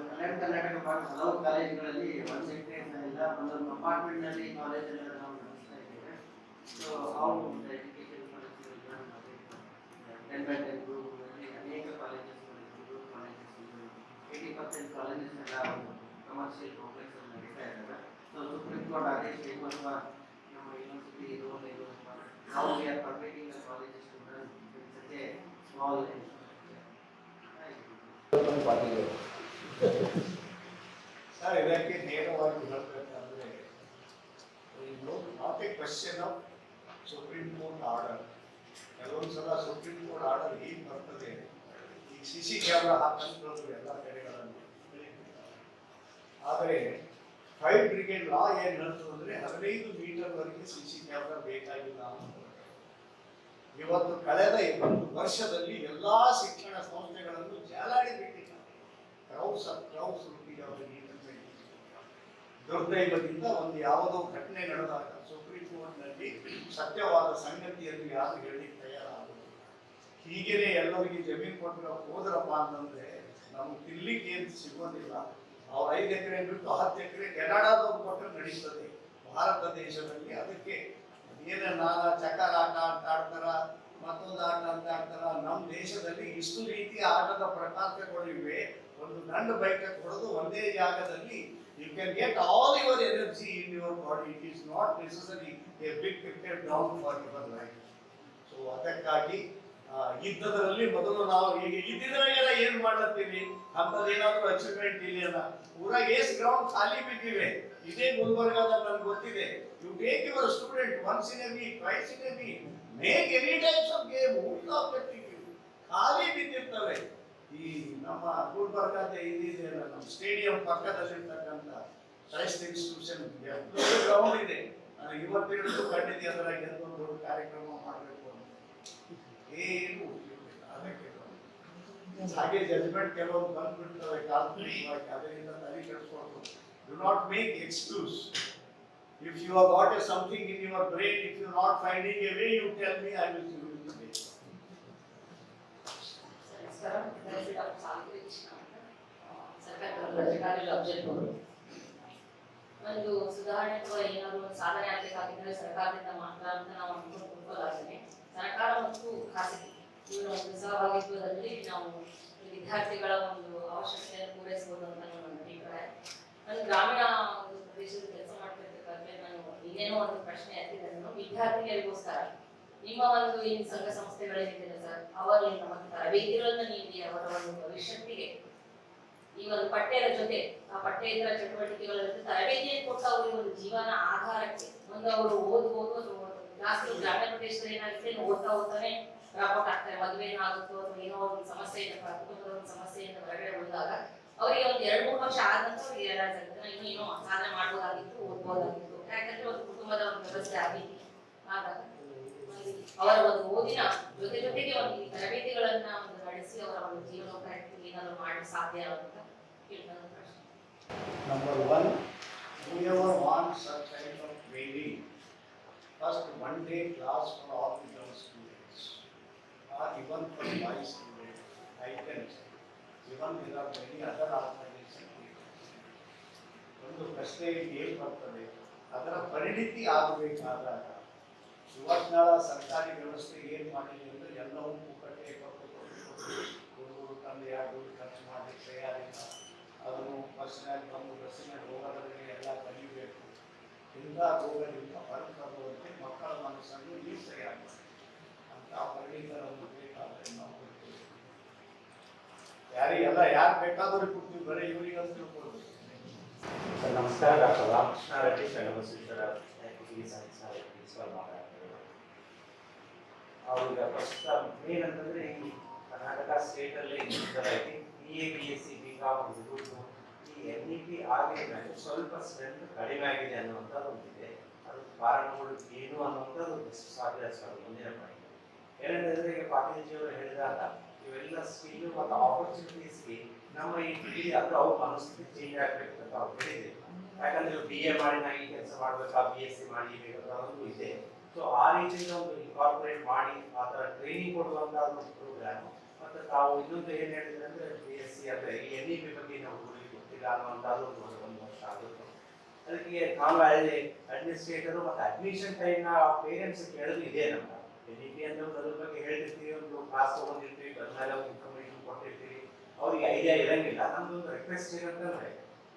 ಕಲ್ಯಾಣ ಕರ್ನಾಟಕ ಭಾಗದ ಹಲವು ಕಾಲೇಜುಗಳಲ್ಲಿ 1 ಎಕರೆ ಇಲ್ಲ, ಒಂದೊಂದು ಅಪಾರ್ಟ್ಮೆಂಟ್ ನಲ್ಲಿ ಕಾಲೇಜಲ್ಲಿ ನಾವು ನಡೆಸ್ತಾ ಇದ್ದೇವೆ. ಸೊ ಹೌ ಎಜುಕೇಶನ್ ಅನೇಕ ಕಾಲೇಜಸ್ 80% ಕಾಲೇಜಸ್ ಎಲ್ಲ ಕಮರ್ಷಿಯಲ್ ಕಾಂಪ್ಲೆಕ್ಸ್ ಅಲ್ಲಿ ನಡೀತಾ ಇದ್ದಾವೆ. ಸೊ ಸುಪ್ರೀಂ ಕೋರ್ಟ್ ಆದೇಶ ಅಥವಾ ನಮ್ಮ university how we are permitting the colleges to run in such a small sir, ಇದಕ್ಕೆ ನೇರವಾಗಿ ಹೇಳಬೇಕಂದ್ರೆ not A question of supreme court order. ಕೆಲವೊಂದು ಸಲ ಸುಪ್ರೀಂ ಕೋರ್ಟ್ ಆರ್ಡರ್ ಹೇಗೆ ಬರ್ತದೆ, ಈ CC ಕ್ಯಾಮ್ರಾ ಹಾಕಿಕೊಳ್ಳೋದು ಎಲ್ಲ ಕಡೆಗಳಲ್ಲಿ. ಆದರೆ ಫೈರ್ ಬ್ರಿಗೇಡ್ ಲಾ ಏನ್ ಹೇಳ್ತದೆ ಅಂದ್ರೆ 15 ಮೀಟರ್ ವರೆಗೆ CC ಕ್ಯಾಮ್ರಾ ಬೇಕಾಗಿಲ್ಲ ಅಂತ. ಇವತ್ತು ಕಳೆದ 1 ವರ್ಷದಲ್ಲಿ ಎಲ್ಲಾ ಶಿಕ್ಷಣ ಸಂಸ್ಥೆಗಳನ್ನು ಜಾಲಾಡಿ ಬಿಟ್ಟಿದ್ದಾರೆ. ಕ್ರೌಸ್ ದುರ್ದೈವದಿಂದ ಒಂದು ಯಾವುದೋ ಘಟನೆ ನಡೆದಾಗ ಸುಪ್ರೀಂ ಕೋರ್ಟ್ನಲ್ಲಿ ಸತ್ಯವಾದ ಸಂಗತಿಯನ್ನು ಯಾರು ಹೇಳಲಿಕ್ಕೆ ತಯಾರಾಗುವುದು. ಹೀಗೇನೆ ಎಲ್ಲರಿಗೆ ಜಮೀನು ಕೊಟ್ಟು ಹೋದ್ರಪ್ಪ ಅಂತಂದ್ರೆ ನಮ್ಗೆ ತಿನ್ಲಿಕ್ಕೆ ಏನು ಸಿಗೋದಿಲ್ಲ. ಅವ್ರು 5 ಎಕರೆ ಬಿಟ್ಟು 10 ಎಕರೆ ಕೆನಡಾದವ್ರು ಕೊಟ್ಟರೆ ನಡೀತದೆ ಭಾರತ ದೇಶದಲ್ಲಿ. ಅದಕ್ಕೆ ಏನೇ ನಾನಾ ಚಕ್ಕರ್ ಆಟ ಅಂತ ಆಡ್ತಾರ, ಮತ್ತೊಂದು ಆಟ ಅಂತ ಆಡ್ತಾರ. ನಮ್ಮ ದೇಶದಲ್ಲಿ ಇಷ್ಟು ರೀತಿಯ ಆಟದ ಪ್ರಕಾರಗಳು ಇವೆ. ಒಂದು ದಂಡ ಬೈಕ್ ಕೊಡೋದು ಒಂದೇ ಜಾಗದಲ್ಲಿ you can get all your energy in your body. It is not necessary a big cricket ground for your life. So ಅದಕ್ಕಾಗಿ ಯುದ್ಧದಲ್ಲಿ ಮೊದಲು ನಾವು ಈಗ ಇದ್ದಿದ್ರಾಗೆಲ್ಲ ಏನ್ ಮಾಡ್ಲತ್ತೀವಿ ಅಂತದೇನಾದ್ರೂ ಅಚೀವ್ಮೆಂಟ್ ಇಲ್ಲ. ಪೂರಾ ಏಸ್ ಗ್ರೌಂಡ್ ಖಾಲಿ ಬಿದ್ದಿವೆ. ಇದೇ ಗುಲ್ಬರ್ಗಾದಲ್ಲಿ ನನ್ಗೆ ಗೊತ್ತಿದೆ. You take your student once in a week, twice in a week, make any types of game, ಖಾಲಿ ಬಿದ್ದಿರ್ತವೆ. ಈ ನಮ್ಮ ಗುಲ್ಬರ್ಗಾದ ಇದಿದೆ, ನಮ್ಮ ಸ್ಟೇಡಿಯಂ ಪಕ್ಕದಲ್ಲಿರ್ತಕ್ಕಂಥ ಕ್ರೈಸ್ಟ್ ಇನ್ಸ್ಟಿಟ್ಯೂಷನ್ ಗ್ರೌಂಡ್ ಇದೆ. ನಾನು ಇವತ್ತಿಗೂ ಕಂಡಿದ್ದೆ, ಅದರಾಗ ಒಂದು ದೊಡ್ಡ ಕಾರ್ಯಕ್ರಮ ಮಾಡಬೇಕು ಅಂತ ಏನು ಅದಕ್ಕೆ ಹಾಗೆ ಜಜ್ಮೆಂಟ್ ಕೆಲವೊಂದು ಬಂದ್ಬಿಡ್ತವೆ ಕಾಲ್ಪನಿಕವಾಗಿ. ಅದರಿಂದ ತಲೆ ಕೆಡಿಸ್ಕೊಂಡು do not make excuse. If you have got something in your brain, if you are not finding a way, you tell me, I will give you the way. ಒಂದು ಸುಧಾರಣೆ ಅಥವಾ ಏನಾದರೂ ಒಂದು ಸಾಧನೆ ಆಗಬೇಕಾಗಿದ್ರೆ ಸರ್ಕಾರದಿಂದ ಮಾತ್ರ ಅಂತ ನಾವು ಅನ್ಕೊಂಡ್ಕೊಳ್ಳಾಗ್ತದೆ. ಸರ್ಕಾರ ಮತ್ತು ಖಾಸಗಿ ಇವರ ಒಂದು ಸಹಭಾಗಿತ್ವದಲ್ಲಿ ನಾವು ವಿದ್ಯಾರ್ಥಿಗಳ ಒಂದು ಅವಶ್ಯಕತೆಯನ್ನು ಪೂರೈಸಬಹುದು ಅಂತ ನನ್ನ ಅಭಿಪ್ರಾಯ. ನಾನು ಗ್ರಾಮೀಣ ಒಂದು ಪ್ರದೇಶದಲ್ಲಿ ಕೆಲಸ ಮಾಡ್ತಿರ್ಬೇಕಾದ್ರೆ ನಾನು ಇನ್ನೇನೋ ಒಂದು ಪ್ರಶ್ನೆ ಎತ್ತಿದೆ. ವಿದ್ಯಾರ್ಥಿಗಳಿಗೋಸ್ಕರ ನಿಮ್ಮ ಒಂದು ಈ ಸಂಘ ಸಂಸ್ಥೆಗಳೇನಿದೆ ಸರ್, ಅವರಿಂದ ಮತ್ತು ತರಬೇತಿಗಳನ್ನು ನೀಡಿ ಅವರ ಒಂದು ಭವಿಷ್ಯತ್ತಿಗೆ ಈ ಒಂದು ಪಠ್ಯದ ಜೊತೆ ಆ ಪಠ್ಯೇತರ ಚಟುವಟಿಕೆಗಳ ಜೊತೆ ತರಬೇತಿಯನ್ನು ಕೊಟ್ಟು ಅವರಿಗೆ ಒಂದು ಜೀವನ ಆಧಾರಕ್ಕೆ ಒಂದು ಅವರು ಓದ್ಬೋದು. ಜಾಸ್ತಿ ಗ್ರಾಮೀಣ ಪ್ರದೇಶದಲ್ಲಿ ಏನಾಗುತ್ತೆ, ಓದ್ತಾ ಓದ್ತಾನೆ ಡ್ರಾಪ್ಔಟ್ ಆಗ್ತಾರೆ, ಮದುವೆ ಏನಾಗುತ್ತೋ ಅಥವಾ ಏನೋ ಒಂದು ಸಮಸ್ಯೆಯಿಂದ ಕುಟುಂಬದ ಒಂದು ಸಮಸ್ಯೆಯಿಂದ ಹೊರಗಡೆ ಉಳಿದಾಗ ಅವರಿಗೆ ಒಂದು 2-3 ವರ್ಷ ಆದ ನಂತರ ಅವ್ರಿಗೆ ರಿಯಲೈಸ್ ಆಗುತ್ತೆ ಇನ್ನೇನೋ ಸಾಧನೆ ಮಾಡ್ಬೋದಾಗಿತ್ತು, ಓದ್ಬೋದಾಗಿತ್ತು. ಯಾಕಂದ್ರೆ ಒಂದು ಕುಟುಂಬದ ಒಂದು ವ್ಯವಸ್ಥೆ ಆಗಿತ್ತು. ಆದಾಗ ಅವರ ಒಂದು ಓದಿನ ಜೊತೆಗೆ ಒಂದು ಈ ತರಬೇತಿಗಳನ್ನ ಒಂದು ನಡೆಸಿ ಅವರ ಒಂದು ಜೀವನೋಪಾಯಕ್ಕೆ ಏನಾದ್ರು ಮಾಡಲು ಸಾಧ್ಯ ಅಂತ ಕೇಳ್ತಾರೆ ಪ್ರಶ್ನೆ. Number one, whoever wants such kind of training, first 1 day class for all the young students, or even for my students, I can say, even there are many other organizations. ಒಂದು ಪ್ರಶ್ನೆ ಏನು ಬರ್ತದೆ, ಅದರ ಪರಿಣಿತಿ ಆಗಬೇಕಾದಾಗ ಇವತ್ತಿನ ಸರ್ಕಾರಿ ವ್ಯವಸ್ಥೆ ಏನು ಮಾಡಿದೆ ಅಂದರೆ ಎಲ್ಲವೂ ಪುಕ್ಕಟ್ಟೆ ಹುಡುಗರು ತಂದೆ ದುಡ್ಡು ಖರ್ಚು ಮಾಡಿ ತಯಾರಿಲ್ಲ, ಅದನ್ನು ಬಸ್ಸಿನಲ್ಲಿ ಬಂದು ಬಸ್ಸಿನಲ್ಲಿ ಹೋಗೋದ್ರಲ್ಲಿ ಎಲ್ಲ ಕಲಿಬೇಕು. ಇಂಥ ರೋಗದಿಂದ ಹೊರತರುವಂತೆ ಮಕ್ಕಳ ಮನಸ್ಸನ್ನು ಈಸೆಯಾಗಬೇಕು ಅಂತ ಪರಿಣಿತರನ್ನು ಬೇಕಾದರೆ ನಾವು ಕೊಡ್ತೀವಿ. ಯಾರು ಬೇಕಾದರೂ ಕೊಡ್ತೀವಿ, ಬರೀ ಇವರಿಗೆ ಅಂತ ತಿಳ್ಕೊಳ್ಬೇಕು. ಸರ್ ನಮಸ್ಕಾರ, ಡಾಕ್ಟರ್ ರಾಮಕೃಷ್ಣ ರೆಡ್ಡಿ, ಸಂಗಮೇಶ್ವರ ಪ್ರಿನ್ಸಿಪಲ್ ಮಾತಾಡ್ತಾರೆ. ಅವ್ರಿಗೆ ಪ್ರಸ್ತುತ ಏನಂತಂದ್ರೆ ಈ ಕರ್ನಾಟಕ ಸ್ಟೇಟಲ್ಲಿ BA, BSc, BCom ಇರ್ಬೋದು, ಈ NEP ಆಗಿದ್ಮೇಲೆ ಸ್ವಲ್ಪ ಸ್ಟ್ರೆಂತ್ ಕಡಿಮೆ ಆಗಿದೆ ಅನ್ನುವಂಥದ್ದು ಒಂದಿದೆ. ಅದು ಕಾರಣಗಳು ಏನು ಅನ್ನುವಂಥದ್ದು ಎಷ್ಟು ಸಾಧ್ಯ ಅಷ್ಟು ಮುಂದಿನ ಪಾಯಿಂಟ್. ಏನಂತಂದ್ರೆ ಈಗ ಪಾಟೀಲ್ಜಿಯವರು ಹೇಳಿದಾಗ ಇವೆಲ್ಲ ಸ್ಕಿಲ್ ಮತ್ತು ಆಪರ್ಚುನಿಟೀಸ್ಗೆ ನಮ್ಮ ಈ ಡಿಗ್ರಿ ಅಂದ್ರೆ ಅವ್ರ ಮನಸ್ಥಿತಿ ಚೇಂಜ್ ಆಗ್ಬೇಕು ಅಂತ ಅವ್ರು ಹೇಳಿದ್ರು. ಯಾಕಂದ್ರೆ BA ಮಾಡಿ ನಾವು ಈ ಕೆಲಸ ಮಾಡ್ಬೇಕಾ, BSc ಮಾಡಿ ಬೇಕಾದ್ರೂ ಇದೆ. ಸೊ ಆ ರೀತಿಯಿಂದ ಒಂದು ಇನ್ಕಾರ್ಪೊರೇಟ್ ಮಾಡಿ ಆ ಥರ ಟ್ರೈನಿಂಗ್ ಕೊಡುವಂತ ಒಂದು ಪ್ರೋಗ್ರಾಮ್. ಮತ್ತು ತಾವು ಇನ್ನೊಂದು ಏನು ಹೇಳಿದ್ರೆ ಅಂದ್ರೆ BSc ಅಂದ್ರೆ ಈ NEP ಬಗ್ಗೆ ನಾವು ಹುಡುಗಿ ಗೊತ್ತಿಲ್ಲ ಅನ್ನುವಂಥದ್ದು ಒಂದು ವರ್ಷ ಆಗುತ್ತೆ. ಅದಕ್ಕೆ ನಾವು ಅಲ್ಲಿ ಅಡ್ಮಿನಿಸ್ಟ್ರೇಟರು ಮತ್ತು ಅಡ್ಮಿಷನ್ ಟೈಮ್ನ ಪೇರೆಂಟ್ಸ್ ಕೇಳೋದು ಇದೆ. ನಮ್ಮ NEP ಅಂದ್ರೆ ಅದ್ರ ಬಗ್ಗೆ ಹೇಳ್ತಿರ್ತೀವಿ, ಒಂದು ಕ್ಲಾಸ್ ತಗೊಂಡಿರ್ತೀವಿ, ಬಂದಾಗ ಒಂದು ಇನ್ಫಾರ್ಮೇಶನ್ ಕೊಟ್ಟಿರ್ತೀವಿ, ಅವ್ರಿಗೆ ಐಡಿಯಾ ಇರಂಗಿಲ್ಲ. ನಮ್ದೊಂದು ರಿಕ್ವೆಸ್ಟ್ ಏನಂತಂದ್ರೆ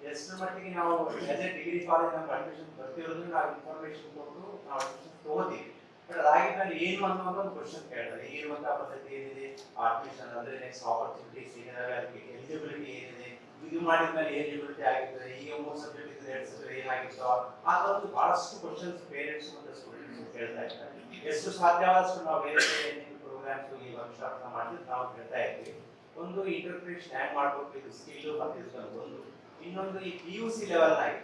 ಎಷ್ಟು ಮಟ್ಟಿಗೆ ನಾವು ಆಸ್ ಎ ಡಿಗ್ರಿ ಕಾಲೇಜ್ ನಮ್ಗೆ ಅಡ್ಮಿಷನ್ ಬರ್ತಿರೋದು ನಾವು ಇನ್ಫಾರ್ಮೇಶನ್ ಕೊಟ್ಟು ನಾವು ಅಡ್ಮಿಷನ್ ತಗೋತೀವಿ. ಬಟ್ ಅದಾಗಿದ್ಮೇಲೆ ಏನು ಅನ್ನೋ ಒಂದು ಕ್ವಶನ್ ಕೇಳ್ತಾರೆ, ಇರುವಂಥ ಪದ್ಧತಿ ಏನಿದೆ, ಅಡ್ಮಿಷನ್ ಅಂದ್ರೆ ನೆಕ್ಸ್ಟ್ ಆಪರ್ಚುನಿಟೀಸ್ ಏನಿದಾವೆ, ಅದಕ್ಕೆ ಎಲಿಜಿಬಿಲಿಟಿ ಏನಿದೆ, ಇದು ಮಾಡಿದ್ಮೇಲೆ ಎಲಿಜಿಬಿಲಿಟಿ ಆಗಿರ್ತದೆ, ಈಗ 3 ಸಬ್ಜೆಕ್ಟ್ ಇದ್ರೆ 2 ಸಬ್ಜೆಕ್ಟ್ ಏನಾಗಿತ್ತು, ಆ ಥರದ್ದು ಬಹಳಷ್ಟು ಕ್ವಶನ್ಸ್ ಪೇರೆಂಟ್ಸ್ ಮತ್ತು ಸ್ಟೂಡೆಂಟ್ಸ್ ಕೇಳ್ತಾ ಇರ್ತಾರೆ. ಎಷ್ಟು ಸಾಧ್ಯವಾದಷ್ಟು ನಾವು ಬೇರೆ ಪ್ರೋಗ್ರಾಮ್ಸ್ ಈ ವರ್ಕ್ಶಾಪ್ನ ಮಾಡಿದ್ರೆ ನಾವು ಕೇಳ್ತಾ ಇರ್ತೀವಿ. ಒಂದು ಇಂಟರ್ಪ್ರಿಟೇಷನ್ ಹ್ಯಾಂಗ್ ಮಾಡಬೇಕು, ಇದು ಸ್ಕಿಲ್ ಮತ್ತು ಒಂದು ಇನ್ನೊಂದು ಈ PUC ಲೆವೆಲ್ ಆಗಿ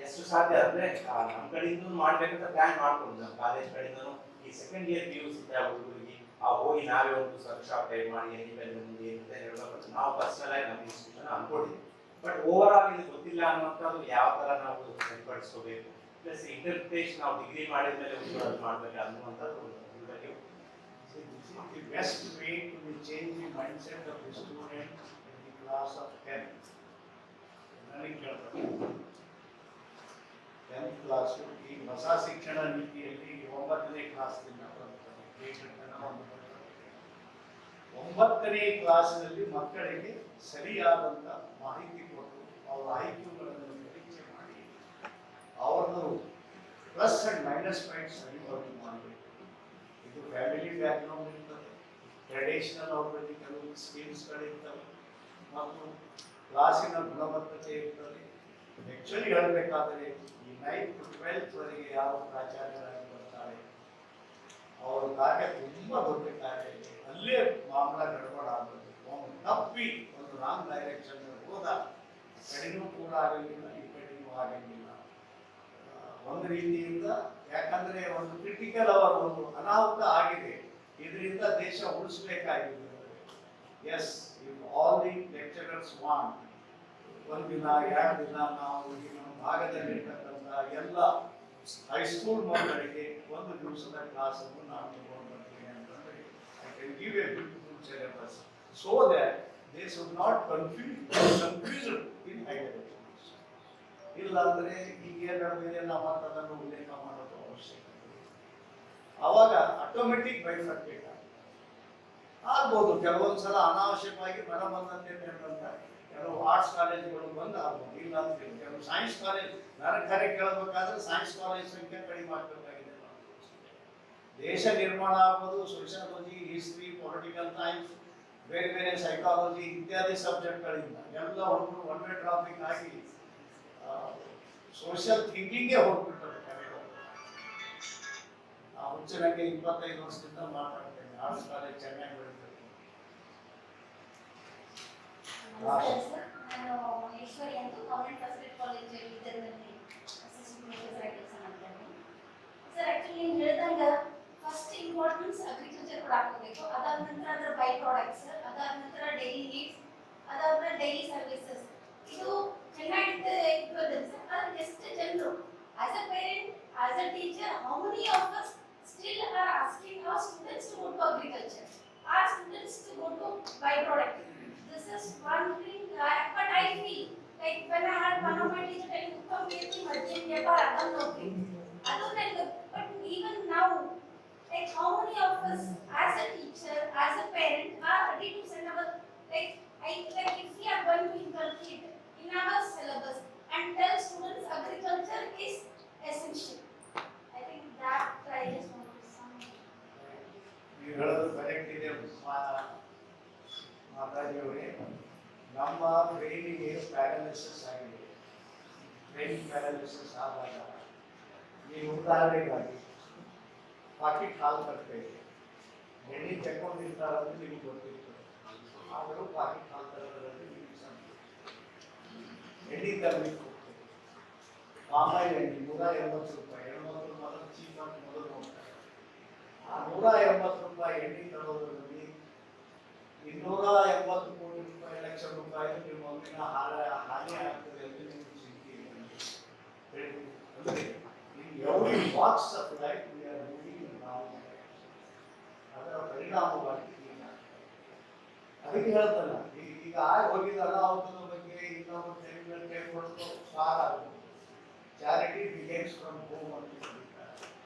ಎಷ್ಟು ಸಾಧ್ಯ ಅಂದ್ರೆ ನಮ್ಮ ಕಡೆಯಿಂದ ಮಾಡ್ಬೇಕಂತ ಪ್ಲಾನ್ ಮಾಡ್ಕೊಂಡು ನಮ್ಮ ಕಾಲೇಜ್ ಕಡೆಯಿಂದನು ಈ ಸೆಕೆಂಡ್ ಇಯರ್ PUC ಹುಡುಗರಿಗೆ ಹೋಗಿ ನಾವೇ ಒಂದು ವರ್ಕ್ಶಾಪ್ ಟೈಪ್ ಮಾಡಿ ಹೇಳಬೇಕು ನಾವು ಪರ್ಸನಲ್ ಆಗಿ ನಮ್ಮ ಇನ್ಸ್ಟಿಟ್ಯೂಷನ್ ಅನ್ಕೊಂಡಿದ್ವಿ. ಬಟ್ ಓವರ್ ಆಲ್ ಇದು ಗೊತ್ತಿಲ್ಲ ಅನ್ನುವಂಥದ್ದು ಯಾವ ತರ ನಾವು ಸರಿಪಡಿಸ್ಕೋಬೇಕು, ಪ್ಲಸ್ ಇಂಟರ್ಪ್ರಿಟೇಷನ್ ನಾವು ಡಿಗ್ರಿ ಮಾಡಿದ್ಮೇಲೆ ಉದ್ಯೋಗ ಮಾಡ್ಬೇಕು ಅನ್ನುವಂಥದ್ದು The best way to change the mindset of the student in the class of 10th. ನನಗೆ ಕೇಳ್ತಾರೆ 10th ಕ್ಲಾಸ್ ಈ ಹೊಸ ಶಿಕ್ಷಣ ನೀತಿಯಲ್ಲಿ 9ನೇ ಕ್ಲಾಸ್ನಿಂದ ಬರುತ್ತದೆ. 9ನೇ ಕ್ಲಾಸ್ನಲ್ಲಿ ಮಕ್ಕಳಿಗೆ ಸರಿಯಾದಂಥ ಮಾಹಿತಿ ಕೊಟ್ಟು ಅವರ ಐಕ್ಯೂಗಳನ್ನು ಪರೀಕ್ಷೆ ಮಾಡಿ ಅವ್ರದ್ದು ಪ್ಲಸ್ ಅಂಡ್ ಮೈನಸ್ ಪಾಯಿಂಟ್ಸ್ ಅರಿವಾಗಿ ಮಾಡಬೇಕು. ಇದು ಫ್ಯಾಮಿಲಿ ಬ್ಯಾಕ್ಗ್ರೌಂಡ್ ಇರ್ತದೆ, ಟ್ರೆಡಿಷನಲ್ ಅವ್ರಲ್ಲಿ ಕೆಲವು ಸ್ಕೀಮ್ಸ್ಗಳಿರ್ತವೆ ಮತ್ತು ಕ್ಲಾಸಿನ ಗುಣಮಟ್ಟತೆ ಇರ್ತದೆ. ಆ್ಯಕ್ಚುಲಿ ಹೇಳಬೇಕಾದರೆ ಈ 9th to 12th ವರೆಗೆ ಯಾವ ಪ್ರಾಚಾರ್ಯರಾಗಿ ಬರ್ತಾರೆ ಅವರ ಕಾರ್ಯ ತುಂಬ ದೊಡ್ಡ ಕಾರ್ಯ ಇದೆ. ಅಲ್ಲೇ ಮಾಮೂಲ ಗಡಬಡ ಆಗಬೇಕು, ತಪ್ಪಿ ಒಂದು ರಾಂಗ್ ಡೈರೆಕ್ಷನ್ ಹೋದ ಕಡೆನೂ ಕೂಡ ಆಗಂಗಿಲ್ಲ, ಈ ಕಡೆನೂ ಆಗಂಗಿಲ್ಲ. ಒಂದು ರೀತಿಯಿಂದ ಯಾಕಂದ್ರೆ ಒಂದು ಕ್ರಿಟಿಕಲ್ ಅವರ್ ಒಂದು ಅನಾಹುತ ಆಗಿದೆ, ಇದರಿಂದ ದೇಶ ಉಳಿಸಬೇಕಾಗಿದೆ. Yes, if all the lecturers want ಒಂದಿನ 2 ದಿನ ನಾವು ಈ ನಮ್ಮ ಭಾಗದಲ್ಲಿರ್ತಕ್ಕಂಥ ಎಲ್ಲ ಹೈಸ್ಕೂಲ್ ಮಕ್ಕಳಿಗೆ 1 ದಿವಸದ ಕ್ಲಾಸನ್ನು ನಾನು ತಗೊಂಡು ಬರ್ತೀನಿ ಅಂತಂದ್ರೆ I can give A beautiful syllabus so that they should not confused in higher education. ಇಲ್ಲ ಅಂದ್ರೆ ಈಗ ಏನು ನಡೆದಿದೆ ನಾವು ಅದನ್ನು ಉಲ್ಲೇಖ ಮಾಡೋದು ಅವಶ್ಯಕತೆ ಇದೆ. ಆವಾಗ ಆಟೋಮೆಟಿಕ್ ಬೈಫರ್ಕೇಟ್ ಆಗ್ಬೋದು. ಕೆಲವೊಂದ್ಸಲ ಅನಾವಶ್ಯಕವಾಗಿ ಮನ ಬಂದಂತೆ ಕೆಲವು ಆರ್ಟ್ಸ್ ಕಾಲೇಜುಗಳು ಬಂದು ಆಗ್ಬೋದು, ಇಲ್ಲ ಅಂತ ಕೆಲವು ಸೈನ್ಸ್ ಕಾಲೇಜ್ ನನಗೆ ಕರೆ ಕೇಳಬೇಕಾದ್ರೆ ಸೈನ್ಸ್ ಕಾಲೇಜ್ ಸಂಖ್ಯೆ ಕಡಿಮೆ ಆಗಬೇಕಾಗಿದೆ. ದೇಶ ನಿರ್ಮಾಣ ಆಗೋದು ಸೋಷಿಯಾಲಜಿ, ಹಿಸ್ಟ್ರಿ, ಪೊಲಿಟಿಕಲ್ ಸೈನ್ಸ್, ಬೇರೆ ಬೇರೆ ಸೈಕಾಲಜಿ ಇತ್ಯಾದಿ ಸಬ್ಜೆಕ್ಟ್ಗಳಿಂದ ಎಲ್ಲ ಹುಡುಗರು ಒನ್ ವೇ ಟ್ರಾಫಿಕ್ ಆಗಿ ಸೋಷಿಯಲ್ ಥಿಂಕಿಂಗೇ ಹೋಗ್ಬಿಡ್ತಾರೆ. ಆ ಹುಚ್ಚನಾಗೆ 25 ವರ್ಷದಿಂದ ಮಾತಾಡ್ತೇನೆ. ಆರ್ಟ್ಸ್ ಕಾಲೇಜ್ ಚೆನ್ನಾಗಿ ಬೆಳಿಬೇಕು. ನಮಸ್ಕಾರ ಸರ್, ನಾನು ಮಹೇಶ್ವರಿ ಅಂತ ಗವರ್ಮೆಂಟ್ ಫಸ್ಟ್ ಕಾಲೇಜ್ ವಿದ್ಯಾರ್ಥಿ ಅಸಿಸ್ಟೆಂಟ್ ಪ್ರೊಫೆಸರ್ ಆಗಿ ಕೆಲಸ ಮಾಡ್ತೇನೆ. ಸರ್ ಆಕ್ಚುಲಿ ನೀವು ಹೇಳ್ದಂಗೆ ಫಸ್ಟ್ ಇಂಪಾರ್ಟೆನ್ಸ್ ಅಗ್ರಿಕಲ್ಚರ್ ಕೂಡ ಹಾಕಬೇಕು, ಅದಾದ ನಂತರ ಅದರ ಬೈ ಪ್ರಾಡಕ್ಟ್ಸ್, ಅದಾದ ನಂತರ ಡೈಲಿ ನೀಡ್ಸ್, ಅದಾದ ಡೈಲಿ ಸರ್ವಿಸಸ್. ಇದು ಚೆನ್ನಾಗಿತ್ತು ಸರ್. ಆದರೆ ಎಷ್ಟು ಜನರು as a parent, as a teacher, how many of us still are asking our students to go to agriculture, our students to go to byproduct. This is one thing, but I feel like when I had one of my teacher telling Uttam Kirti Madhyam Vyapar Adam Nokri, but even now, like how many of us as a teacher, as a parent are ready to send our, like if we are going to inculcate in our syllabus and tell students agriculture is essential. I think that I just want to sum up. ನೀವು ಹೇಳೋದು ಕರೆಕ್ಟ್ ಇದೆ ಮಾತಾಜಿ ಅವರೇ. ನಮ್ಮ ಬ್ರೈನಿಗೆ ಪ್ಯಾರಾಲಿಸಿಸ್ ಆಗಿದೆ. ಬ್ರೈನ್ ಪ್ಯಾರಾಲಿಸಿಸ್ ಆದಾಗ ನೀವು ಉದಾಹರಣೆಗಾಗಿ ಪಾಕೆಟ್ ಹಾಲು ತರಬೇಕು, ಎಣ್ಣೆ ತಗೊಂಡಿರ್ತಾರಂತ ನಿಮಗೆ ಗೊತ್ತಿತ್ತು, ಆದರೂ ಪಾಕೆಟ್ ಹಾಲು ತರೋದ್ರಲ್ಲಿ ನಿಮಗೆ ಎಣ್ಣೆ ತರಲಿಕ್ಕೆ ಹೋಗ್ತದೆ. ಆಮೇಲೆ ಎಣ್ಣೆ 180 ರೂಪಾಯಿ, 70 ಮೊದಲು ಚೀಪ್ ಅಂತ ಮೊದಲು ಹೋಗ್ತಾರೆ. ಆ 180 ರೂಪಾಯಿ ಎಣ್ಣೆ ತರೋದ್ರಲ್ಲಿ 280 ಕೋಟಿ ರೂಪಾಯಿ, ಲಕ್ಷ ರೂಪಾಯಿ ನಿಮ್ಮ ಮಗುವಿನ ಹಾನಿ ಆಗ್ತದೆ ಅಂತ ನಿಮಗೆ ಚಿಂತೆ ಇದೆ. ಅಂದ್ರೆ in every walks of life we are moving now. ಅದರ ಪರಿಣಾಮವಾಗಿ ಅದಕ್ಕೆ ಹೇಳ್ತಲ್ಲ, ಈಗ ಹೋಗಿದ ಅನಾಹುತದ ಬಗ್ಗೆ ಇನ್ನೊಬ್ಬರು ಕೈ ಕೊಡೋದು ಸಾಲ ಆಗುತ್ತೆ. ಚಾರಿಟಿ ಬಿಗೇನ್ಸ್ ಫ್ರಮ್ ಹೋಮ್ ಅಂತ ಹೇಳ್ತಾರೆ.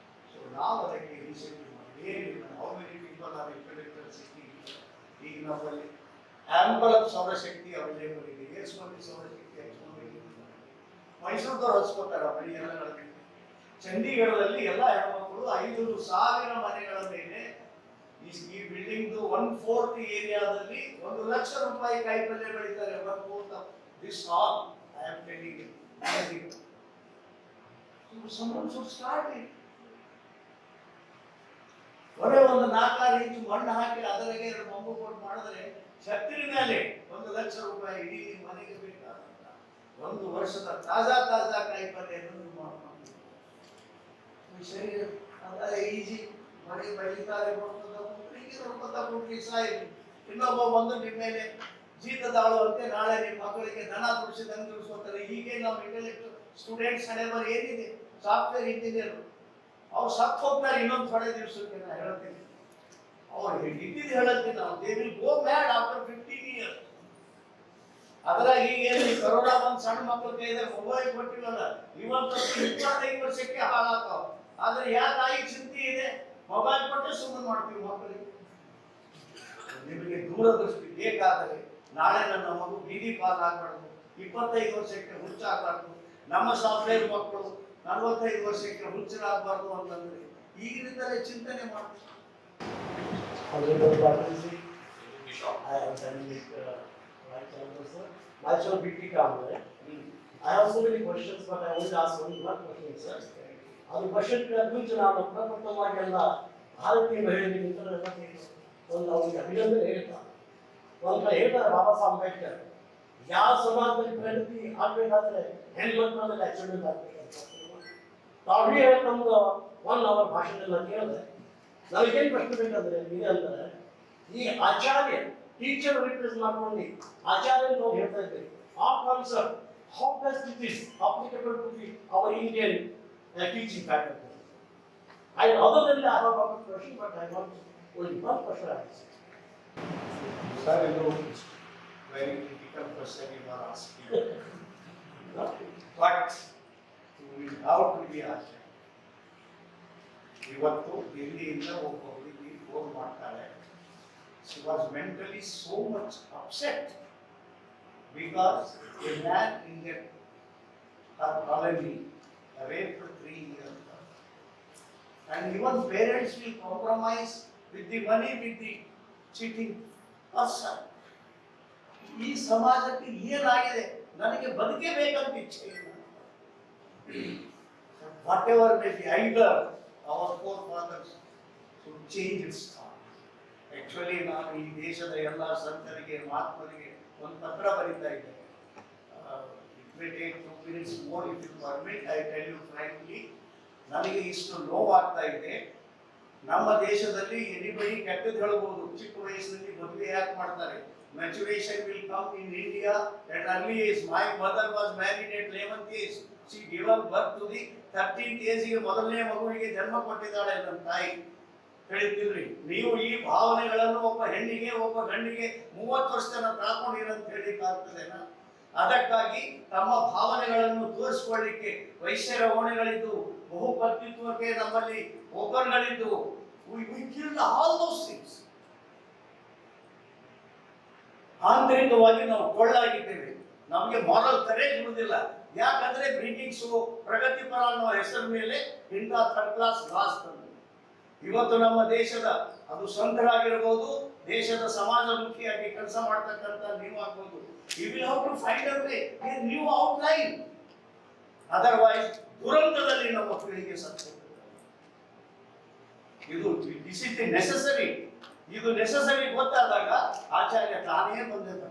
ಸೊ ನಾವು ಅದಕ್ಕೆ ಇನಿಷಿಯೇಟಿವ್ ಮಾಡಿ ಏನಿಲ್ಲ, how many people are intellectual city. ಈಗ ನಮ್ಮಲ್ಲಿ ಆಂಪಲ್ ಆಫ್ ಸೌರಶಕ್ತಿ ಅವೈಲೇಬಲ್ ಇದೆ. ಎಷ್ಟು ಮಂದಿ ಸೌರಶಕ್ತಿ ಹಚ್ಕೊಂಡಿದ್ದೀವಿ? ಮೈಸೂರದವ್ರು ಹಚ್ಕೋತಾರೆ ಮನೆ ಎಲ್ಲ. ಚಂಡೀಗಢದಲ್ಲಿ ಎಲ್ಲ ಹೆಣ್ಮಕ್ಳು 5,000 ಮನೆಗಳ ಮೇಲೆ ಈ ಬಿಲ್ಡಿಂಗ್ 1/4 ಏರಿಯಾದಲ್ಲಿ 1 ಲಕ್ಷ ರೂಪಾಯಿ ಕಾಯಿಪಲ್ಯ ಬೆಳೀತಾರೆ. 1/4 this all I am telling you. Someone should start it. ಒಳ್ಳೆ ಒಂದು 4-6 ಇಂಚು ಮಣ್ಣು ಹಾಕಿ ಅದರಿಗೆ 2 ಬಂಬು ಕೊಟ್ಟು ಮಾಡಿದ್ರೆ ಶಕ್ತಿಯ ಮೇಲೆ 1 ಲಕ್ಷ ರೂಪಾಯಿ ಇಡೀ ಮನೆಗೆ ಬೇಕಾದಂತ 1 ವರ್ಷದ ತಾಜಾ ಕಾಯಿಪಲ್ಯವನ್ನು ನೀವು ಮಾಡ್ಕೊಂಡು ಶರೀರ ಅಂದರೆ ಈಜಿ ಮನೆ ಬೆಳೀತಾರೆ. ಇನ್ನೊಬ್ಬ ಬಂದು ನಿಮ್ಮ ಮೇಲೆ ಜೀತದಾಳುವಂತೆ ನಾಳೆ ನಿಮ್ಮ ಮಕ್ಕಳಿಗೆ ದನ ದುಡಿಸಿದಂಗೆ ದುಡಿಸ್ಕೊತಾರೆ. ಹೀಗೆ ನಮ್ಮ ಇಂಟೆಲೆಕ್ಚುಯಲ್ ಸ್ಟೂಡೆಂಟ್ಸ್ ಹಣೆಬರ ಏನಿದೆ, ಸಾಫ್ಟ್ವೇರ್ ಇಂಜಿನಿಯರ್ ಅವ್ರು ಸತ್ತು ಹೋಗ್ತಾರೆ ಇನ್ನೊಂದು ಥೋಡೆ ದಿವಸಕ್ಕೆ. ನಾನು ಹೇಳ್ತೀನಿ, ಅವ್ರು ಇದ್ದಿದ್ದು ಹೇಳತ್ತೀನಿ ನಾವು, they will go mad after 15 years. ಅದ್ರಾಗ ಈಗೇನು ಕರೋನಾ ಬಂದು ಸಣ್ಣ ಮಕ್ಕಳ ಕೈದಾಗ ಮೊಬೈಲ್ ಕೊಟ್ಟಿಲ್ಲಲ್ಲ, ಇವತ್ತು 25 ವರ್ಷಕ್ಕೆ ಹಾಳಾಗ್ತಾವ. ಆದ್ರೆ ಯಾವ ತಾಯಿ ಚಿಂತೆ ಇದೆ, ಮೊಬೈಲ್ ಕೊಟ್ಟೆ ಸುಮ್ಮನೆ ಮಾಡ್ತೀವಿ ಮಕ್ಕಳಿಗೆ. ನಿಮಗೆ ದೂರದೃಷ್ಟಿ ಬೇಕಾದರೆ ನಾಳೆ ನನ್ನ ಮಗು ಬೀದಿ ಪಾಲ್ ಆಗ್ಬಾರ್ದು, 25 ವರ್ಷಕ್ಕೆ ಹುಚ್ಚಾಗಬಾರ್ದು, ನಮ್ಮ ಸಾಫ್ಟ್ವೇರ್ ಮಕ್ಕಳು 45 ವರ್ಷಕ್ಕೆ ಹುಚ್ಚರಾಗಬಾರ್ದು ಅಂತಂದ್ರೆ ಈಗಿನಿಂದಲೇ ಚಿಂತನೆ ಮಾಡ್ತೀವಿ. Myself BT Kamle. I have so many questions, but I only ask only one question, sir. ಅದು ಕ್ವಶನ್ ಮುಂಚೆ ನಾನು ಪ್ರಪ್ರಥಮವಾಗೆಲ್ಲ ಭಾರತೀಯ ಮಹಿಳೆಯರಿಗೆ ಒಂದು ಅವ್ರಿಗೆ ಅಭಿನಂದನೆ ಹೇಳ್ತಾರೆ. ಒಂದು ಹೇಳ್ತಾರೆ ಬಾಬಾ ಸಾಹೇಬ್ ಅಂಬೇಡ್ಕರ್, ಯಾವ ಸಮಾಜದಲ್ಲಿ ಪ್ರಗತಿ ಆಗ್ಬೇಕಾದ್ರೆ ಹೆಣ್ಮಕ್ಳಲ್ಲಿ ಆಕ್ಸಿಡೆಂಟ್ ಆಗ್ಬೇಕಂತ. ತಾವೇ ನಮ್ದು 1 hour ಭಾಷಣ ಕೇಳಿದೆ. ನನಗೇನು ಪ್ರಶ್ನೆ ಬೇಕಂದ್ರೆ ಇದೆ ಅಂದರೆ, ಈ ಆಚಾರ್ಯ ಟೀಚರ್ ರಿಪ್ಲೇಸ್ ಮಾಡ್ಕೊಂಡು ಆಚಾರ್ಯ ನಾವು ಹೇಳ್ತಾ ಇದ್ದೇವೆ. ಆ concept how best it is applicable to the our Indian teaching faculty. Other than that, I have a question, but I want only one question. Sir, you know, very critical question you are asking. But how to be asked? ಇವತ್ತು ದಿಲ್ಲಿಯಿಂದ ಒಬ್ಬ ಹುಡುಗಿ ಫೋನ್ ಮಾಡ್ತಾಳೆ. She was mentally so much upset because a man in her colony raped 3 years. And even parents will compromise with the money with the cheating person. ಈ ಸಮಾಜಕ್ಕೆ ಏನಾಗಿದೆ, ನನಗೆ ಬದುಕೇ ಬೇಕಂತ ಇಚ್ಛೆ ಇಲ್ಲ. Whatever may be, either our forefathers should change its thought. Actually, ನಾನು ಈ ದೇಶದ ಎಲ್ಲ ಸಂತರಿಗೆ ಮಹಾತ್ಮರಿಗೆ ಒಂದು ಪತ್ರ ಬರೀತಾ ಇದ್ದೇನೆ. It may take 2 minutes more if you permit. I tell you frankly, ನನಗೆ ಇಷ್ಟು ನೋವಾಗ್ತಾ ಇದೆ. ನಮ್ಮ ದೇಶದಲ್ಲಿ ಎನಿಬಡಿ ಕೆಟ್ಟದ್ದು ಹೇಳ್ಬೋದು, ಚಿಕ್ಕ ವಯಸ್ಸಿನಲ್ಲಿ ಮದುವೆ ಯಾಕೆ ಮಾಡ್ತಾರೆ? Maturation will come in India at early age. My mother was married at 11th age. She gave birth to the 13th age. ಮೊದಲನೇ ಮಗುವಿಗೆ ಜನ್ಮ ಕೊಟ್ಟಿದ್ದಾಳೆ ನನ್ನ ತಾಯಿ. ಹೇಳ್ತಿದ್ರಿ ನೀವು ಈ ಭಾವನೆಗಳನ್ನು ಒಬ್ಬ ಹೆಣ್ಣಿಗೆ ಒಬ್ಬ ಗಂಡಿಗೆ 30 ವರ್ಷ ತನಕ ತಾಕೊಂಡಿರಂತ ಹೇಳಿಕ್ಕೆ ಆಗ್ತದೇನಾ? ಅದಕ್ಕಾಗಿ ತಮ್ಮ ಭಾವನೆಗಳನ್ನು ತೋರಿಸಿಕೊಳ್ಳಿಕ್ಕೆ ವೈಶ್ಯರ ಓಣೆಗಳಿದ್ದು, ಬಹುಪತ್ನಿತ್ವಕ್ಕೆ ನಮ್ಮಲ್ಲಿ ಓಪನ್ಗಳಿದ್ದು, we killed all those things. ಆಂತರಿಕವಾಗಿ ನಾವು ಕೊಳ್ಳಾಗಿದ್ದೇವೆ. ನಮಗೆ ಮಾರಲ್ ಕರೇಜ್ ಇರುವುದಿಲ್ಲ. ಯಾಕಂದ್ರೆ ಬ್ರಿಟಿಷ್ ಪ್ರಗತಿಪರ ಅನ್ನೋ ಹೆಸರ ಮೇಲೆ ಇಂಥ ಥರ್ಡ್ ಕ್ಲಾಸ್ ಲಾಸ್ ತಂದು ಇವತ್ತು ನಮ್ಮ ದೇಶದ ಅದು ಸಂತರಾಗಿರಬಹುದು, ದೇಶದ ಸಮಾಜಮುಖಿಯಾಗಿ ಕೆಲಸ ಮಾಡ್ತಕ್ಕಂಥ ನೀವು ಆಗ್ಬೋದು. You will have to find a way, a new outline. Otherwise ದುರಂತದಲ್ಲಿ ನಮ್ಮ ಪೀಳಿಗೆ ಸತ್ತು. ಇದು ದಿಸ್ ಇಸ್ ದಿ ನೆಸೆಸರಿ. ಇದು ನೆಸೆಸರಿ ಗೊತ್ತಾದಾಗ ಆಚಾರ್ಯ ತಾನೇ ಬಂದಿದ್ದ.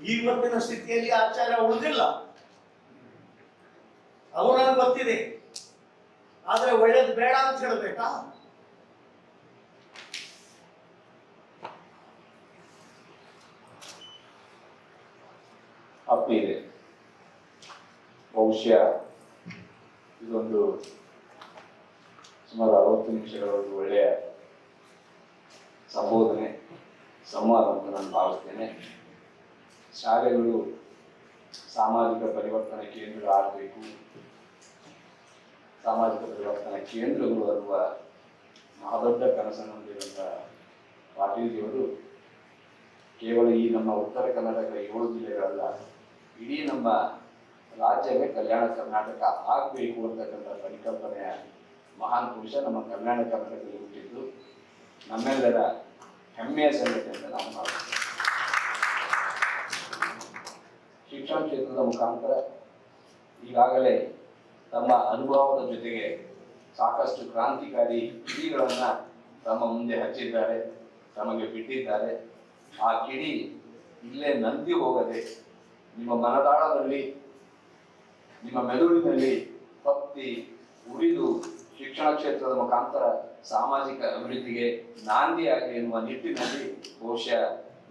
ಇವತ್ತಿನ ಸ್ಥಿತಿಯಲ್ಲಿ ಆಚಾರ್ಯ ಉಳಿದಿಲ್ಲ, ಅವರನ್ನು ಗೊತ್ತಿದೆ. ಆದ್ರೆ ಒಳ್ಳೇದು ಬೇಡ ಅಂತ ಹೇಳ್ಬೇಕಾ? ಆತ್ಮೀಯರೇ, ಬಹುಶಃ ಇದೊಂದು ಸುಮಾರು 60 ನಿಮಿಷಗಳ ಒಂದು ಒಳ್ಳೆಯ ಸಂಬೋಧನೆ ಸಂವಾದ ಅಂತ ನಾನು ಭಾವಿಸ್ತೇನೆ. ಶಾಲೆಗಳು ಸಾಮಾಜಿಕ ಪರಿವರ್ತನೆ ಕೇಂದ್ರಗಳಾಗಬೇಕು, ಸಾಮಾಜಿಕ ಪರಿವರ್ತನಾ ಕೇಂದ್ರಗಳು ಅನ್ನುವ ಮಹಾದೊಡ್ಡ ಕನಸನ್ನು ಹೊಂದಿರುವಂಥ ಪಾಟೀಲ್ಜಿಯವರು ಕೇವಲ ಈ ನಮ್ಮ ಉತ್ತರ ಕರ್ನಾಟಕದ 7 ಜಿಲ್ಲೆಗಳಲ್ಲ, ಇಡೀ ನಮ್ಮ ರಾಜ್ಯವೇ ಕಲ್ಯಾಣ ಕರ್ನಾಟಕ ಆಗಬೇಕು ಅಂತಕ್ಕಂಥ ಪರಿಕಲ್ಪನೆಯ ಮಹಾನ್ ಪುರುಷ ನಮ್ಮ ಕಲ್ಯಾಣ ಕರ್ನಾಟಕದಲ್ಲಿ ಹುಟ್ಟಿದ್ದು ನಮ್ಮೆಲ್ಲರ ಹೆಮ್ಮೆಯ ಸಂಗತಿ ಅಂತ ನಾವು ಭಾವಿಸ್ತೇವೆ. ಶಿಕ್ಷಣ ಕ್ಷೇತ್ರದ ಮುಖಾಂತರ ಈಗಾಗಲೇ ತಮ್ಮ ಅನುಭವದ ಜೊತೆಗೆ ಸಾಕಷ್ಟು ಕ್ರಾಂತಿಕಾರಿ ಕಿಡಿಗಳನ್ನು ತಮ್ಮ ಮುಂದೆ ಹಚ್ಚಿದ್ದಾರೆ, ತಮಗೆ ಬಿಟ್ಟಿದ್ದಾರೆ. ಆ ಕಿಡಿ ಇಲ್ಲೇ ನಂದಿ ಹೋಗದೆ ನಿಮ್ಮ ಮನದಾಳದಲ್ಲಿ, ನಿಮ್ಮ ಮೆದುಳಿನಲ್ಲಿ ಹೊತ್ತಿ ಉರಿದು ಶಿಕ್ಷಣ ಕ್ಷೇತ್ರದ ಮುಖಾಂತರ ಸಾಮಾಜಿಕ ಅಭಿವೃದ್ಧಿಗೆ ನಾಂದಿಯಾಗಲಿ ಎನ್ನುವ ನಿಟ್ಟಿನಲ್ಲಿ ಬಹುಶಃ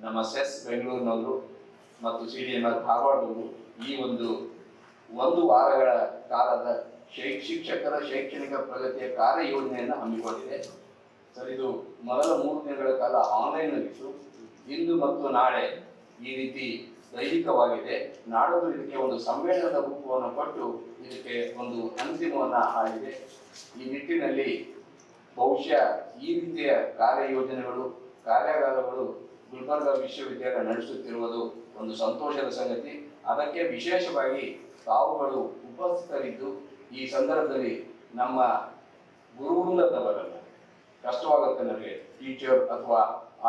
ನಮ್ಮ ಸೆಸ್ ಬೆಂಗಳೂರಿನವರು ಮತ್ತು CDMR ಧಾರವಾಡದವರು ಈ ಒಂದು ವಾರಗಳ ಕಾಲದ ಶಿಕ್ಷಕರ ಶೈಕ್ಷಣಿಕ ಪ್ರಗತಿಯ ಕಾರ್ಯಯೋಜನೆಯನ್ನು ಹಮ್ಮಿಕೊಂಡಿದೆ. ಸರ್, ಇದು ಮೊದಲ 3 ದಿನಗಳ ಕಾಲ ಆನ್ಲೈನ್ನಲ್ಲಿತ್ತು. ಇಂದು ಮತ್ತು ನಾಳೆ ಈ ರೀತಿ ದೈಹಿಕವಾಗಿದೆ. ನಾಡೋದು ಇದಕ್ಕೆ ಒಂದು ಸಮ್ಮೇಳನದ ರೂಪವನ್ನು ಕೊಟ್ಟು ಇದಕ್ಕೆ ಒಂದು ಅಂತಿಮವನ್ನು ಹಾಡಿದೆ. ಈ ನಿಟ್ಟಿನಲ್ಲಿ ಬಹುಶಃ ಈ ರೀತಿಯ ಕಾರ್ಯಯೋಜನೆಗಳು, ಕಾರ್ಯಾಗಾರಗಳು ಗುಲ್ಬರ್ಗ ವಿಶ್ವವಿದ್ಯಾಲಯ ನಡೆಸುತ್ತಿರುವುದು ಒಂದು ಸಂತೋಷದ ಸಂಗತಿ. ಅದಕ್ಕೆ ವಿಶೇಷವಾಗಿ ತಾವುಗಳು ಉಪಸ್ಥಿತರಿದ್ದು ಈ ಸಂದರ್ಭದಲ್ಲಿ ನಮ್ಮ ಗುರುವೃಂದದವರಲ್ಲ, ಕಷ್ಟವಾಗುತ್ತೆ ನನಗೆ ಟೀಚರ್ ಅಥವಾ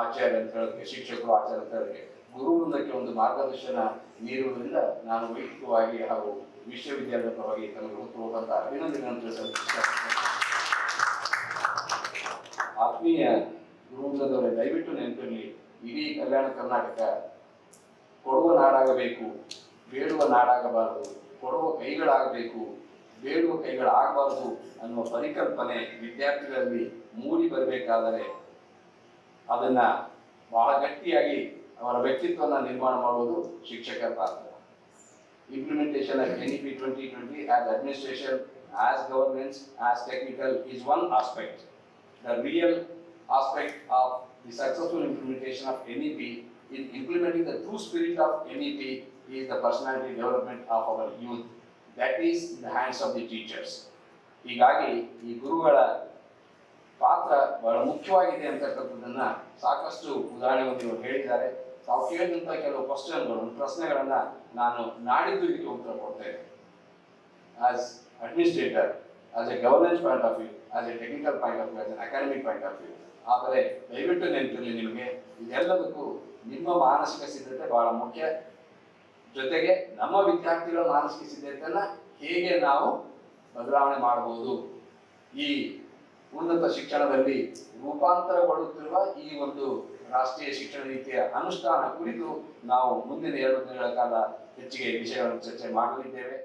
ಆಚಾರ್ಯ ಅಂತ ಹೇಳೋಕ್ಕೆ, ಶಿಕ್ಷಕರು ಆಚಾರ್ಯ ಅಂತ ಹೇಳೋಕ್ಕೆ, ಗುರುವೃಂದಕ್ಕೆ ಒಂದು ಮಾರ್ಗದರ್ಶನ ನೀಡುವುದರಿಂದ ನಾನು ವೈಯಕ್ತಿಕವಾಗಿ ಹಾಗೂ ವಿಶ್ವವಿದ್ಯಾಲಯದ ಪರವಾಗಿ ತಮಗೆ ಹುಟ್ಟುವಂತ ಅಭಿನಂದನೆಯನ್ನು ತಿಳಿಸಲು ಇಷ್ಟಪಡ್ತೇನೆ. ಆತ್ಮೀಯ ಗುರುವೃಂದದವರೇ, ದಯವಿಟ್ಟು ನೆನಪಿರಲಿ, ಇಡೀ ಕಲ್ಯಾಣ ಕರ್ನಾಟಕ ಕೊಡುವ ನಾಡಾಗಬೇಕು, ಬೇಡುವ ನಾಡಾಗಬಾರದು. ಕೊಡುವ ಕೈಗಳಾಗಬೇಕು, ಬೇಡುವ ಕೈಗಳಾಗಬಾರದು ಅನ್ನುವ ಪರಿಕಲ್ಪನೆ ವಿದ್ಯಾರ್ಥಿಗಳಲ್ಲಿ ಮೂಡಿ ಬರಬೇಕಾದರೆ ಅದನ್ನ ಬಹಳ ಗಟ್ಟಿಯಾಗಿ ಅವರ ವ್ಯಕ್ತಿತ್ವವನ್ನು ನಿರ್ಮಾಣ ಮಾಡುವುದು ಶಿಕ್ಷಕರ ಪಾತ್ರ. Implementation of NEP 2020 as administration, as governance, as technical is one aspect. The real aspect of the successful implementation of NEP in implementing the true spirit of NEP is the personality development of our youth. That is in the hands of the teachers. ಹೀಗಾಗಿ ಈ ಗುರುಗಳ ಪಾತ್ರ ಬಹಳ ಮುಖ್ಯವಾಗಿದೆ ಅಂತಕ್ಕಂಥದ್ದನ್ನ ಸಾಕಷ್ಟು ಉದಾಹರಣೆಗಳು ಹೇಳಿದ್ದಾರೆ. ತಾವು ಕೇಳಿದಂಥ ಕೆಲವು ಪ್ರಶ್ನೆಗಳನ್ನ ನಾನು ನಾಡಿದ್ದು ಇದಕ್ಕೆ ಉತ್ತರ ಕೊಡ್ತೇನೆ. As administrator as A governance point of view, as A technical point of view, as N academic point of view. ಆದರೆ ದಯವಿಟ್ಟು ನೆನಪಿರಲಿ ನಿಮಗೆ, ಇದೆಲ್ಲದಕ್ಕೂ ನಿಮ್ಮ ಮಾನಸಿಕ ಸಿದ್ಧತೆ ಬಹಳ ಮುಖ್ಯ. ಜೊತೆಗೆ ನಮ್ಮ ವಿದ್ಯಾರ್ಥಿಗಳ ಮಾನಸಿಕ ಸಿದ್ಧತೆಯನ್ನ ಹೇಗೆ ನಾವು ಬದಲಾವಣೆ ಮಾಡಬಹುದು, ಈ ಉನ್ನತ ಶಿಕ್ಷಣದಲ್ಲಿ ರೂಪಾಂತರಗೊಳ್ಳುತ್ತಿರುವ ಈ ಒಂದು ರಾಷ್ಟ್ರೀಯ ಶಿಕ್ಷಣ ನೀತಿಯ ಅನುಷ್ಠಾನ ಕುರಿತು ನಾವು ಮುಂದಿನ 2 ದಿನಗಳ ಕಾಲ ಹೆಚ್ಚಿಗೆ ವಿಷಯಗಳನ್ನು ಚರ್ಚೆ ಮಾಡಲಿದ್ದೇವೆ.